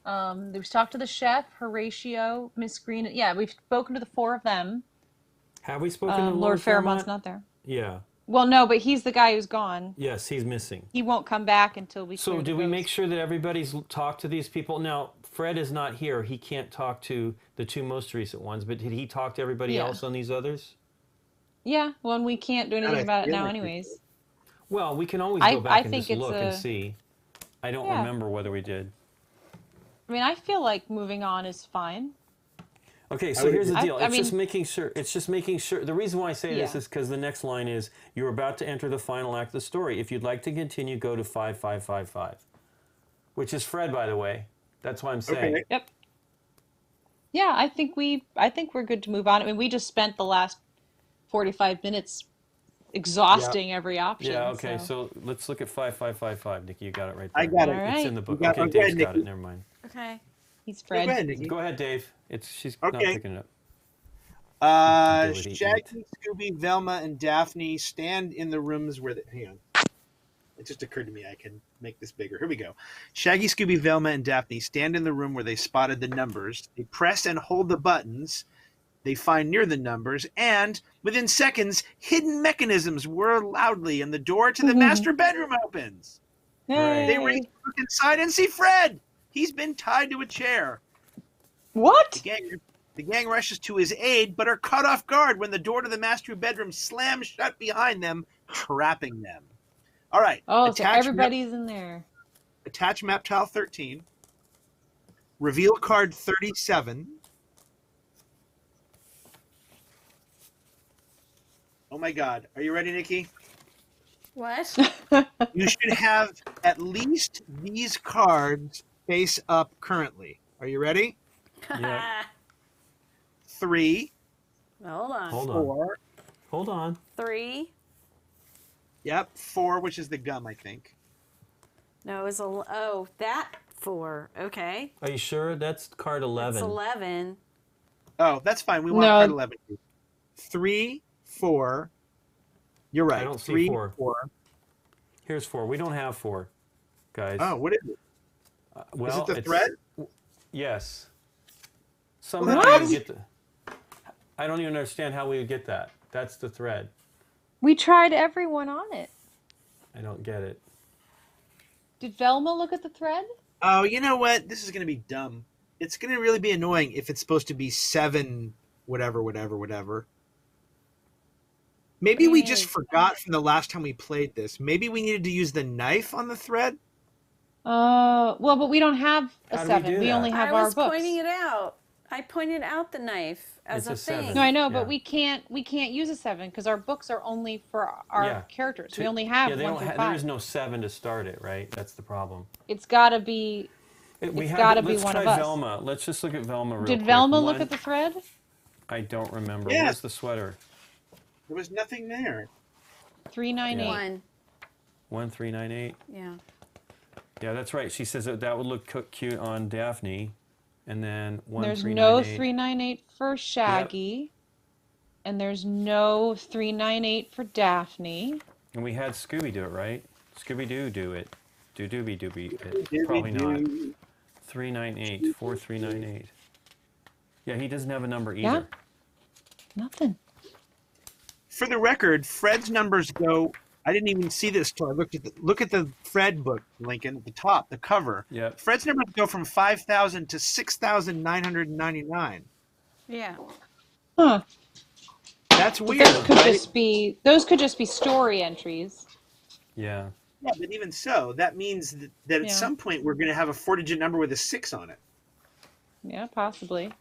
We've talked to the chef, Horatio, Miss Green. Yeah, we've spoken to the 4 of them. Have we spoken to Lord Fairmont's Fairmont? not there. Yeah. Well, no, but he's the guy who's gone. Yes, he's missing. He won't come back until we. So clear the did we ghost. make sure that everybody's talked to these people? Now, Fred is not here. He can't talk to the 2 most recent ones, but did he talk to everybody Yeah. else on these others? Yeah, well, and we can't do anything I about it feel now, like we anyways. Well, we can always I- go back I and think just it's look and see. I don't Yeah. remember whether we did. I mean, I feel like moving on is fine. Okay, so would here's the agree. deal. I It's just mean- making sure. It's just making sure. The reason why I say this Yeah. is because the next line is, "You're about to enter the final act of the story. If you'd like to continue, go to 5555," which is Fred, by the way. That's why I'm saying. Okay. Yep. Yeah, I think we're good to move on. I mean, we just spent the last 45 minutes exhausting every option. Yeah. Okay. So let's look at 5555. Nikki, you got it right there. I got it. All It's right. in the book. You got it. Okay, Okay, Dave's got Nikki. it. Never mind. Okay. He's Go ahead, Fred. Nikki. Go ahead, Dave. She's not Okay. picking it up. Ability Shaggy, Scooby, Velma, and Daphne stand in the rooms where hang on. It just occurred to me I can make this bigger. Here we go. Shaggy, Scooby, Velma, and Daphne stand in the room where they spotted the numbers. They press and hold the buttons they find near the numbers, and within seconds, hidden mechanisms whir loudly, and the door to the master bedroom opens. Right. They race to look inside and see Fred. He's been tied to a chair. What? The gang rushes to his aid, but are caught off guard when the door to the master bedroom slams shut behind them, trapping them. All right. Oh, so everybody's in there. Attach map tile 13. Reveal card 37. Oh my God. Are you ready, Nikki? What? You should have at least these cards face up currently. Are you ready? Yeah. 3, Hold on. Hold on. 4. Hold on. 3. Yep, 4, which is the gum, I think. No, it's that 4. Okay. Are you sure? That's card 11. It's 11. Oh, that's fine. We want No. card 11. 3, 4. You're right. I don't see 3, 4. 4. Here's 4. We don't have 4, guys. Oh, what is it? Well, is it the it's- thread? Yes. Somehow What? you would get the. I don't even understand how we would get that. That's the thread. We tried everyone on it. I don't get it. Did Velma look at the thread? Oh, you know what? This is going to be dumb. It's going to really be annoying if it's supposed to be 7 whatever. Maybe we just forgot from the last time we played this. Maybe we needed to use the knife on the thread. Well, but we don't have a How do we 7. do We that? only have I our was books. pointing it out. I pointed out the knife as It's a thing. 7. No, I know, but Yeah. we can't use a 7 because our books are only for our Yeah. characters. We only have they 1 don't through 5. there is no 7 to start it, right? That's the problem. It's got to be. Let's one try of us. Velma. Let's just look at Velma real Did quick. Velma look at the thread? I don't remember. Yeah. Where's the sweater? There was nothing there. 398. 1. 1398. Yeah. Yeah, that's right. She says that would look cute on Daphne, and then There's 1398. no 398 for Shaggy, and there's no 398 for Daphne. And we had Scooby do it, right? Scooby Doo do it. Dooby it. Probably not. 398. 4398. Yeah, he doesn't have a number either. Yeah. Nothing. For the record, Fred's numbers go. I didn't even see this till I look at the Fred book, Lincoln, at the top, the cover. Yeah. Fred's numbers go from 5,000 to 6,999. Yeah. Huh. That's weird. Those could just be story entries. Yeah. Yeah, but even so, that means that at some point we're going to have a 4-digit number with a 6 on it. Yeah, possibly.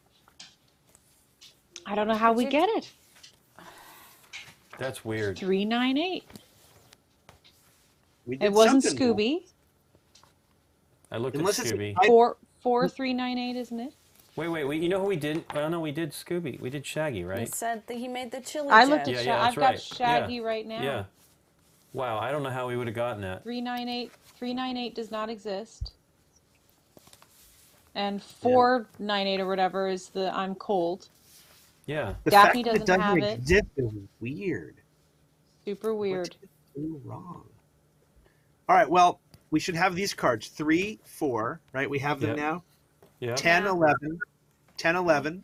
I don't know how we get it. That's weird. 398. We did It wasn't something wrong. Scooby. I looked Unless at it's a Scooby. type- 4398, isn't it? Wait. You know who we did? Oh, no, we did Scooby. We did Shaggy, He right? said that he made the chili I looked at jet. Yeah, I've that's got right. Shaggy Yeah. right now. Yeah. Wow, I don't know how we would have gotten that. 398 does not exist. And 498 or whatever is the I'm cold. Yeah. The Daphne fact that doesn't have doesn't it. exist is weird. Super weird. What's it do wrong? All right, well, we should have these cards. 3, 4, right? We have them Yep. now. Yeah. 10, Yeah. 11. 10, 11.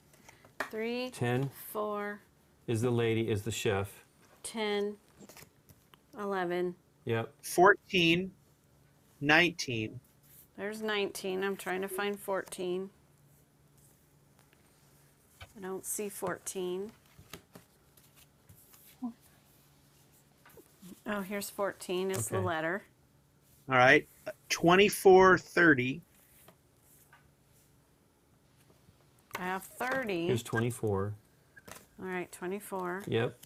3, 10 4, is the lady, is the chef. 10, 11. Yep. 14, 19. There's 19. I'm trying to find 14. I don't see 14. Oh, here's 14 is the Okay. letter. All right. 24, 30. I have 30. Here's 24. All right, 24. Yep.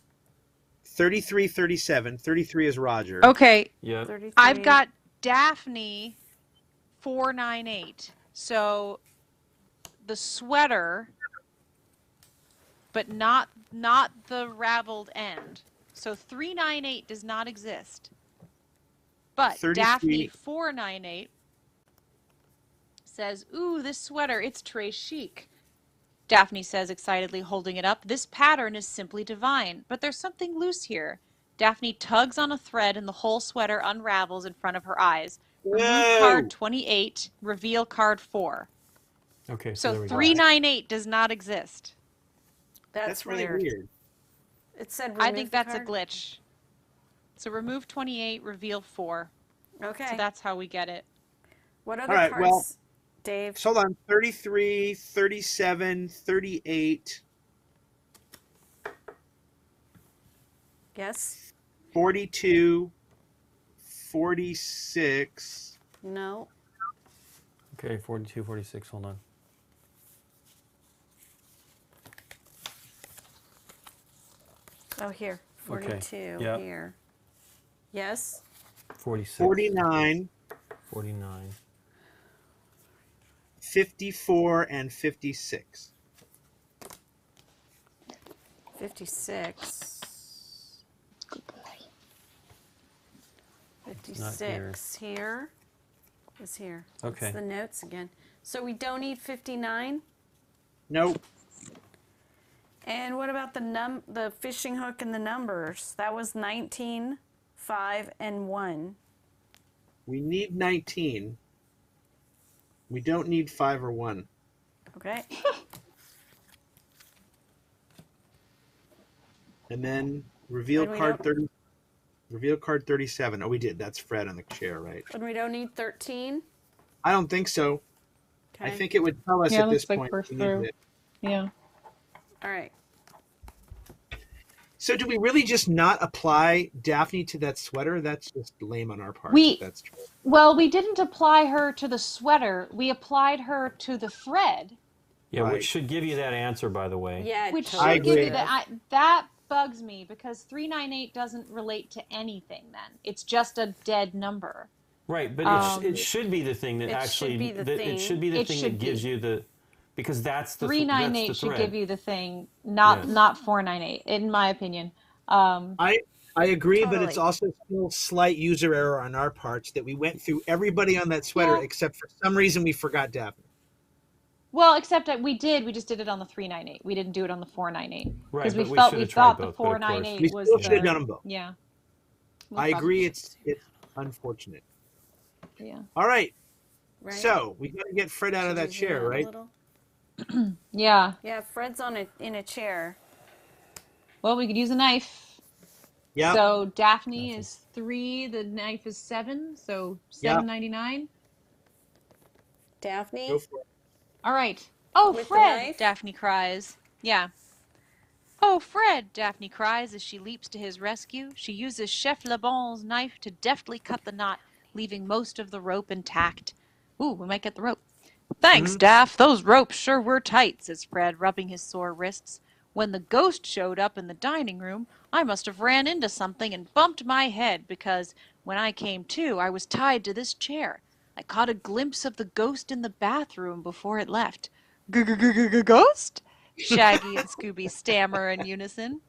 33, 37. 33 is Roger. Okay, Yep. 33. I've got Daphne 498. So the sweater, but not the raveled end. So 398 does not exist. But 33. Daphne 498 says, "Ooh, this sweater, it's très chic." Daphne says excitedly, holding it up, "This pattern is simply divine, but there's something loose here." Daphne tugs on a thread and the whole sweater unravels in front of her eyes. Remove Whoa. card 28, reveal card 4. Okay, So there we go. 398 does not exist. That's really weird. It said I remove think the that's a card. glitch. So remove 28, reveal 4. Okay. So that's how we get it. What other right, cards, well- Dave? So hold on. 33, 37, 38, Yes? 42, 46. No. Okay, 42, 46, hold on. Oh, here. 42 Yep. here. Yes? 46. 49, 49. 54, and 56. 56. Not here. 56 here is here. Okay. It's the notes again. So we don't need 59? Nope. And what about the fishing hook and the numbers? That was 19, 5, and 1. We need 19. We don't need 5 or 1. Okay. And then reveal And we card don't- 30. Reveal card 37. Oh, we did. That's Fred on the chair, right? And we don't need 13. I don't think so. I Okay. think it would tell us Yeah, at this looks like point. first we needed through. it. Yeah. All right. So do we really just not apply Daphne to that sweater? That's just lame on our part. We- That's true. Well, we didn't apply her to the sweater. We applied her to the thread, Yeah, Right. which should give you that answer, by the way. Yeah. which totally should give agree. you that bugs me because 398 doesn't relate to anything. Then it's just a dead number. Right, but it should be the thing that It should actually be the thing. it should be the It thing should that gives be. you the because that's the 398 that's the should thread. give you the thing, not Yeah. not 498, in my opinion. I agree, but it's Totally. also still slight user error on our parts that we went through everybody on that sweater Yeah. except for some reason we forgot Daphne. Well, except that we just did it on the 398. We didn't do it on the 498 Right, because but we we should've thought tried the both, but of course- 498 We was still the should have done them both. yeah. We I thought- agree. It's unfortunate. Yeah. All right. Right. So we got to get Fred out of Should that we zoom chair, out a right? little? Yeah. Yeah. Fred's in a chair. Well, we could use a knife. Yeah. So Daphne is 3, the knife is 7, so Yeah. 799. Daphne. Go for it. All right. Oh, With the Fred! knife? Daphne cries. Yeah. Oh, Fred! Daphne cries as she leaps to his rescue. She uses Chef Lebon's knife to deftly cut the knot, leaving most of the rope intact. Ooh, we might get the rope. Thanks, Daph. Those ropes sure were tight, says Fred, rubbing his sore wrists. When the ghost showed up in the dining room, I must have ran into something and bumped my head because when I came to, I was tied to this chair. I caught a glimpse of the ghost in the bathroom before it left. Ghost? Shaggy and Scooby stammer in unison.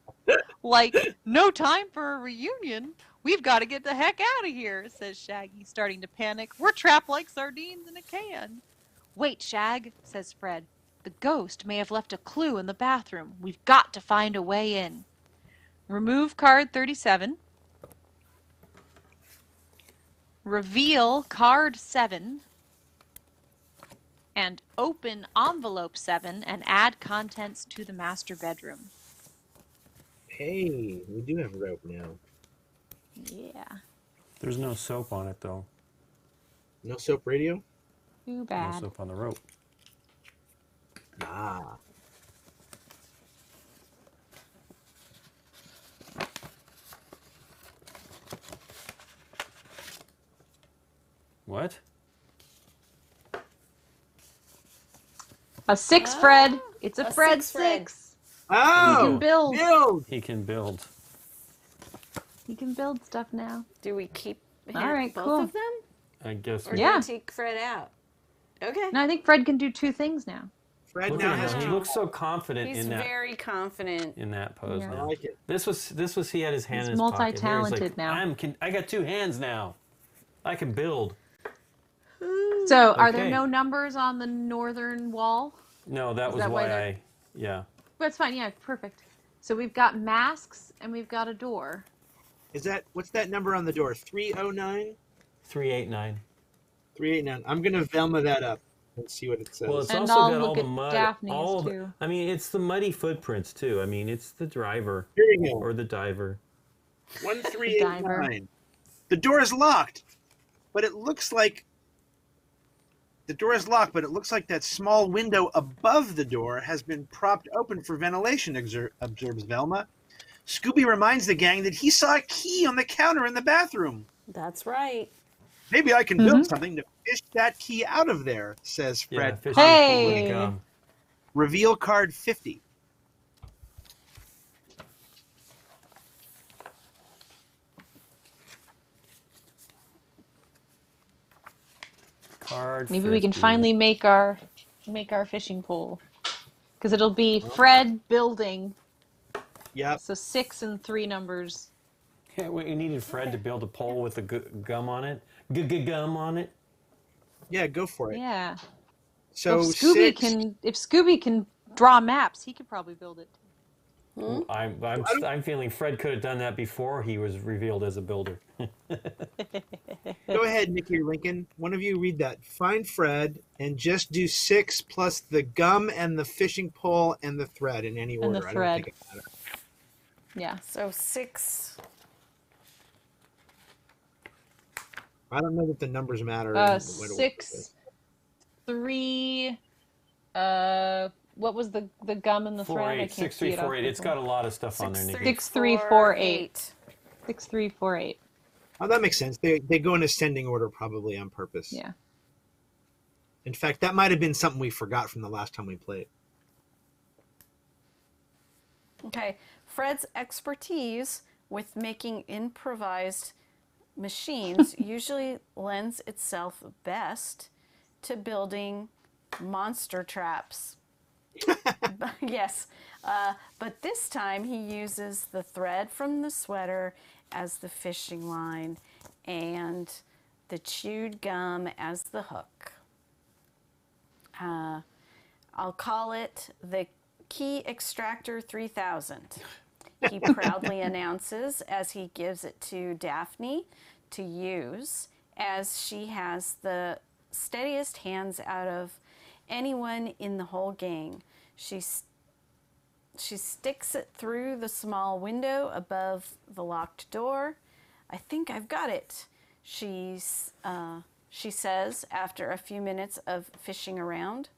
Like, no time for a reunion. We've got to get the heck out of here, says Shaggy, starting to panic. We're trapped like sardines in a can. Wait, Shag, says Fred. The ghost may have left a clue in the bathroom. We've got to find a way in. Remove card 37. Reveal card 7. And open envelope 7 and add contents to the master bedroom. Hey, we do have rope now. Yeah. There's no soap on it though. No soap radio? Too No bad. soap on the rope. Ah. What? A 6, Fred. It's a A Fred 6, Fred. 6. Oh! can build. Build! He can build. You can build stuff now. Do we keep All right, both cool. of them? I guess. Or Yeah. do we take Fred out? Okay. No, I think Fred can do 2 things now. Fred Look now at has him. He two. looks so confident He's in that very confident. pose Yeah. I now. like it. This was he had his hand He's in his pocket. Here he's multi-talented like, now. I got 2 hands now. I can build. So, are there Okay. no numbers on the northern wall? No, that was that why why they're- yeah. That's fine. Yeah, perfect. So we've got masks and we've got a door. What's that number on the door? 309? 389. 389. I'm gonna Velma that up and see what it says. Well, it's And also I'll got all look the at mud. Daphne's, all the, too. I mean, it's the muddy footprints too. I mean, it's the driver Here we go. or the diver. 1389. The door is locked, but it looks like that small window above the door has been propped open for ventilation, observes Velma. Scooby reminds the gang that he saw a key on the counter in the bathroom. That's right. Maybe I can build something to fish that key out of there, says Yeah, Fred. fishing Hey! pole and gum. Reveal card 50. Card. Maybe we can 50. finally make our fishing pole. Because it'll be Fred building. Yep. So 6 and 3 numbers. Yeah, we needed Fred to build a pole with the gum on it. Gum on it. Yeah, go for it. Yeah. So if Scooby can draw maps, he could probably build it. I'm feeling Fred could have done that before he was revealed as a builder. Go ahead, Nikki or Lincoln. One of you read that. Find Fred and just do 6 plus the gum and the fishing pole and the thread in any order. And the thread. I don't think it matters. Yeah. So 6. I don't know that the numbers matter. 6, 3. What was the gum in the thread? I 48, can't 6, see 3, it 4, off 8. the It's board. got a lot of stuff on there, Nikki. 6, 3, 4, 8. 6, 3, 4, 8. Oh, that makes sense. They go in ascending order probably on purpose. Yeah. In fact, that might have been something we forgot from the last time we played. Okay. Fred's expertise with making improvised machines usually lends itself best to building monster traps. Yes. But this time he uses the thread from the sweater as the fishing line and the chewed gum as the hook. I'll call it the Key Extractor 3000. He proudly announces as he gives it to Daphne to use, as she has the steadiest hands out of anyone in the whole gang. She sticks it through the small window above the locked door. I think I've got it, she says after a few minutes of fishing around.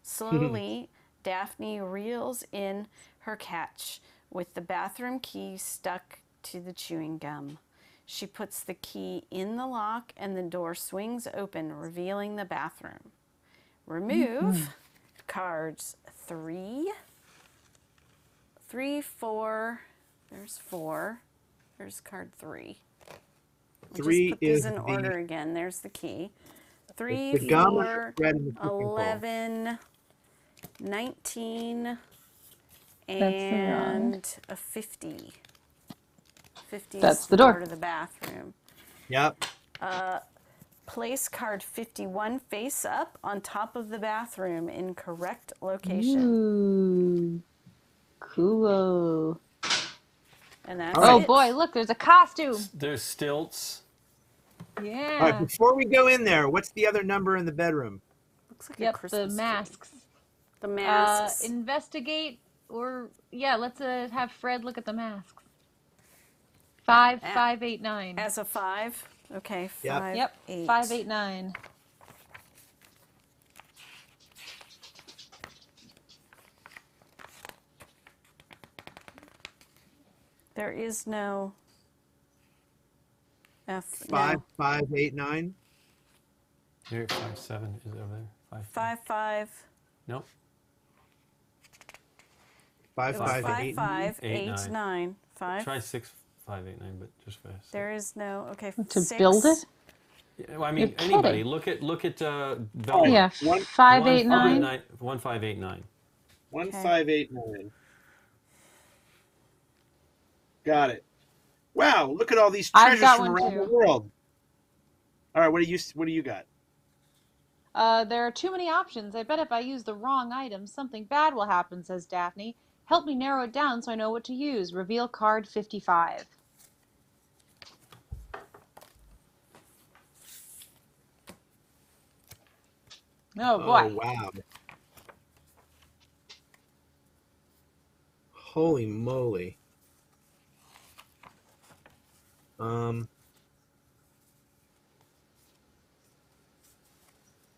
Slowly, Daphne reels in her catch with the bathroom key stuck to the chewing gum. She puts the key in the lock and the door swings open, revealing the bathroom. Remove cards 3, 3, 4. There's 4. There's card 3. We'll 3 just put these is in order again. There's the key. 3, the gum or 4, the thread in the fishing pole? 11, 19, the round. and a 50. 50 That's is the door. door to the bathroom. Yep. Place card 51 face up on top of the bathroom in correct location. Ooh. Cool. And that's All right. Oh it. boy, look, there's a costume. There's stilts. Yeah. All right, before we go in there, what's the other number in the bedroom? Looks like a Yep, Christmas the tree. masks. The masks. Investigate, or yeah, let's have Fred look at the masks. 5, 5, 8, 9. As a 5. Okay, Yep. 5, Yep, 8. 5, 8, 9. There is no F. 5, No. 5, 8, 9. Here, 5, 7 is over there. 5, 5, 5. Nope. 5, It was 5, 5, 8, 5, 8, 8, 9. 9. 5. Try 6, 5, 8, 9, but just fast. There is no. Okay, To 6. build it? Yeah, well, I mean, You're anybody. kidding. Look at Velma. Yeah, One- 5, 8, 9. 1, 5, 8, 9. 1, Okay. 5, 8, 9. Got it. Wow, look at all these I've treasures got from one around too. the world. All right, what do you got? There are too many options. I bet if I use the wrong item, something bad will happen, says Daphne. Help me narrow it down so I know what to use. Reveal card 55. Oh boy. Oh, wow. Holy moly.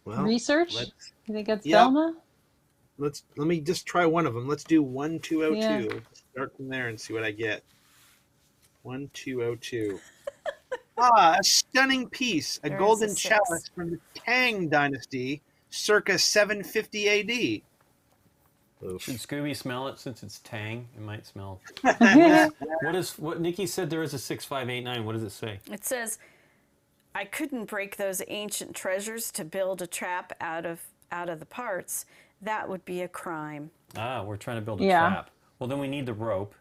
Well, Research? let's You think it's Yep. Velma? let me just try one of them. Let's do 1202. Yeah. Start from there and see what I get. 1202. A stunning piece, a There is golden a 6. chalice from the Tang Dynasty, circa 750 AD. Oof. Should Scooby smell it since it's Tang? It might smell. Yeah. What Nikki said? There is a 6, 5, 8, 9. What does it say? It says, I couldn't break those ancient treasures to build a trap out of the parts. That would be a crime. Ah, we're trying to build a Yeah. trap. Well, then we need the rope.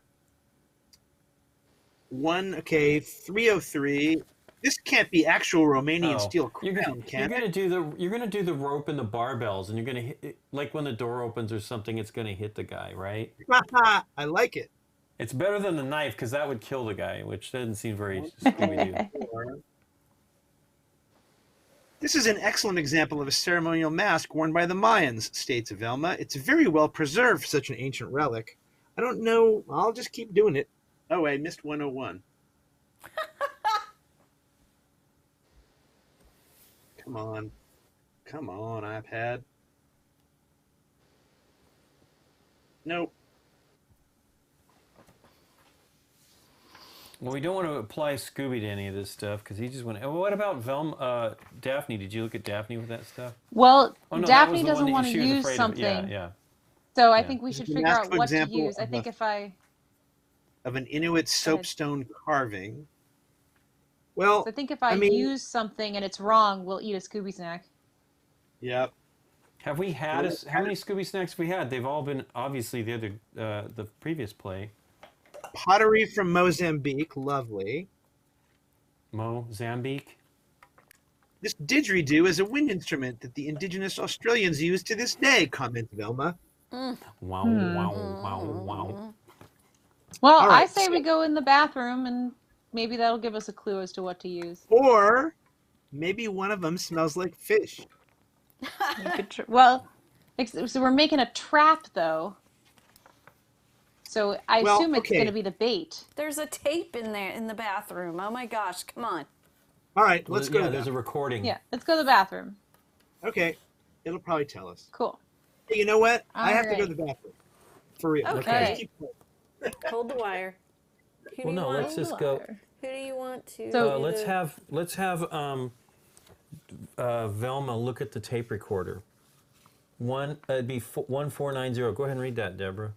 303. This can't be actual Romanian steel you're crown, gonna, can it? you're gonna do the rope and the barbells, and you're gonna hit it, like when the door opens or something. It's gonna hit the guy, right? I like it. It's better than the knife because that would kill the guy, which doesn't seem very Scooby-Doo. This is an excellent example of a ceremonial mask worn by the Mayans, states Velma. It's very well preserved for such an ancient relic. I don't know. I'll just keep doing it. Oh, I missed 101. Come on. Come on, iPad. Nope. Well, we don't want to apply Scooby to any of this stuff because he just went. Oh, what about Velma? Daphne? Did you look at Daphne with that stuff? Well, Oh no, that was Daphne the one doesn't that want to she was use afraid something. of. Yeah, So I yeah. think we This should is a figure out masterful what to example use. I think if I of an Inuit go ahead. soapstone carving. So Well, I think if I I mean, use something and it's wrong, we'll eat a Scooby snack. yep. Have we had how many Scooby snacks have we had? They've all been obviously the previous play. Pottery from Mozambique, lovely. Mozambique. This didgeridoo is a wind instrument that the indigenous Australians use to this day, commented Velma. Wow, wow, wow, wow. Well, All I right, say so- we go in the bathroom and maybe that'll give us a clue as to what to use. Or maybe one of them smells like fish. You could well, so we're making a trap though. So I Well, assume it's okay. going to be the bait. There's a tape in there in the bathroom. Oh my gosh, come on. All right, let's go Yeah, to there's that. a recording. Yeah, let's go to the bathroom. Okay, it'll probably tell us. Cool. Hey, you know what? I All have to go right. to the bathroom. For real. Okay. Just keep going. Hold the wire. Who do Well, you no, want? let's just go. Who do you want to? So- do Let's have Velma look at the tape recorder. It'd be 1490. Go ahead and read that, Deborah,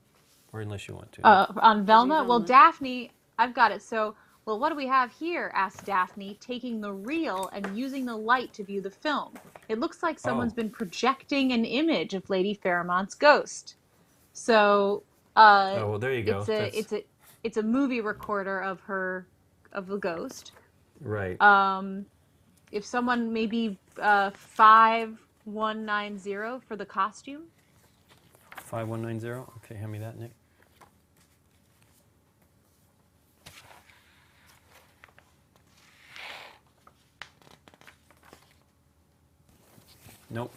or unless you want to. On Velma? Well, Velma. Daphne, I've got it. So, well, what do we have here? Asked Daphne, taking the reel and using the light to view the film. It looks like someone's been projecting an image of Lady Fairmont's ghost. So, Oh, well, there you go. it's a movie recorder of the ghost. Right. If someone maybe 5190 for the costume. 5190. Okay, hand me that, Nick. Nope.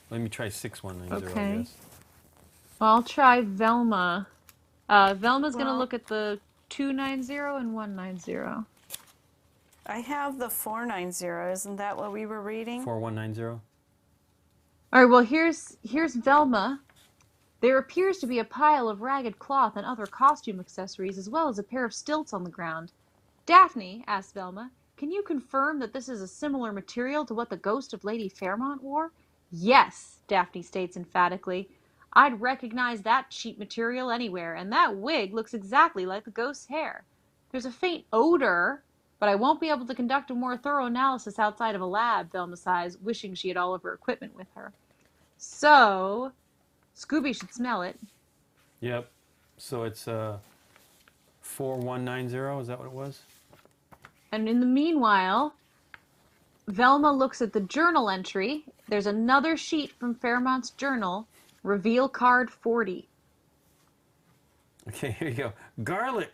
Let me try 6190, I Okay. guess. Well, I'll try Velma. Velma's going to Well- look at the 290 and 190. I have the 490. Isn't that what we were reading? 4190. All right, well, here's Velma. There appears to be a pile of ragged cloth and other costume accessories, as well as a pair of stilts on the ground. Daphne, asked Velma, can you confirm that this is a similar material to what the ghost of Lady Fairmont wore? Yes, Daphne states emphatically. I'd recognize that cheap material anywhere, and that wig looks exactly like the ghost's hair. There's a faint odor, but I won't be able to conduct a more thorough analysis outside of a lab, Velma sighs, wishing she had all of her equipment with her. So, Scooby should smell it. Yep. So it's 4190. Is that what it was? And in the meanwhile, Velma looks at the journal entry. There's another sheet from Fairmont's journal. Reveal card 40. Okay, here you go. Garlic,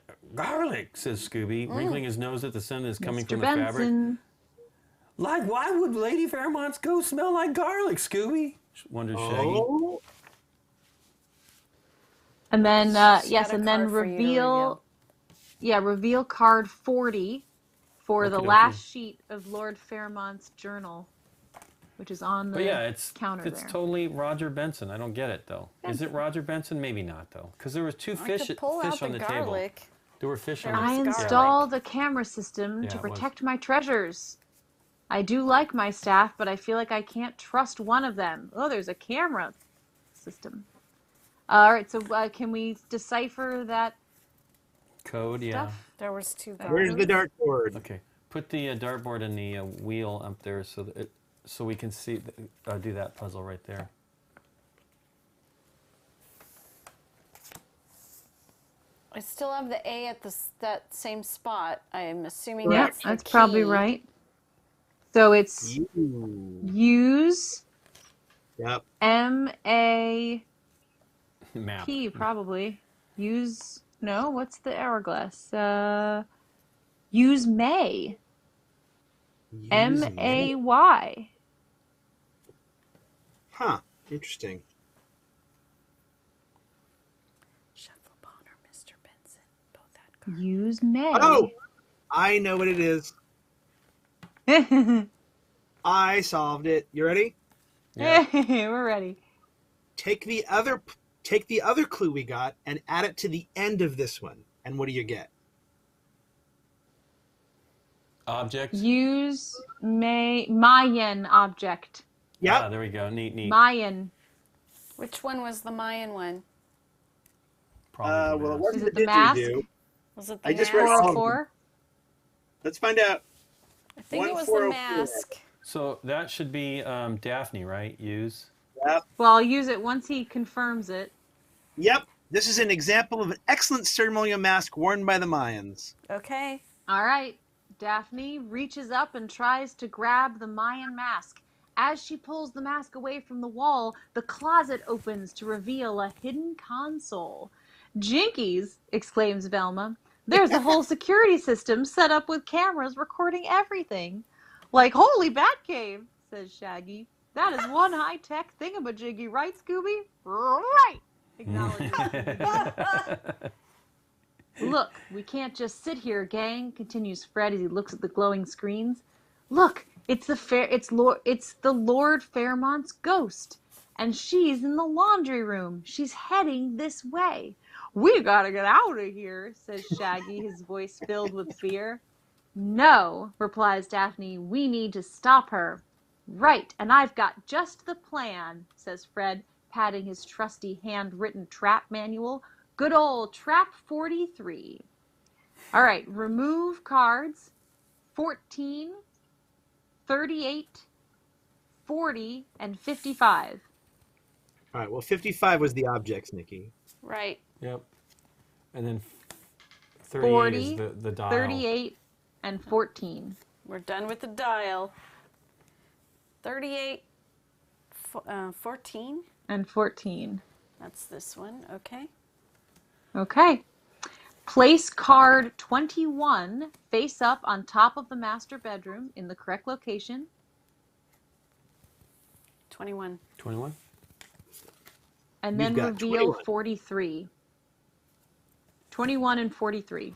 says Scooby, wrinkling his nose at the scent that is coming Mr. from the fabric. Benson. Like, why would Lady Fairmont's ghost smell like garlic, Scooby? Wonders Shaggy. Oh, And then, She's yes, got a and then card for you to reveal. Yeah, reveal card 40 for the Okey-dokey. last sheet of Lord Fairmont's journal, which is on the But yeah, it's counter there. totally Roger Benson. I don't get it though. Is it Roger Benson? Maybe not though, because there was two I fish could pull out on the the table. garlic. There were fish There on was I the garlic. installed a camera system Yeah, to it was. protect my treasures. I do like my staff, but I feel like I can't trust one of them. Oh, there's a camera system. All right, so can we decipher that Code, yeah. stuff? There was two where's the dartboard? Okay, put the dartboard and the wheel up there so we can see do that puzzle right there. I still have the A at that same spot. I'm assuming Yeah, that's the that's probably key. right. So it's You. use Yep. MAP Map. probably. Use no, what's the hourglass? Use May. MAY. Huh. Interesting. Shufflebone or Mr. Benson. Use may. Oh, I know what it is. I solved it. You ready? Yeah. We're ready. Take the other clue we got and add it to the end of this one. And what do you get? Object. Use may Mayan object. Yeah. There we go. Neat. Mayan. Which one was the Mayan one? Probably Well, it mask. wasn't Is it the the mask? didgeridoo. Was it the I just mask? read all of them. 404? Let's find out. I think it was the 1404. mask. So that should be Daphne, right? Use. Yep. Well, I'll use it once he confirms it. Yep. This is an example of an excellent ceremonial mask worn by the Mayans. Okay. All right. Daphne reaches up and tries to grab the Mayan mask. As she pulls the mask away from the wall, the closet opens to reveal a hidden console. Jinkies, exclaims Velma. There's a whole security system set up with cameras recording everything. Like holy Batcave, says Shaggy. That is one high-tech thingamajiggy, right, Scooby? Right, acknowledges Scooby. Look, we can't just sit here, gang, continues Fred as he looks at the glowing screens. Look, it's the Lord Fairmont's ghost, and she's in the laundry room. She's heading this way. We gotta get out of here, says Shaggy, his voice filled with fear. No, replies Daphne, we need to stop her. Right, and I've got just the plan, says Fred, patting his trusty handwritten trap manual. Good old Trap 43. All right, remove cards 14, 38, 40, and 55. All right. Well, 55 was the objects, Nikki. Right. Yep. And then 38 40, is the dial. 38, and 14. We're done with the dial. 38, 14. And 14. That's this one. Okay. Okay. Place card 21 face up on top of the master bedroom in the correct location. 21. 21. And then We've got reveal 21. 43. 21 and 43.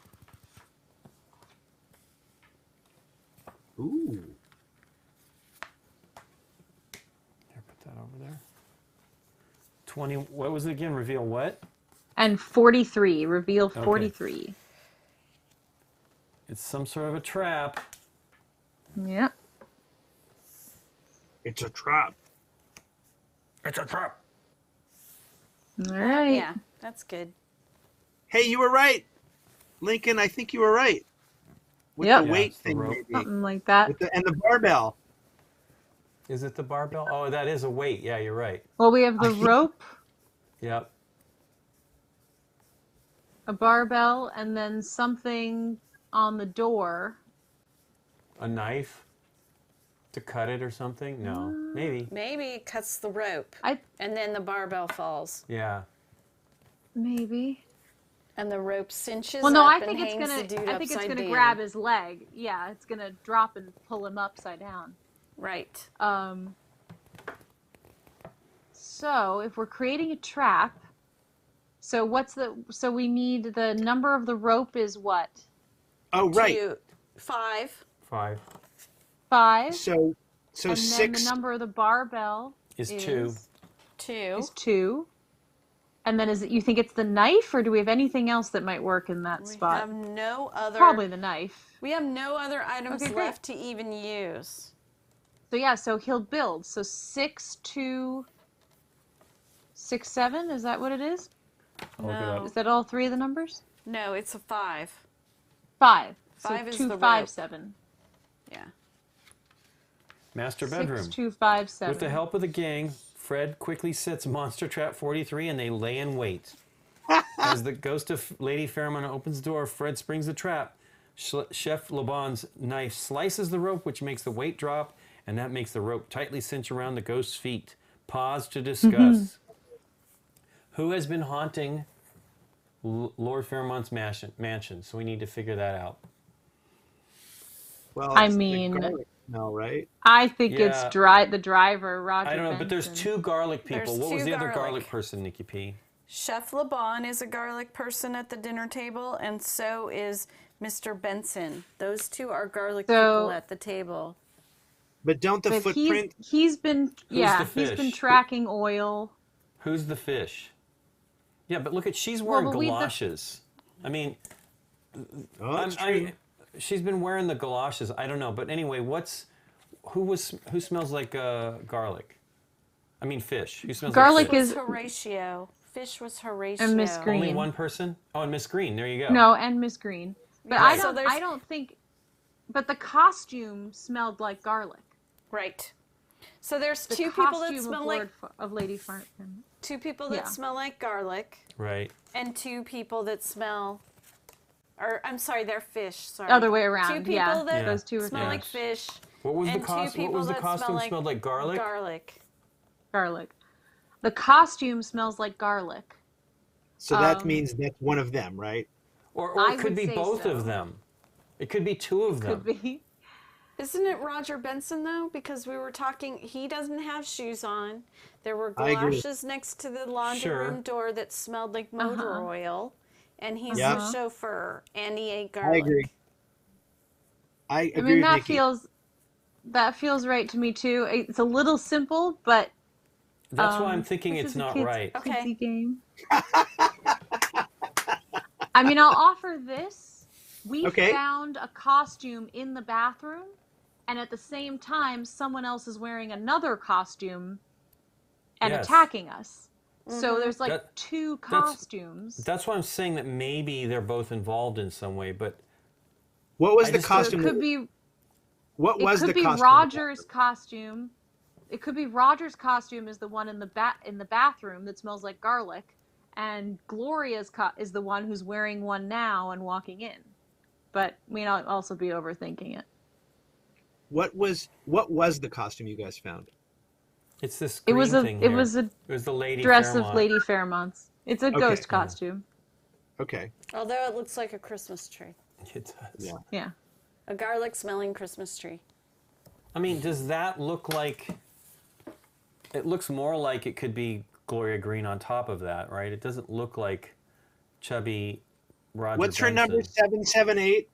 Ooh. Here, put that over there. 20. What was it again? Reveal what? And 43. Reveal 43. It's some sort of a trap. Yep. It's a trap. It's a trap. All right. Yeah, that's good. Hey, you were right, Lincoln. I think you were right. With Yep. the Yeah, weight it's the thing, rope. maybe. Something like that. And the barbell. Is it the barbell? Oh, that is a weight. Yeah, you're right. Well, we have the rope, Yep. a barbell, and then something on the door. A knife to cut it or something? No, maybe. Maybe it cuts the rope. I And then the barbell falls. Yeah. maybe. And the rope cinches Well, no, up I and think it's hangs gonna. the dude I think it's upside gonna down. grab his leg. Yeah, it's gonna drop and pull him upside down. Right. So if we're creating a trap, so we need the number of the rope is what? Oh, right. 5. 5 5. So And then 6. the number of the barbell is 2. 2. is 2. And then you think it's the knife, or do we have anything else that might work in that We spot? have no other. Probably the knife. We have no other items Okay, great. left to even use. So yeah, so he'll build. So 6, 2, 6, 7. Is that what it is? I'll look it No. up. Is that all three of the numbers? No, it's a 5. 5. 5 so is 2, the 5, rope. 7. Yeah. Master bedroom. 6, 2, 5, 7. With the help of the gang, Fred quickly sets Monster Trap 43 and they lay in wait. As the ghost of Lady Fairmont opens the door, Fred springs the trap. Chef Laban's knife slices the rope, which makes the weight drop, and that makes the rope tightly cinch around the ghost's feet. Pause to discuss. Who has been haunting Lord Fairmont's mansion? So we need to figure that out. Well, I it's the mean- garlic smell, right? I think Yeah. it's the driver, Roger I don't know, but there's Benson. 2 garlic people. There's what was 2 the other garlic. garlic person, Nikki P? Chef LeBon is a garlic person at the dinner table, and so is Mr. Benson. Those two are garlic people at the table. But don't the footprint? He's been the he's been fish? tracking oil. Who's the fish? Yeah, but look at she's wearing but galoshes. I mean, she's been wearing the galoshes. I don't know, but anyway, who smells like garlic? I mean, fish. Who smells garlic like is Horatio. Fish was Horatio. And Miss Green. Only one person? Oh, and Miss Green. There you go. No, and Miss Green. But Right. I don't think. But the costume smelled like garlic. Right. So there's The two people that costume smell like of Lady Farm. two people that Yeah. smell like garlic, Right. and two people that smell. Or I'm sorry, they're fish. Sorry. Other way around. Two people yeah. that Those two are smell like fish. What was and the two costume? What people was the that costume? smell like Smelled like garlic. Garlic. garlic. The costume smells like garlic. So that means that's one of them, right? Or I it could would be say both so. of them. It could be two of them. Could be. Isn't it Roger Benson though? Because we were talking, he doesn't have shoes on. There were I agree. galoshes next to the laundry Sure. room door that smelled like motor oil, and he's Yep. the chauffeur, and he ate garlic. I agree. I agree I mean, with Nikki. that feels right to me too. It's a little simple, but That's why I'm thinking this it's is a not kid's- right. Okay. kidsy game. I mean, I'll offer this. We Okay. found a costume in the bathroom, and at the same time, someone else is wearing another costume and Yes. attacking us. So there's like That- two that's- costumes. That's why I'm saying that maybe they're both involved in some way, but What was I the just- So costume? it could be What was it could the be costume? Roger's costume. It could be Roger's costume is the one in the bathroom that smells like garlic, and Gloria's is the one who's wearing one now and walking in. But we might also be overthinking it. What was the costume you guys found? it's this It green was a thing it here. was a It was the Lady dress Fairmont. of Lady Fairmont's. It's a ghost costume. Okay. Although it looks like a Christmas tree, It does. Yeah. Yeah. a garlic-smelling Christmas tree. I mean, does that look like... It looks more like it could be Gloria Green on top of that, right? It doesn't look like chubby Roger What's her number? Benson. 778.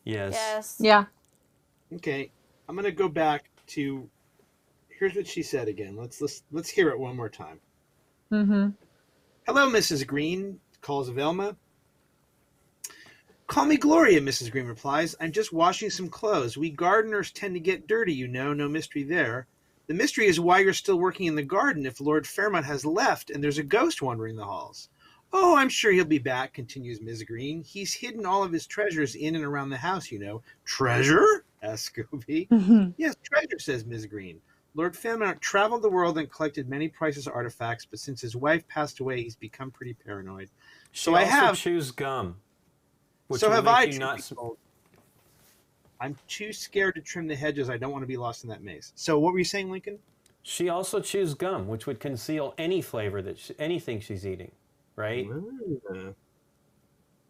Yes. Yes. Yeah. Okay. I'm gonna go back to. Here's what she said again. Let's hear it one more time. Mm-hmm. Hello, Mrs. Green, calls Velma. Call me Gloria, Mrs. Green replies. I'm just washing some clothes. We gardeners tend to get dirty, you know, no mystery there. The mystery is why you're still working in the garden if Lord Fairmont has left and there's a ghost wandering the halls. Oh, I'm sure he'll be back, continues Miss Green. He's hidden all of his treasures in and around the house, you know. Treasure? asks Scooby. Yes, treasure, says Miss Green. Lord Fairmont traveled the world and collected many priceless artifacts, but since his wife passed away, he's become pretty paranoid. She So I also have- chews gum. Which So will have make I. you not I'm too scared to trim the hedges. I don't want to be lost in that maze. So what were you saying, Lincoln? She also chews gum, which would conceal any flavor anything she's eating, right?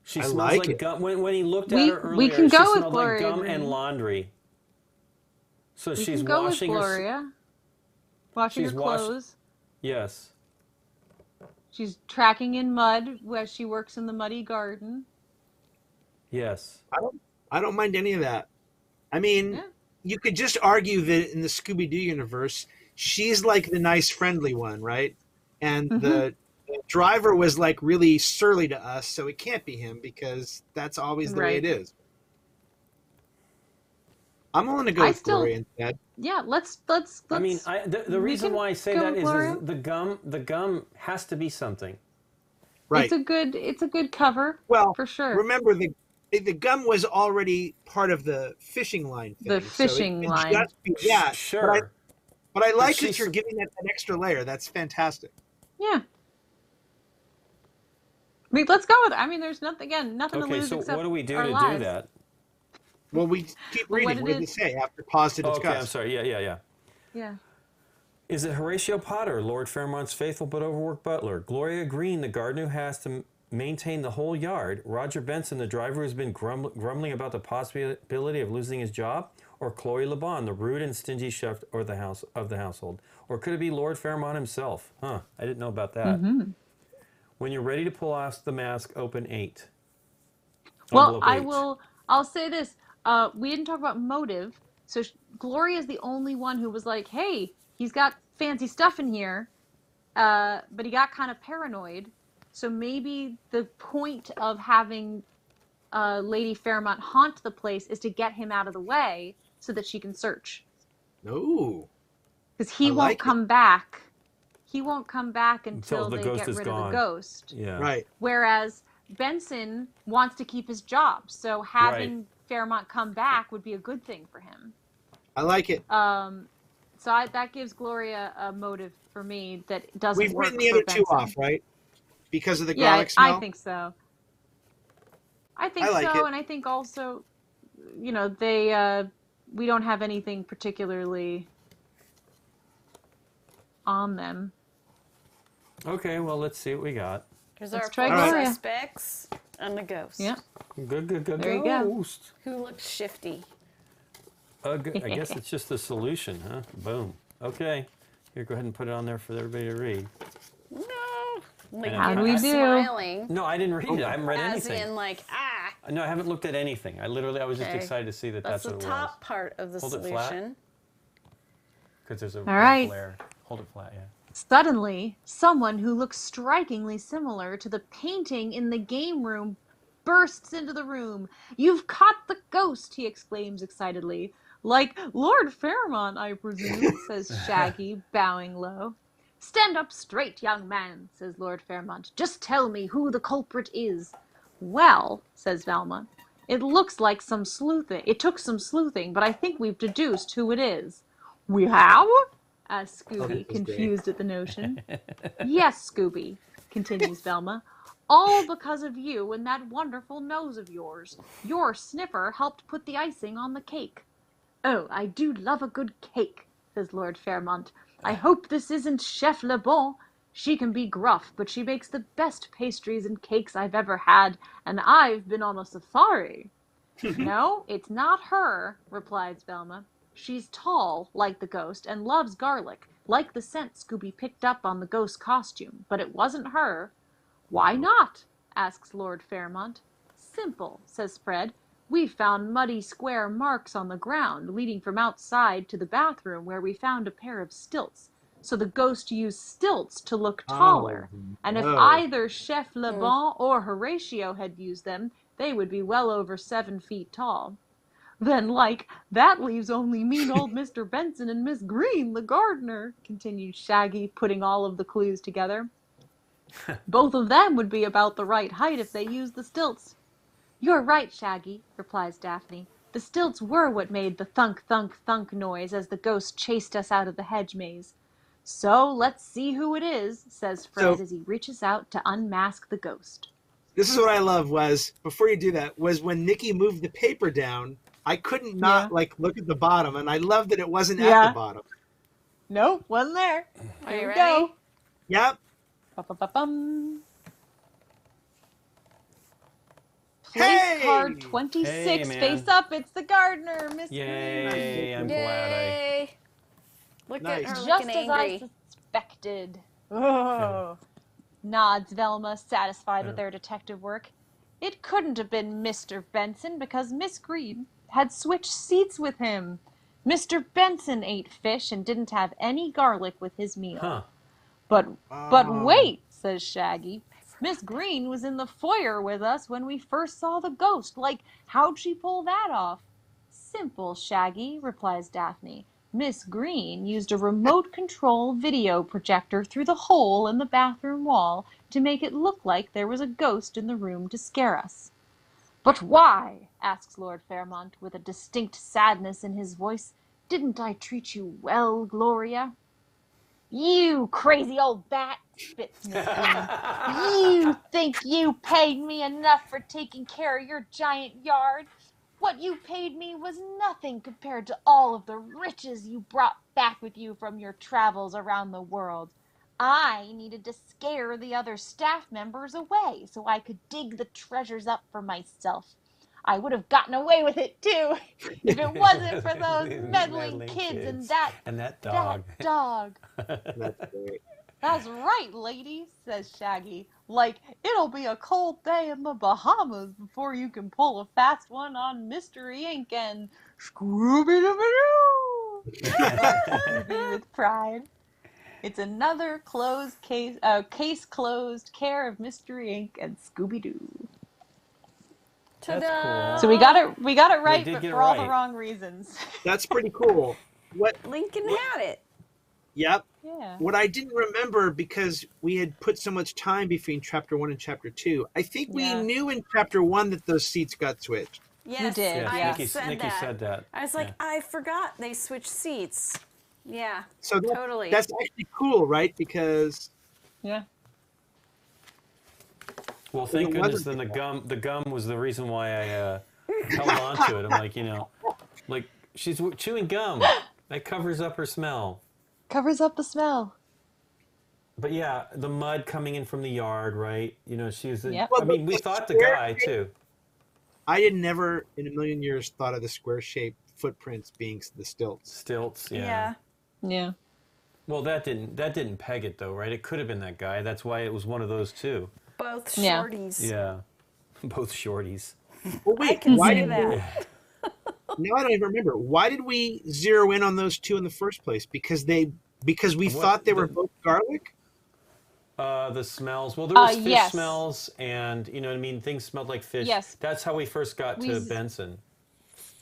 She I smells like like it. gum. When he looked We- at her we earlier, can she go with smelled like Gloria gum Green. and laundry. So We she's can go with washing her. Gloria. Washing she's her wash- clothes. Yes. She's tracking in mud where she works in the muddy garden. Yes. I don't mind any of that. I mean, Yeah. you could just argue that in the Scooby-Doo universe, she's like the nice, friendly one, right? And the driver was like really surly to us, so it can't be him because that's always the way Right. it is. I'm willing to go I with still- Gloria instead. Yeah, let's. I mean, the we reason can why I say go that with is Gloria. the gum has to be something. Right. It's a good cover. Well, for sure. remember the gum was already part of the fishing line thing. The so it fishing could line. just be that. Sure. But I like she's- that you're giving it an extra layer. That's fantastic. Yeah. I mean, let's go with. I mean, there's nothing to Okay, lose so except what do we do our to do lives. that? Well, we keep Well, reading. what What did it it is- say after pause to Oh, discuss? okay, I'm sorry. Yeah. Yeah. Is it Horatio Potter, Lord Fairmont's faithful but overworked butler? Gloria Green, the gardener who has to maintain the whole yard? Roger Benson, the driver who's been grumbling about the possibility of losing his job? Or Chloe LeBon, the rude and stingy chef of the household? Or could it be Lord Fairmont himself? Huh, I didn't know about that. When you're ready to pull off the mask, open 8. Well, Envelope 8. I'll say this. We didn't talk about motive. So Gloria is the only one who was like, hey, he's got fancy stuff in here, but he got kind of paranoid. So maybe the point of having Lady Fairmont haunt the place is to get him out of the way so that she can search. No. Because he won't come back. He won't come back until the they ghost get is rid gone. of the ghost. Yeah. Right. Whereas Benson wants to keep his job. So having Fairmont come back would be a good thing for him. I like it. That gives Gloria a motive for me that doesn't We've work written the for other two Benson. off, right? Because of the garlic smell? I think so. I think I like so, it. and I think also, they we don't have anything particularly on them. Okay, well, let's see what we got. Here's Let's our try four Gloria. suspects and the ghost. Yeah. Good. There you go. Ghost. Who looks shifty? I guess it's just the solution, huh? Boom. Okay. Here, go ahead and put it on there for everybody to read. No. Like, How do we do? Smiling. No, I didn't read it. I haven't read As anything. in, like, No, I haven't looked at anything. I was just Okay. excited to see that That's that's the what it top part of the Hold it flat. solution. Because there's a right. flare. Hold it flat, yeah. Suddenly, someone who looks strikingly similar to the painting in the game room bursts into the room. "You've caught the ghost!" he exclaims excitedly. "Like Lord Fairmont, I presume," says Shaggy, bowing low. "Stand up straight, young man," says Lord Fairmont. "Just tell me who the culprit is." "Well," says Velma, "it looks like some sleuthing. It took some sleuthing, but I think we've deduced who it is." "We have?" asked Scooby, confused at the notion. "Yes, Scooby," continues Velma. "All because of you and that wonderful nose of yours. Your sniffer helped put the icing on the cake." "Oh, I do love a good cake," says Lord Fairmont. "I hope this isn't Chef Le Bon. She can be gruff, but she makes the best pastries and cakes I've ever had, and I've been on a safari." "No, it's not her," replies Velma. "She's tall, like the ghost, and loves garlic, like the scent Scooby picked up on the ghost costume, but it wasn't her." "Why not?" asks Lord Fairmont. "Simple," says Fred. "We found muddy square marks on the ground, leading from outside to the bathroom where we found a pair of stilts. So the ghost used stilts to look taller, and if either Chef Le Bon or Horatio had used them, they would be well over 7 feet tall." "Then, that leaves only mean old Mr. Benson and Miss Green, the gardener," continued Shaggy, putting all of the clues together. "Both of them would be about the right height if they used the stilts." "You're right, Shaggy," replies Daphne. "The stilts were what made the thunk, thunk, thunk noise as the ghost chased us out of the hedge maze." "So let's see who it is," says Fred as he reaches out to unmask the ghost. This is what I love was, before you do that, was when Nikki moved the paper down, I couldn't not look at the bottom, and I love that it wasn't at the bottom. Nope, wasn't there. Are you ready? Go. Yep. Ba-ba-ba-bum. Place Hey! card 26, Hey, man. face up, it's the gardener, Miss Yay, I'm glad Yay! Look Nice. at her Just looking as angry. I suspected. Oh, nods Velma, satisfied with their detective work. "It couldn't have been Mr. Benson because Miss Green had switched seats with him. Mr. Benson ate fish and didn't have any garlic with his meal." Huh. But wait, says Shaggy. "Miss Green was in the foyer with us when we first saw the ghost. How'd she pull that off?" "Simple, Shaggy," replies Daphne. "Miss Green used a remote control video projector through the hole in the bathroom wall to make it look like there was a ghost in the room to scare us." "But why?" asks Lord Fairmont with a distinct sadness in his voice. "Didn't I treat you well, Gloria?" "You crazy old bat," spits Miss Green. "You think you paid me enough for taking care of your giant yard? What you paid me was nothing compared to all of the riches you brought back with you from your travels around the world. I needed to scare the other staff members away so I could dig the treasures up for myself. I would have gotten away with it too if it wasn't for those meddling kids and that dog. dog." That's great. That's right, lady, says Shaggy. Like, it'll be a cold day in the Bahamas before you can pull a fast one on Mystery Inc. and Scooby-Doo! Scooby with pride. It's another closed case, case closed, care of Mystery Inc. and Scooby-Doo. That's Ta-da! cool. So we got it right, did but get it for all the right. wrong reasons. That's pretty cool. What? Lincoln had it. Yep. Yeah. What I didn't remember, because we had put so much time between chapter 1 and chapter 2, I think we Yeah. knew in chapter 1 that those seats got switched. Yes, did, Yes, I yeah. Nikki said that. I was like, Yeah. I forgot they switched seats. Yeah, So totally. that's actually cool, right? Because Yeah. Well, thank it goodness wasn't then the gum was the reason why I held on to it. I'm like, like she's chewing gum. That covers up her smell. Covers up the smell. But yeah, the mud coming in from the yard, right? She was. Yep. I mean, we thought the guy too. I had never in a million years thought of the square-shaped footprints being the stilts. Stilts, yeah. Yeah. Yeah. Well, that didn't peg it though, right? It could have been that guy. That's why it was one of those two. Both Yeah. shorties. Yeah, both shorties. Well, I wait, can why see did that. now I don't even remember. Why did we zero in on those two in the first place? Because we thought they were both garlic? The smells. Well, there was fish yes. smells, and you know what I mean. Things smelled like fish. Yes. That's how we first got to Benson.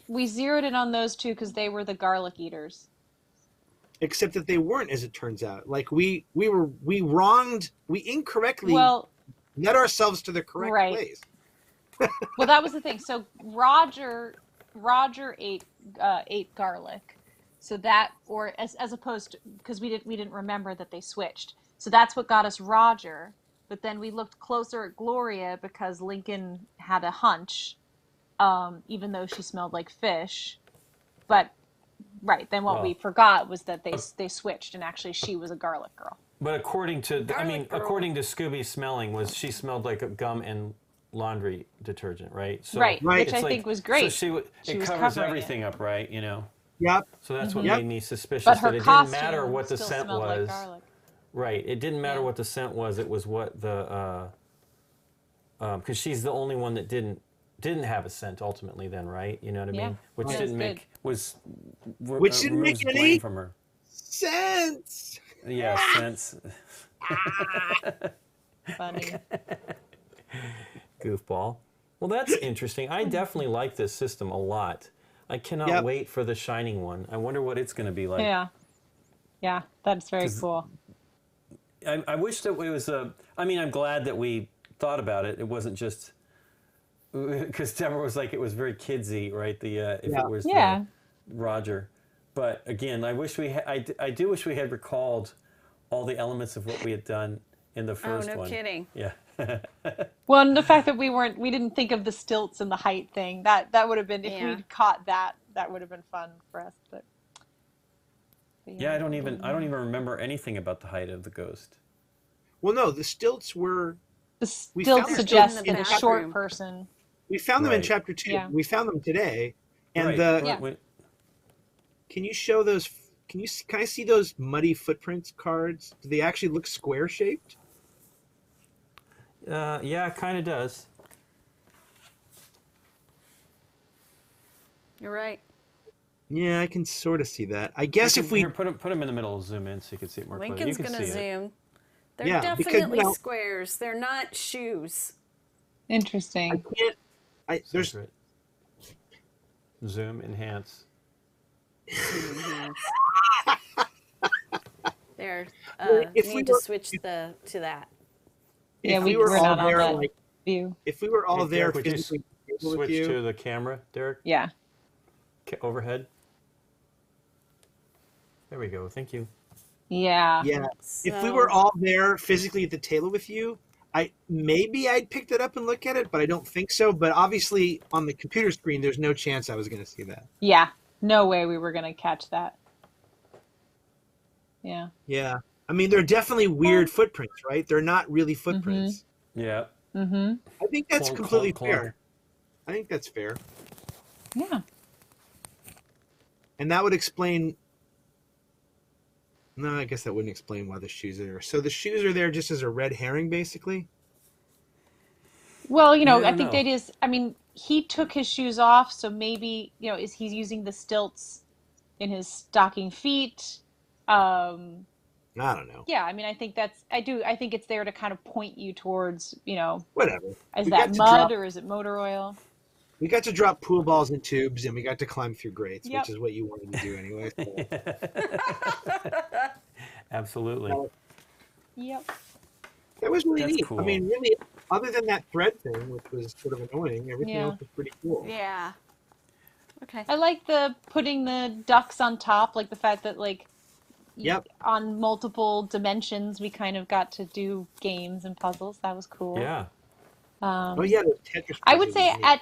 We zeroed in on those two because they were the garlic eaters. Except that they weren't, as it turns out. Like we incorrectly led ourselves to the correct place. Well, that was the thing. So Roger ate garlic, so that, or as opposed to, because we didn't remember that they switched. So that's what got us Roger. But then we looked closer at Gloria because Lincoln had a hunch, even though she smelled like fish. But right then, what we forgot was that they switched, and actually she was a garlic girl. But according to according to Scooby smelling, she smelled like a gum and laundry detergent, right? So right, which it's I think was great. So it was covers covering everything up, right? Yep. So that's what Yep. made me suspicious. But her that it costume didn't matter what the still scent smelled was. like garlic. Right. It didn't matter what the scent was. It was what the because she's the only one that didn't have a scent ultimately. Then, right? You know what I mean? Which Right. didn't That's make was Which didn't removes make blame any from her. sense. Yeah, sense. Funny. Goofball. Well, that's interesting. I definitely like this system a lot. I cannot wait for the shining one. I wonder what it's going to be like. Yeah, that's very cool. I wish that it was I mean, I'm glad that we thought about it. It wasn't just because Deborah was like, it was very kidsy, right? If it was Roger. But again, I wish I do wish we had recalled all the elements of what we had done in the first one. Oh, no kidding. Yeah. Well, and the fact that we didn't think of the stilts and the height thing, that would have been, if we'd caught that would have been fun for us. But I don't even remember anything about the height of the ghost. Well, no, the stilts were. The stilts suggested a short person. We found them in chapter 2. Yeah. We found them today, and Can you show those? Can I see those muddy footprints cards? Do they actually look square shaped? Yeah, it kind of does. You're right. Yeah, I can sort of see that. I guess if we put them in the middle, zoom in so you can see it more clearly. Lincoln's gonna zoom. They're definitely squares. They're not shoes. Interesting. There's zoom, enhance. There. You need to switch to that. Yeah, we were all not there, on that view. If we were all there Derek, physically switch with you, to the camera, Derek. Yeah. Overhead. There we go. Thank you. Yeah. Yeah. If we were all there physically at the table with you, I'd picked it up and look at it, but I don't think so. But obviously on the computer screen, there's no chance I was going to see that. Yeah. No way we were going to catch that. Yeah. Yeah. I mean, they're definitely weird footprints, right? They're not really footprints. Mm-hmm. Yeah. Mm-hmm. I think that's completely fair. I think that's fair. Yeah. And that would explain No, I guess that wouldn't explain why the shoes are there. So the shoes are there just as a red herring, basically? Well, I I don't think that know. is, I mean, he took his shoes off, so maybe, is he's using the stilts in his stocking feet. Um, I don't know. yeah, I mean, I think it's there to kind of point you towards, Whatever. is We that got to mud drop or is it motor oil? we got to drop pool balls in tubes, and we got to climb through grates, which Yep. is what you wanted to do anyway. So Absolutely. uh, Yep. that was really That's neat. I cool. mean, really, other than that thread thing, which was sort of annoying, everything Yeah. else was pretty cool. Yeah. Okay. I like the putting the ducks on top, like the fact that like Yep. on multiple dimensions we kind of got to do games and puzzles. That was cool. Yeah. Oh yeah, the Tetris I would puzzle was say neat.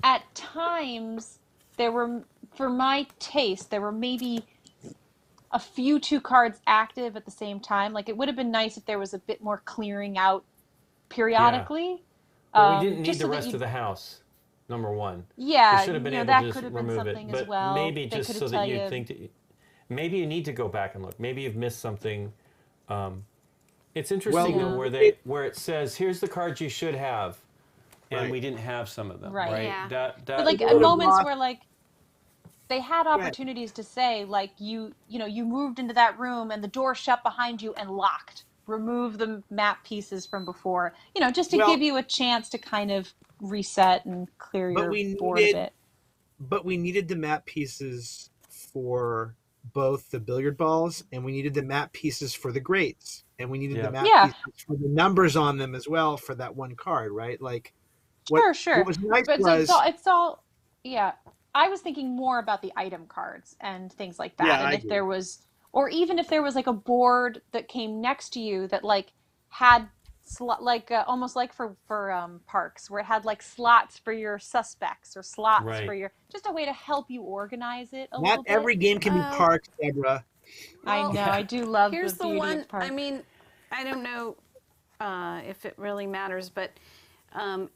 at times there were, for my taste, there were maybe a few two cards active at the same time. Like it would have been nice if there was a bit more clearing out Yeah. periodically. Well, we didn't need Just the so that rest you, of the house. Number one, they yeah, should have been able to that just could have been remove it. something as But well. maybe They could just have so that tell you'd you, think. Maybe you need to go back and look. Maybe you've missed something. It's Well, interesting though, yeah, where it says here's the cards you should have, and right. we didn't have some of them. right. Right. Yeah. But That like We at would have moments lost. where like they had Go ahead. opportunities to say like you moved into that room and the door shut behind you and locked. Remove the map pieces from before, just to give Well, you a chance to kind of reset and clear but your we board a needed bit. but we needed the map pieces for both the billiard balls, and we needed the map pieces for the grates, and we needed the Yeah. map Yeah, pieces for the numbers on them as well for that one card, right? Like what sure, what sure. was nice But was it's all, yeah. I was thinking more about the item cards and things like that. yeah, And I if agree. there was, or even if there was like a board that came next to you that like had like almost like for parks where it had like slots for your suspects or slots for right. your, just a way to help you organize it a Not little bit. every game can be Oh, parked, Deborah. I well, know, Yeah. I do love the here's the beauty one. of I parks. mean, I don't know if it really matters, but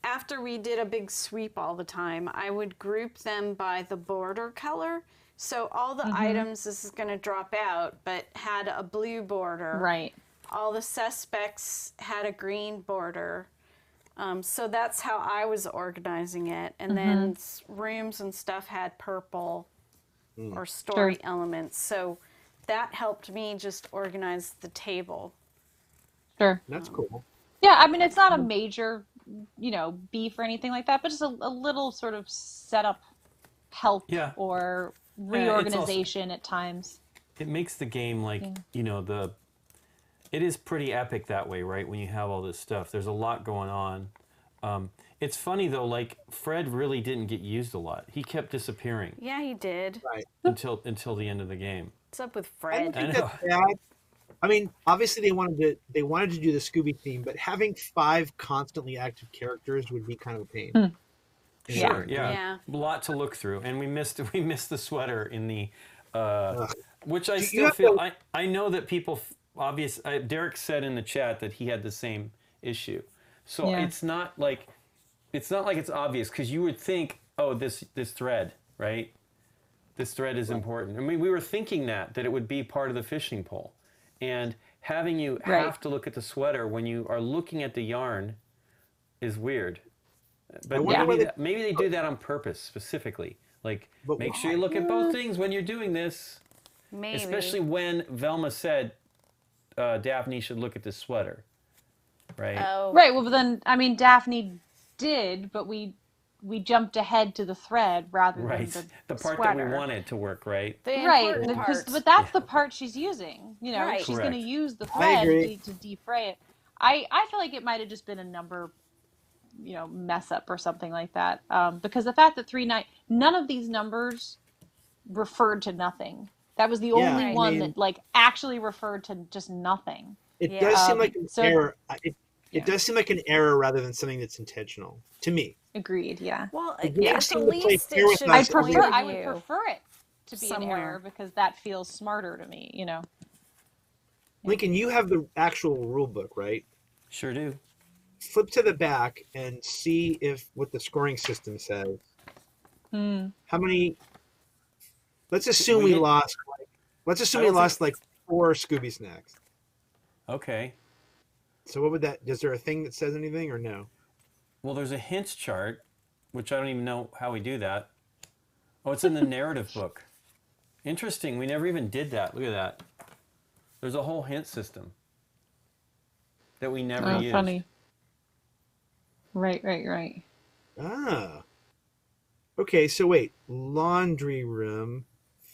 after we did a big sweep all the time, I would group them by the border color. So all the items, this is going to drop out, but had a blue border. Right. All the suspects had a green border. So that's how I was organizing it. And then rooms and stuff had purple or story Sure. elements. So that helped me just organize the table. Sure. That's cool. Yeah, I mean, it's not a major, beef or anything like that, but just a little sort of setup help Yeah. or It's also reorganization at times. it makes the game like Yeah. it is pretty epic that way, right? When you have all this stuff, there's a lot going on. It's funny though, like Fred really didn't get used a lot. He kept disappearing Yeah, he did. Right. until the end of the game. What's up with I don't Fred? I think know. that's bad. I mean, obviously they wanted to do the Scooby theme, but having 5 constantly active characters would be kind of a pain. Hmm. In Yeah. Sure, yeah. Yeah. A lot to look through, and we missed the sweater in the, Ugh. which I You still have feel. to- I know that people Derek said in the chat that he had the same issue, so Yeah. it's not like it's obvious because you would think, oh, this thread, right? This thread is important. I mean, we were thinking that it would be part of the fishing pole, and having you Right. have to look at the sweater when you are looking at the yarn is weird. But wonder whether- maybe they do that on purpose specifically. Like, But make sure why? you look at both things when you're doing this. Maybe. Especially when Velma said Daphne should look at this sweater, right? Oh. Right. Well, but then, I mean, Daphne did, but we jumped ahead to the thread rather Right. than The the part that we sweater. wanted to work, right? The Right, important parts. but that's the part she's using. Right. She's going to Correct. use the I thread agree. to defray it. I feel like it might have just been a number, mess up or something like that. Because the fact that none of these numbers referred to nothing. That was the Yeah, only I one mean- that like actually referred to just nothing. It Yeah. does seem like an So- error. It Yeah. does seem like an error rather than something that's intentional to me. Agreed. Yeah. Well, The at game the seemed to play least fair it with should us. point I would you prefer it to be an somewhere. error because that feels smarter to me. Lincoln, you have the actual rule book, right? Sure do. Flip to the back and see what the scoring system says. How many? Let's assume We we did- lost. Let's assume I we don't lost like 4 Scooby snacks. Okay. So what would that? Is there a thing that says anything or no? Well, there's a hints chart, which I don't even know how we do that. Oh, it's in the narrative book. Interesting. We never even did that. Look at that. There's a whole hint system that we never used. Funny. Right. Ah. Okay, so wait. Laundry room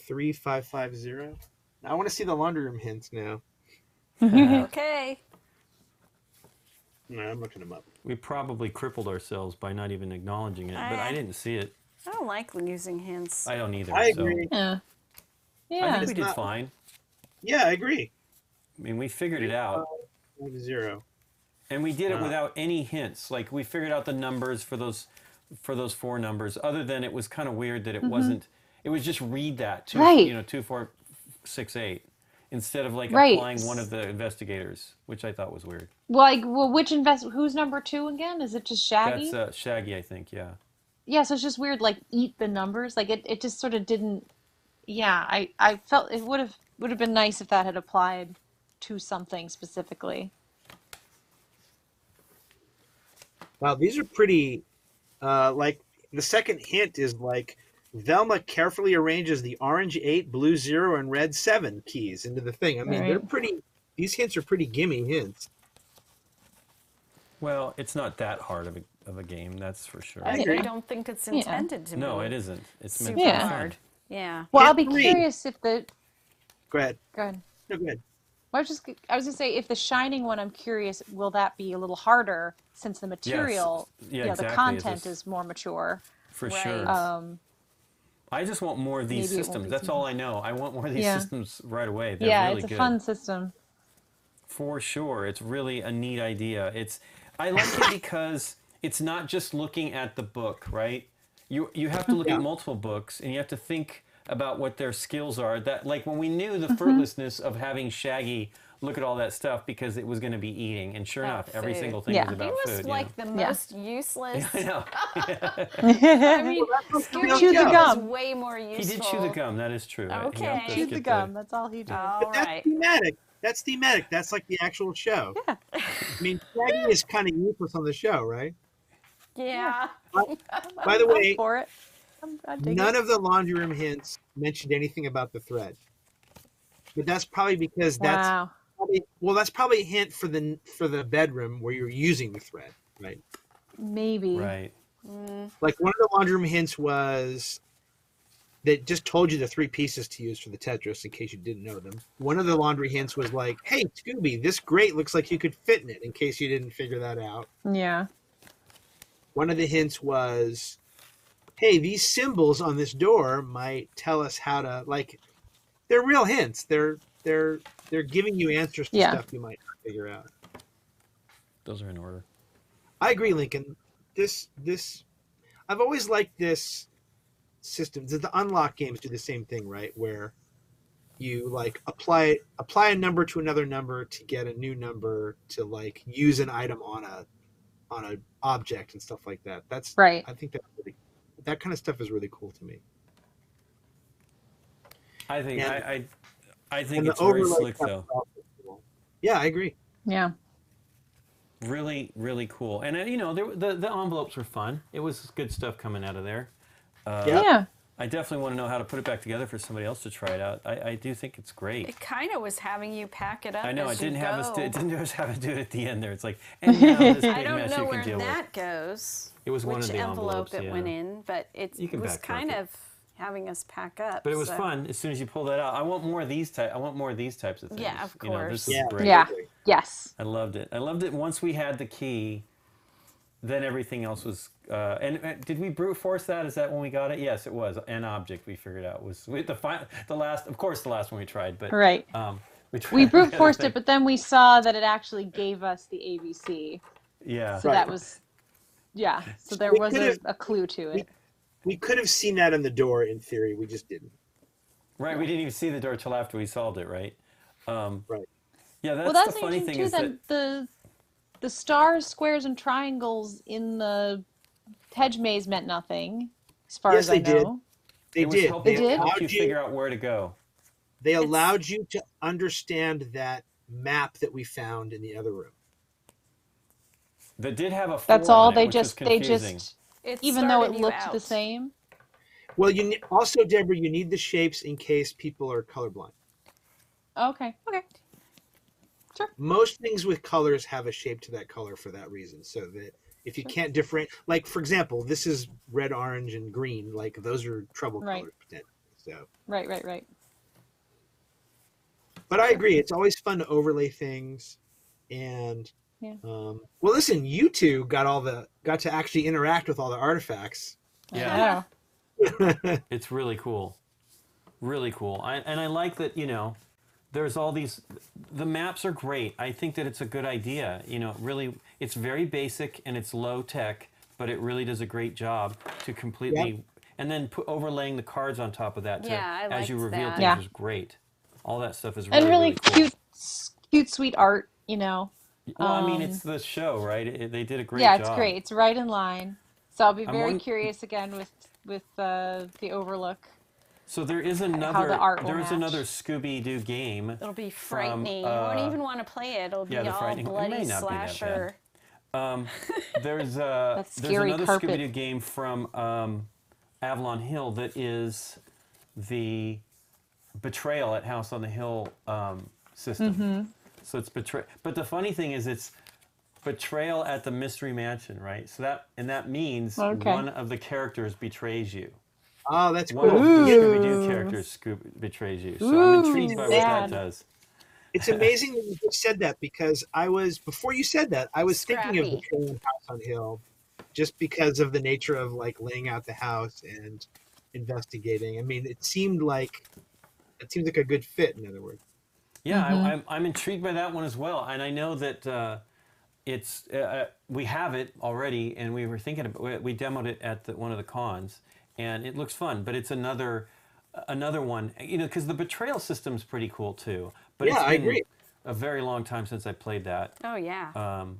3550. I want to see the laundry room hints now. Okay. No, I'm looking them up. We probably crippled ourselves by not even acknowledging it, but I didn't see it. I don't like using hints. I don't either. I so agree. Yeah. I think we It's did not- fine. Yeah, I agree. I mean, we figured it out. 0. And we did it without any hints. Like we figured out the numbers for those 4 numbers. Other than it was kind of weird that it wasn't. It was just read that 2, 4, 6, 8, instead of like applying one of the investigators, which I thought was weird. Well, who's number 2 again? Is it just Shaggy? That's Shaggy, I think. Yeah. Yeah, so it's just weird. Like eat the numbers. Like it just sort of didn't. Yeah, I felt it would have been nice if that had applied to something specifically. Wow, these are pretty. Like the second hint is like Velma carefully arranges the orange 8, blue 0, and red 7 keys into the thing. I mean, they're pretty. These hints are pretty gimme hints. Well, it's not that hard of a game, that's for sure. I agree. don't think it's intended to be. No, it isn't. It's meant super to be fun. hard. Yeah. Well, I'll Hint be 3. curious if the. Go ahead. Go ahead. No, go ahead. I was gonna say if the Shining one, I'm curious, will that be a little harder since the material, Yeah, the exactly. content is more mature. For Right. sure. I just want more of these Maybe it won't systems. be That's too all I know. I want more of these Yeah. systems right away. They're Yeah, really it's a good. fun system. For sure. It's really a neat idea. I like it because it's not just looking at the book, right? You have to look at multiple books and you have to think about what their skills are. That like when we knew the fruitlessness of having Shaggy look at all that stuff because it was going to be eating, and sure enough, every food. single thing Yeah. was He about was food. like the most useless. I know. I mean, Scooby Chew the was gum. way more He useful. did chew the gum. That is true. Okay. that's Chew good the gum. That's all he did. All But that's right. thematic. That's thematic. That's like the actual show. Yeah. I mean, Shaggy is kind of useless on the show, right? Yeah. By the way, For it. I dig none it. of the laundry room hints mentioned anything about the thread. But that's probably because Wow. that's probably a hint for the bedroom where you're using the thread, right? Maybe. Right. Like one of the laundry room hints was that just told you the 3 pieces to use for the Tetris in case you didn't know them. One of the laundry hints was like, "Hey Scooby, this grate looks like you could fit in it," in case you didn't figure that out. Yeah. One of the hints was, "Hey, these symbols on this door might tell us how to like." They're real hints. They're giving you answers to Yeah. stuff you might not figure out. Those are in order. I agree, Lincoln. This I've always liked this system. The unlock games do the same thing, right? Where you like apply a number to another number to get a new number to like use an item on a object and stuff like that. That's Right. I think that kind of stuff is really cool to me. I think And- I think And it's very slick stuff though. is also cool. Yeah, I agree. Yeah. Really, really cool. And the envelopes were fun. It was good stuff coming out of there. Yeah. Yeah. I definitely want to know how to put it back together for somebody else to try it out. I do think it's great. It kind of was having you pack it up. I know as it didn't you have us. go. It didn't just have to do it at the end there. It's like, and now this big I don't mess know you where can deal that with. goes. It was one which of the envelope envelopes, it yeah. went in, but it You can was backmark kind it. of having us pack up. But it was so- fun. As soon as you pull that out, I want more of these types of things. Yeah, of You know, course. this is Yeah. great. Yeah. Yes. I loved it. I loved it. Once we had the key, then everything else was. And did we brute force that? Is that when we got it? Yes, it was. An object we figured out was the last. Of course, the last one we tried, but Right. we tried We brute the other forced thing. it, but then we saw that it actually gave us the ABC. Yeah. So Right. that was, yeah. So there We was could've- a clue to it. We could have seen that on the door in theory. We just didn't. Right. We didn't even see the door till after we solved it. Right. Right. Yeah. That's, Well, that's the funny interesting thing too. is Then that. the stars, squares, and triangles in the hedge maze meant nothing, as far Yes, as I they did. know. They It was did. helping They did? help allowed you figure out where to go. they allowed you to understand that map that we found in the other room. That did have a 4 That's all. on it, which was confusing. It Even though it started you looked the out. same. Well, also, Deborah, you need the shapes in case people are colorblind. Okay. Sure. Most things with colors have a shape to that color for that reason, so that if you can't differentiate, like for example, this is red, orange, and green. Like those are trouble Right. colors potentially. So Right. but I agree, it's always fun to overlay things, and Yeah. well, listen, you two got to actually interact with all the artifacts. Yeah. Yeah. It's really cool. Really cool. And I like that, there's all these, the maps are great. I think that it's a good idea. Really, it's very basic and it's low tech, but it really does a great job to completely, and then overlaying the cards on top of that to, Yeah, I as you liked reveal that. things Yeah. is great. All that stuff is And really cool. cute, sweet art. Well, I mean, it's the show, right? They did a great Yeah, job. it's great. It's right in line. So I'll be I'm very one- curious again with the Overlook. So there is How another, the art will there is match. another Scooby-Doo game. It'll be frightening. You won't even want to play it. It'll be yeah, the all frightening- it bloody may not be that bad. slasher. There's That there's scary another carpet. Scooby-Doo game from Avalon Hill that is the Betrayal at House on the Hill system. Mm-hmm. So it's but the funny thing is it's Betrayal at the Mystery Mansion, right? So that means Okay. one of the characters betrays you. Oh, that's One cool. of the Yeah. Scooby-Doo characters betrays you. So I'm intrigued by what that sad. does. It's amazing that you just said that, because before you said that, I was thinking of Scrappy. Betraying House on Hill, just because of the nature of like laying out the house and investigating. I mean, it seems like a good fit. In other words, Yeah, Mm-hmm. I'm intrigued by that one as well, and I know that we have it already, and we were thinking about we demoed it at one of the cons, and it looks fun. But it's another one, because the Betrayal system's pretty cool too. But Yeah, it's I been agree. a very long time since I played that. Oh yeah.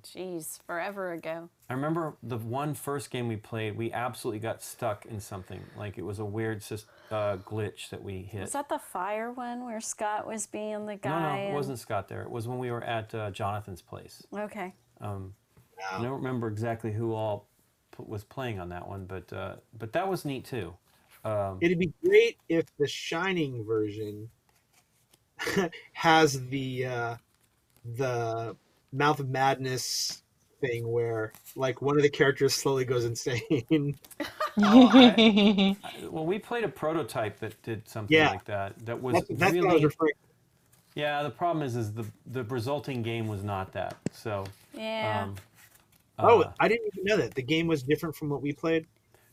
Jeez, forever ago. I remember the first game we played, we absolutely got stuck in something. Like it was a weird glitch that we hit. Was that the fire one where Scott was being the No, guy? it wasn't Scott there. It was when we were at Jonathan's place. Okay. I don't remember exactly who all was playing on that one, but that was neat too. it'd be great if the Shining version has the Mouth of Madness thing where like one of the characters slowly goes insane. Well, we played a prototype that did something Yeah. like that. That was That's what I was really. referring to. Yeah, the problem is the resulting game was not that. So. Yeah. I didn't even know that the game was different from what we played.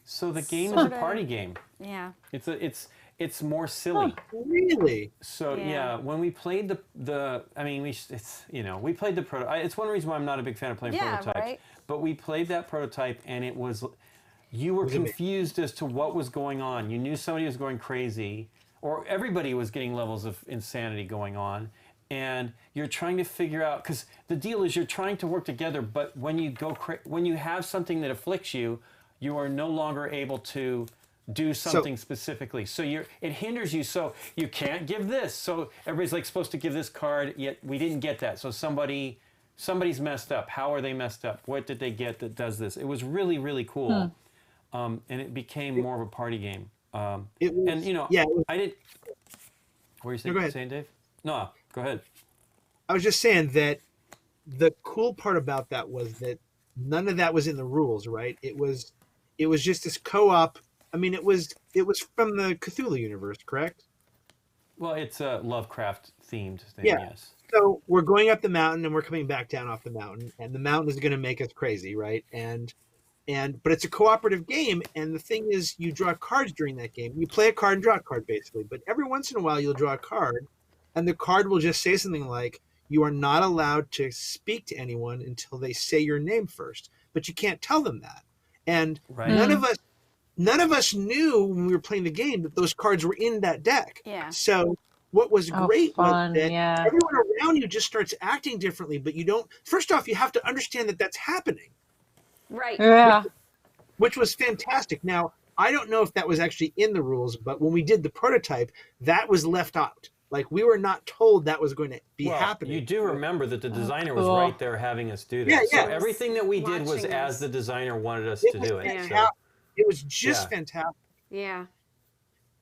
So the game is a Sorta. party game. Yeah. It's more silly. Really? So Yeah. yeah, when we played we played the prototype. It's one reason why I'm not a big fan of playing Yeah, prototypes. right. But we played that prototype, and you were Was it me? confused as to what was going on. You knew somebody was going crazy, or everybody was getting levels of insanity going on, and you're trying to figure out, because the deal is you're trying to work together, but when you when you have something that afflicts you, you are no longer able to do something specifically. So it hinders you. So you can't give this. So everybody's like supposed to give this card, yet we didn't get that. So somebody's messed up. How are they messed up? What did they get that does this? It was really, really cool. And it became more of a party game. It was, And yeah, it was- I didn't. What were you saying, go ahead. Dave? No, go ahead. I was just saying that the cool part about that was that none of that was in the rules, right? It was just this co-op. I mean, it was from the Cthulhu universe, correct? Well, it's a Lovecraft themed thing. Yeah. Yes. So we're going up the mountain and we're coming back down off the mountain, and the mountain is going to make us crazy, right? But it's a cooperative game, and the thing is, you draw cards during that game. You play a card and draw a card, basically. But every once in a while, you'll draw a card, and the card will just say something like, "You are not allowed to speak to anyone until they say your name first." But you can't tell them that, and Right. none of us knew when we were playing the game that those cards were in that deck. Yeah. So what was great fun, was that yeah. everyone around you just starts acting differently, but you don't. First off, you have to understand that that's happening, Right. Yeah. which was fantastic. Now, I don't know if that was actually in the rules, but when we did the prototype, that was left out. Like we were not told that was going to be happening. You do remember that the designer was cool. right there having us do that. Yeah, So yeah. everything that we did was Watching as us. the designer wanted us to was do it. fantastic. So, It was just fantastic. Yeah.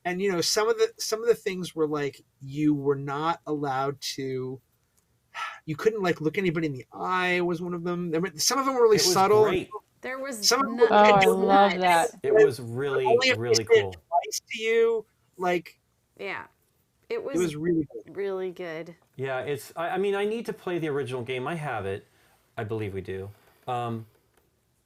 And some of the things were like you were not allowed to. You couldn't like look anybody in the eye. Was one of them. Some of them were really it was subtle. great. There was Some of them none were Oh, I of love that. It was really, only if really they said it cool. twice to you, like Yeah. it was really good. really good. Yeah, it's. I mean, I need to play the original game. I have it. I believe we do.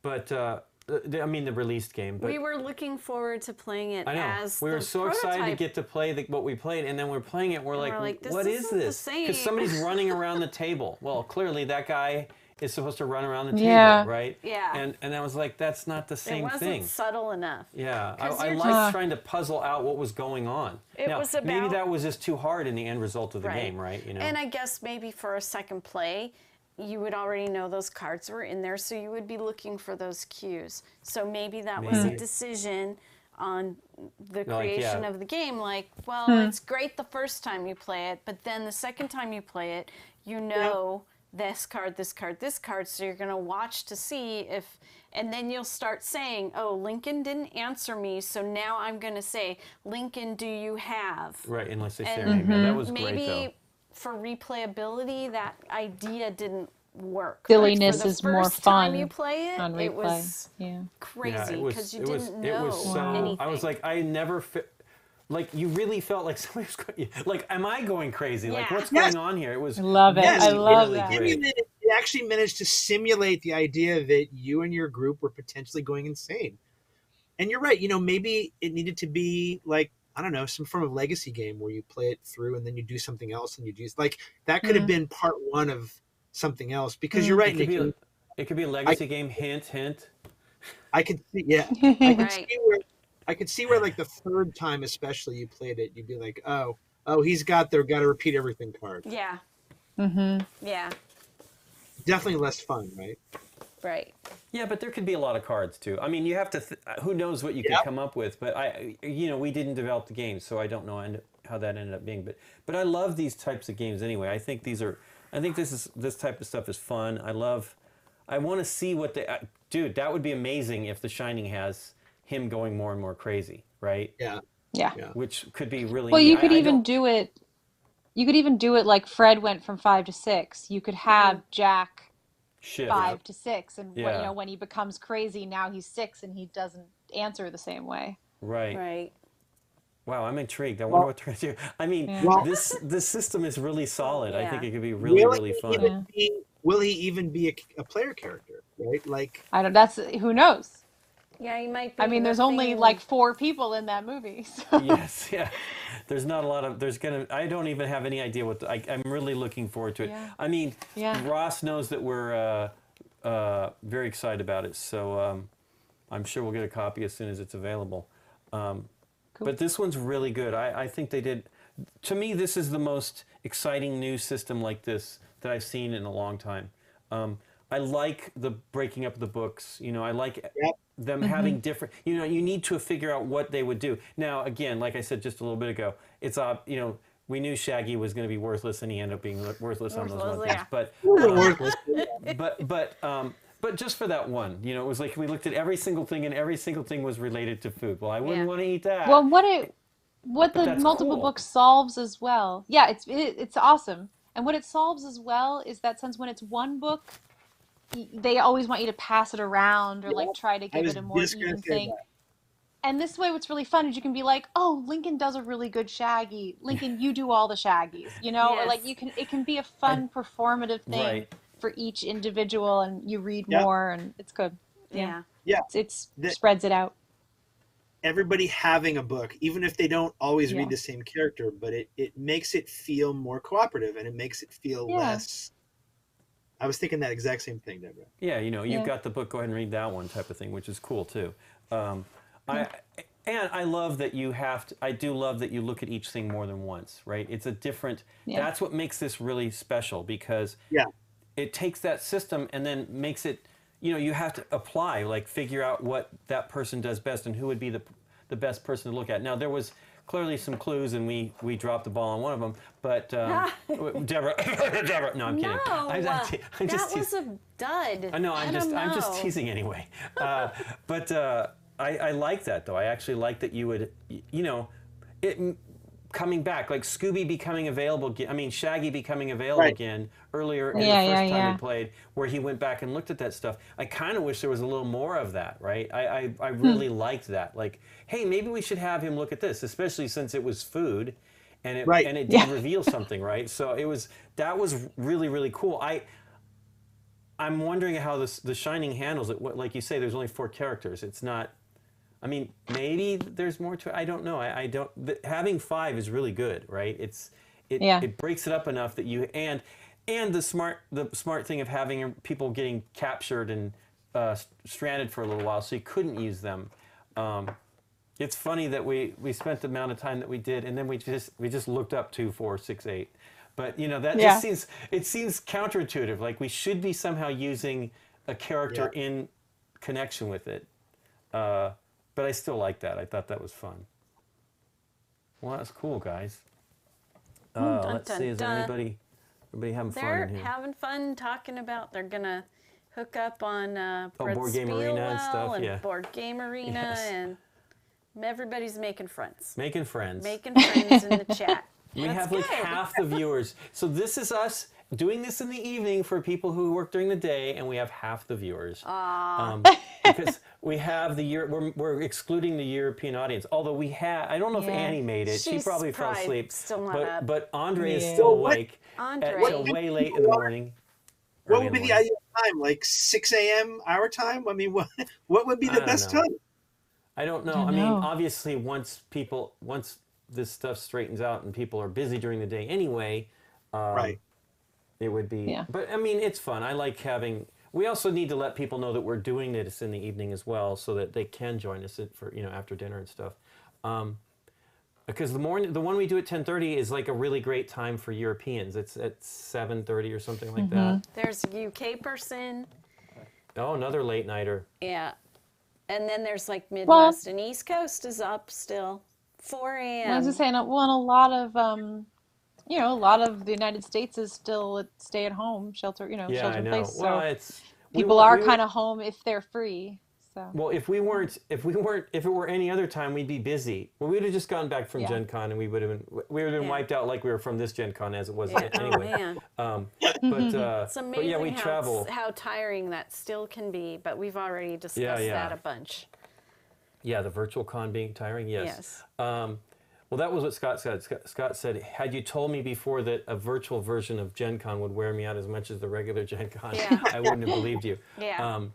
But I mean, the released game. But We were looking forward to playing it I know as we were the so excited to prototype. get to play what we played, and then we're playing it. We're like, this what is isn't the this? same. Because somebody's running around the table. Well, clearly that guy is supposed to run around the table, Yeah. right? Yeah. And I was like, that's not the It same wasn't thing. subtle enough. Yeah, 'Cause I you're liked just- trying to puzzle out what was going on. It now, was maybe about- that was just too hard in the end result of the Right. game, right? You know. And I guess maybe for a second play, you would already know those cards were in there, so you would be looking for those cues. So maybe that was a Maybe. decision on the Like, creation yeah. of the game. Like, well, it's great the first time you play it, but then the second time you play it, you know this card, this card, this card, so you're going to watch to see if, and then you'll start saying, oh, Lincoln didn't answer me, so now I'm going to say, Lincoln, do you have? Right, unless they say And their name. Yeah, that was great, Maybe though. for replayability, that idea didn't work. But Silliness for the is more first time fun you play it, on it replay. was Yeah. crazy because you it was, didn't it know was so. anything. I was like, I never. Like you really felt like somebody was going. Like, am I going crazy? Like, Yeah. what's Yes. going on here? It was. I love it. Yes, I love really that. great. It actually managed to simulate the idea that you and your group were potentially going insane. And you're right. Maybe it needed to be like, I don't know, some form of legacy game where you play it through and then you do something else and you do like that could have been part one of something else because you're right, It could, Nikki. it could be a legacy game. Hint, hint. I could see, yeah, I could Right. see where like the third time, especially you played it, you'd be like, oh, he's got their got to repeat everything card. Yeah, Mm-hmm. yeah, Definitely less fun, right? right. Yeah, but there could be a lot of cards too. I mean, you have to. Who knows what you could Yep. come up with? But we didn't develop the game, so I don't know how that ended up being. But I love these types of games anyway. I think this type of stuff is fun. I want to see what dude. That would be amazing if The Shining has him going more and more crazy, right? Yeah. Yeah. Yeah. Which could be really. Well, neat. you could I even don't- do it. You could even do it like Fred went from 5 to 6. You could have Jack shift. 5 to 6, and Yeah. when he becomes crazy, now he's 6 and he doesn't answer the same way. Right. Right. Wow, I'm intrigued. I wonder what they're going to do. I mean, Yeah. this system is really solid. I think Yeah. it could be really, Will really he fun. even will he even be a player character, right? Like, I don't. That's who knows. Yeah, you might be. I mean, there's only like 4 people in that movie. So. Yes, yeah. There's not a lot of. I don't even have any idea what. I'm really looking forward to it. Yeah. I mean, Yeah. Ross knows that we're very excited about it, so I'm sure we'll get a copy as soon as it's available. But this one's really good. I think they did. To me, this is the most exciting new system like this that I've seen in a long time. I like the breaking up the books. I like them having different. You need to figure out what they would do. Now, again, like I said just a little bit ago, it's we knew Shaggy was going to be worthless, and he ended up being worthless on those ones. Yeah. But just for that one, it was like we looked at every single thing, and every single thing was related to food. Well, I wouldn't want to eat that. Well, what the that's multiple cool. book solves as well. Yeah, it's awesome. And what it solves as well is that since when it's one book, they always want you to pass it around or like try to give it a more even thing. And this way, what's really fun is you can be like, "Oh, Lincoln does a really good Shaggy. Lincoln, you do all the Shaggies." Or Yes. like it can be a fun performative thing Right. for each individual, and you read Yep. more, and it's good. Yeah. Yeah. It's spreads it out. everybody having a book, even if they don't always Yeah. read the same character, but it makes it feel more cooperative and it makes it feel Yeah. less. I was thinking that exact same thing, Deborah. Yeah, you've Yeah. got the book. Go ahead and read that one type of thing, which is cool too. I love that you have to. I do love that you look at each thing more than once, right? It's a different. Yeah. That's what makes this really special because it takes that system and then makes it. You have to apply, like figure out what that person does best and who would be the best person to look at. Now there was clearly some clues, and we dropped the ball on one of them. But Deborah, no, I'm kidding. No, I'm that was a dud. I know. I'm just know. teasing anyway. But I like that though. I actually like that you would, it coming back, like Scooby becoming available. I mean, Shaggy becoming available again earlier in the first time we played, where he went back and looked at that stuff. I kind of wish there was a little more of that, right? I really liked that. Like, hey, maybe we should have him look at this, especially since it was food, and it did reveal something, right? So that was really, really cool. I'm wondering how the Shining handles it. Like you say, there's only 4 characters. It's not. I mean, maybe there's more to it. I don't know. I don't. Having 5 is really good, right? It breaks it up enough that you and the smart thing of having people getting captured and stranded for a little while, so you couldn't use them. It's funny that we spent the amount of time that we did, and then we just looked up 2, 4, 6, 8. But that just seems counterintuitive. Like we should be somehow using a character in connection with it. But I still like that. I thought that was fun. Well, that's cool, guys. Let's see. Is there anybody having fun in here? They're having fun talking about they're gonna hook up on Board Game Arena and stuff. And Board Game Arena, and everybody's making friends. Making friends in the chat. We have like half the viewers. So this is us doing this in the evening for people who work during the day, and we have half the viewers. Because we have we're excluding the European audience. Although we have, I don't know if Annie made it. She probably fell asleep. Still not up. But Andre is still awake until way late in the morning. What would be the ideal time? Like 6 a.m. our time? I mean, what would be the best time? I don't know. I mean, obviously, once this stuff straightens out and people are busy during the day anyway, it would be. Yeah. But I mean, it's fun. I like having. We also need to let people know that we're doing this in the evening as well, so that they can join us for after dinner and stuff. Because the one we do at 10:30 is like a really great time for Europeans. It's at 7:30 or something like that. There's a UK person. Oh, another late nighter. Yeah. And then there's like Midwest and East Coast is up still. 4 a.m. I was just saying, a lot of a lot of the United States is still at stay-at-home shelter, shelter in place. So people are kind of home if they're free. So. Well, if it were any other time, we'd be busy. Well, we would have just gotten back from Gen Con, and we would have been wiped out like we were from this Gen Con as it was anyway. Oh, man. It's amazing we travel. How tiring that still can be, but we've already discussed that a bunch. Yeah, the virtual con being tiring, yes. Well, that was what Scott said. Scott said, had you told me before that a virtual version of Gen Con would wear me out as much as the regular Gen Con, I wouldn't have believed you. Yeah.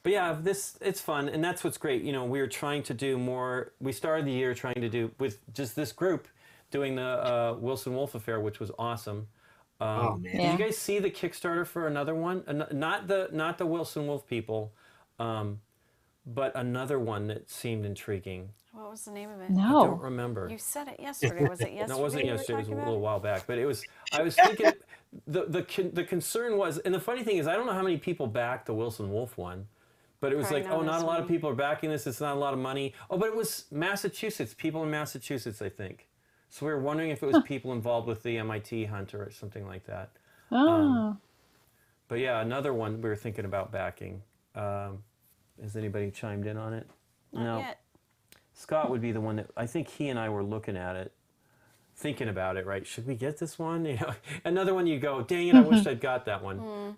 But yeah, it's fun, and that's what's great. We were trying to do more. We started the year trying to do with just this group doing the Wilson Wolf Affair, which was awesome. Oh man! Did you guys see the Kickstarter for another one? Not the Wilson Wolf people, but another one that seemed intriguing. What was the name of it? No. I don't remember. You said it yesterday. Was it yesterday? No, it wasn't yesterday. It was a little while back. But it was. I was thinking. The concern was, and the funny thing is, I don't know how many people backed the Wilson Wolf one, but it was Probably like, not a lot of people are backing this. It's not a lot of money. Oh, but it was Massachusetts. People in Massachusetts, I think. So we were wondering if it was people involved with the MIT hunt or something like that. Oh. But yeah, another one we were thinking about backing. Has anybody chimed in on it? Not yet. Scott would be the one that I think he and I were looking at it, thinking about it. Right? Should we get this one? Another one. You go, dang it! I wish I'd got that one.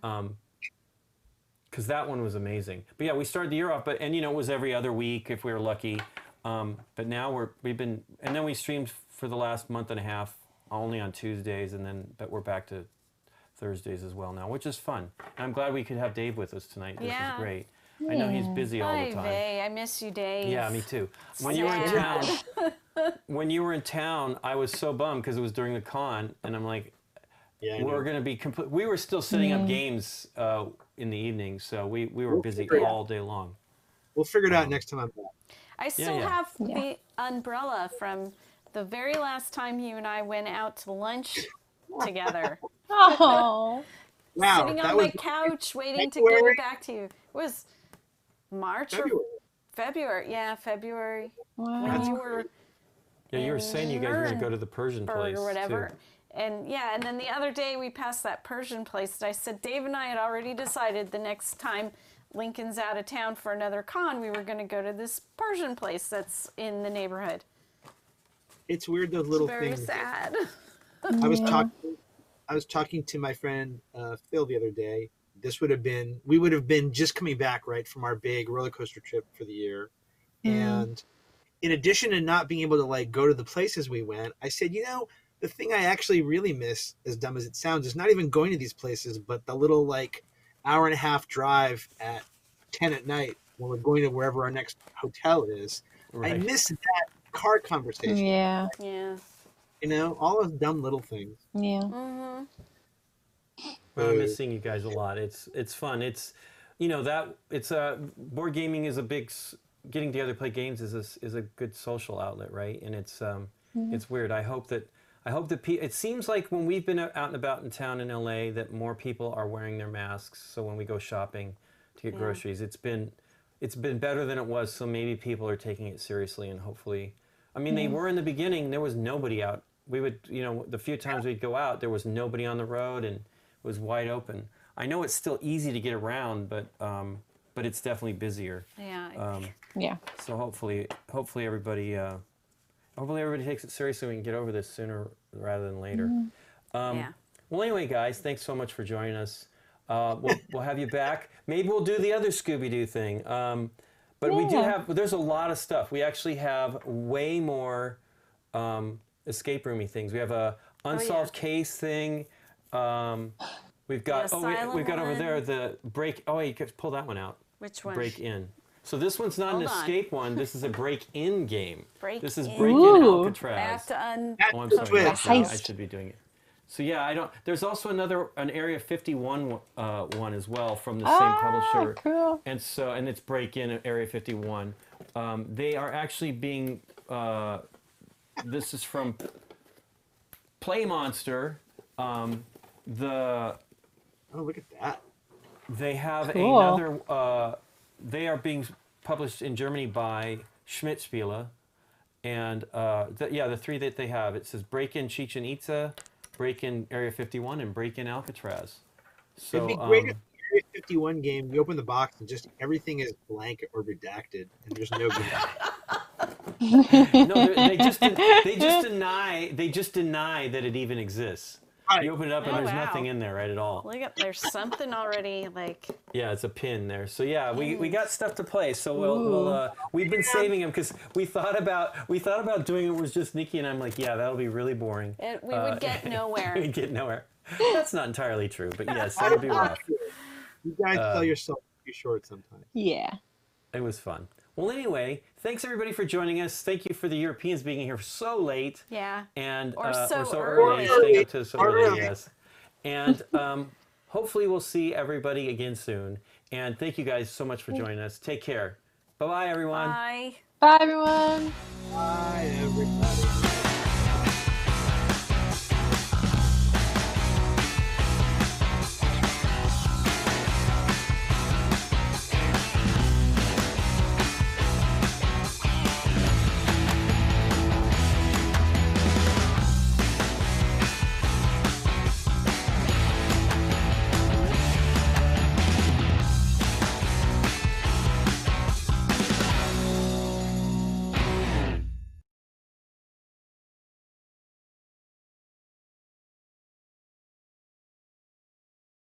Because that one was amazing. But yeah, we started the year off, and it was every other week if we were lucky. But now and then we streamed for the last month and a half only on Tuesdays, but we're back to Thursdays as well now, which is fun. And I'm glad we could have Dave with us tonight. This is great. I know he's busy all the time. Vay. I miss you, Dave. Yeah, me too. When you were in town, I was so bummed because it was during the con, and I'm like, we're going to be complete. We were still setting up games in the evening, so we were busy all day long. We'll figure it out next time I'm back. I still have the umbrella from the very last time you and I went out to lunch together. Oh. Wow. Sitting on my couch waiting to go back to you. It was March or February. Yeah, February. when you were Yeah, you were saying you guys were going to go to the Persian place or whatever. too. And yeah, and then the other day we passed that Persian place, and I said Dave and I had already decided the next time Lincoln's out of town for another con, we were going to go to this Persian place that's in the neighborhood. It's weird, those little Very things. sad. I was talking to my friend Phil the other day. We would have been just coming back right from our big roller coaster trip for the year, and in addition to not being able to like go to the places we went, I said, the thing I actually really miss, as dumb as it sounds, is not even going to these places, but the little like hour and a half drive at 10 at night when we're going to wherever our next hotel is. Right. I miss that car conversation. Yeah. Yeah. All those dumb little things. Yeah. Mm-hmm. Well, I miss seeing you guys a lot. It's fun. It's board gaming is a big getting together to play games is a good social outlet, right? And it's weird. I hope that it seems like when we've been out and about in town in LA that more people are wearing their masks. So when we go shopping to get groceries, it's been better than it was. So maybe people are taking it seriously, and hopefully, they were in the beginning. There was nobody out. We would, the few times we'd go out, there was nobody on the road and it was wide open. I know it's still easy to get around, but it's definitely busier. Yeah. Yeah. So hopefully everybody takes it seriously. We can get over this sooner rather than later. Well, anyway, guys, thanks so much for joining us. We'll have you back. Maybe we'll do the other Scooby-Doo thing. But we do there's a lot of stuff. We actually have way more escape roomy things. We have a unsolved case thing. We've got we've got over there the break. Oh, wait, you could pull that one out. Which one? Break in. So this one's not an escape one. This is a break-in game. This is break-in Alcatraz. I have to Oh, I'm sorry. I should be doing it. So yeah, there's also an Area 51 one as well from the same publisher. Cool. And it's break-in at Area 51. They are actually being. This is from Play Monster. Oh, look at that. They have another. They are being published in Germany by Schmidt-Spiele, and the three that they have, it says Break-In Chichen Itza, Break-In Area 51, and Break-In Alcatraz. So it'd be great if the Area 51 game, you open the box and just everything is blank or redacted, and there's no good. No, they just deny that it even exists. You open it up and there's nothing in there, right, at all. Look up, there's something already like. Yeah, it's a pin there. So yeah, we got stuff to play. So we've been saving them because we thought about doing it was just Nikki and I'm like, yeah, that'll be really boring. We would get nowhere. We'd get nowhere. That's not entirely true, but yes, it'll be rough. You guys sell yourself too short sometimes. Yeah. It was fun. Well, anyway, thanks everybody for joining us. Thank you for the Europeans being here so late. Yeah. And or so early, staying up to so early, yes. And hopefully we'll see everybody again soon. And thank you guys so much for joining us. Take care. Bye-bye, everyone. Bye. Bye, everyone. Bye, everybody.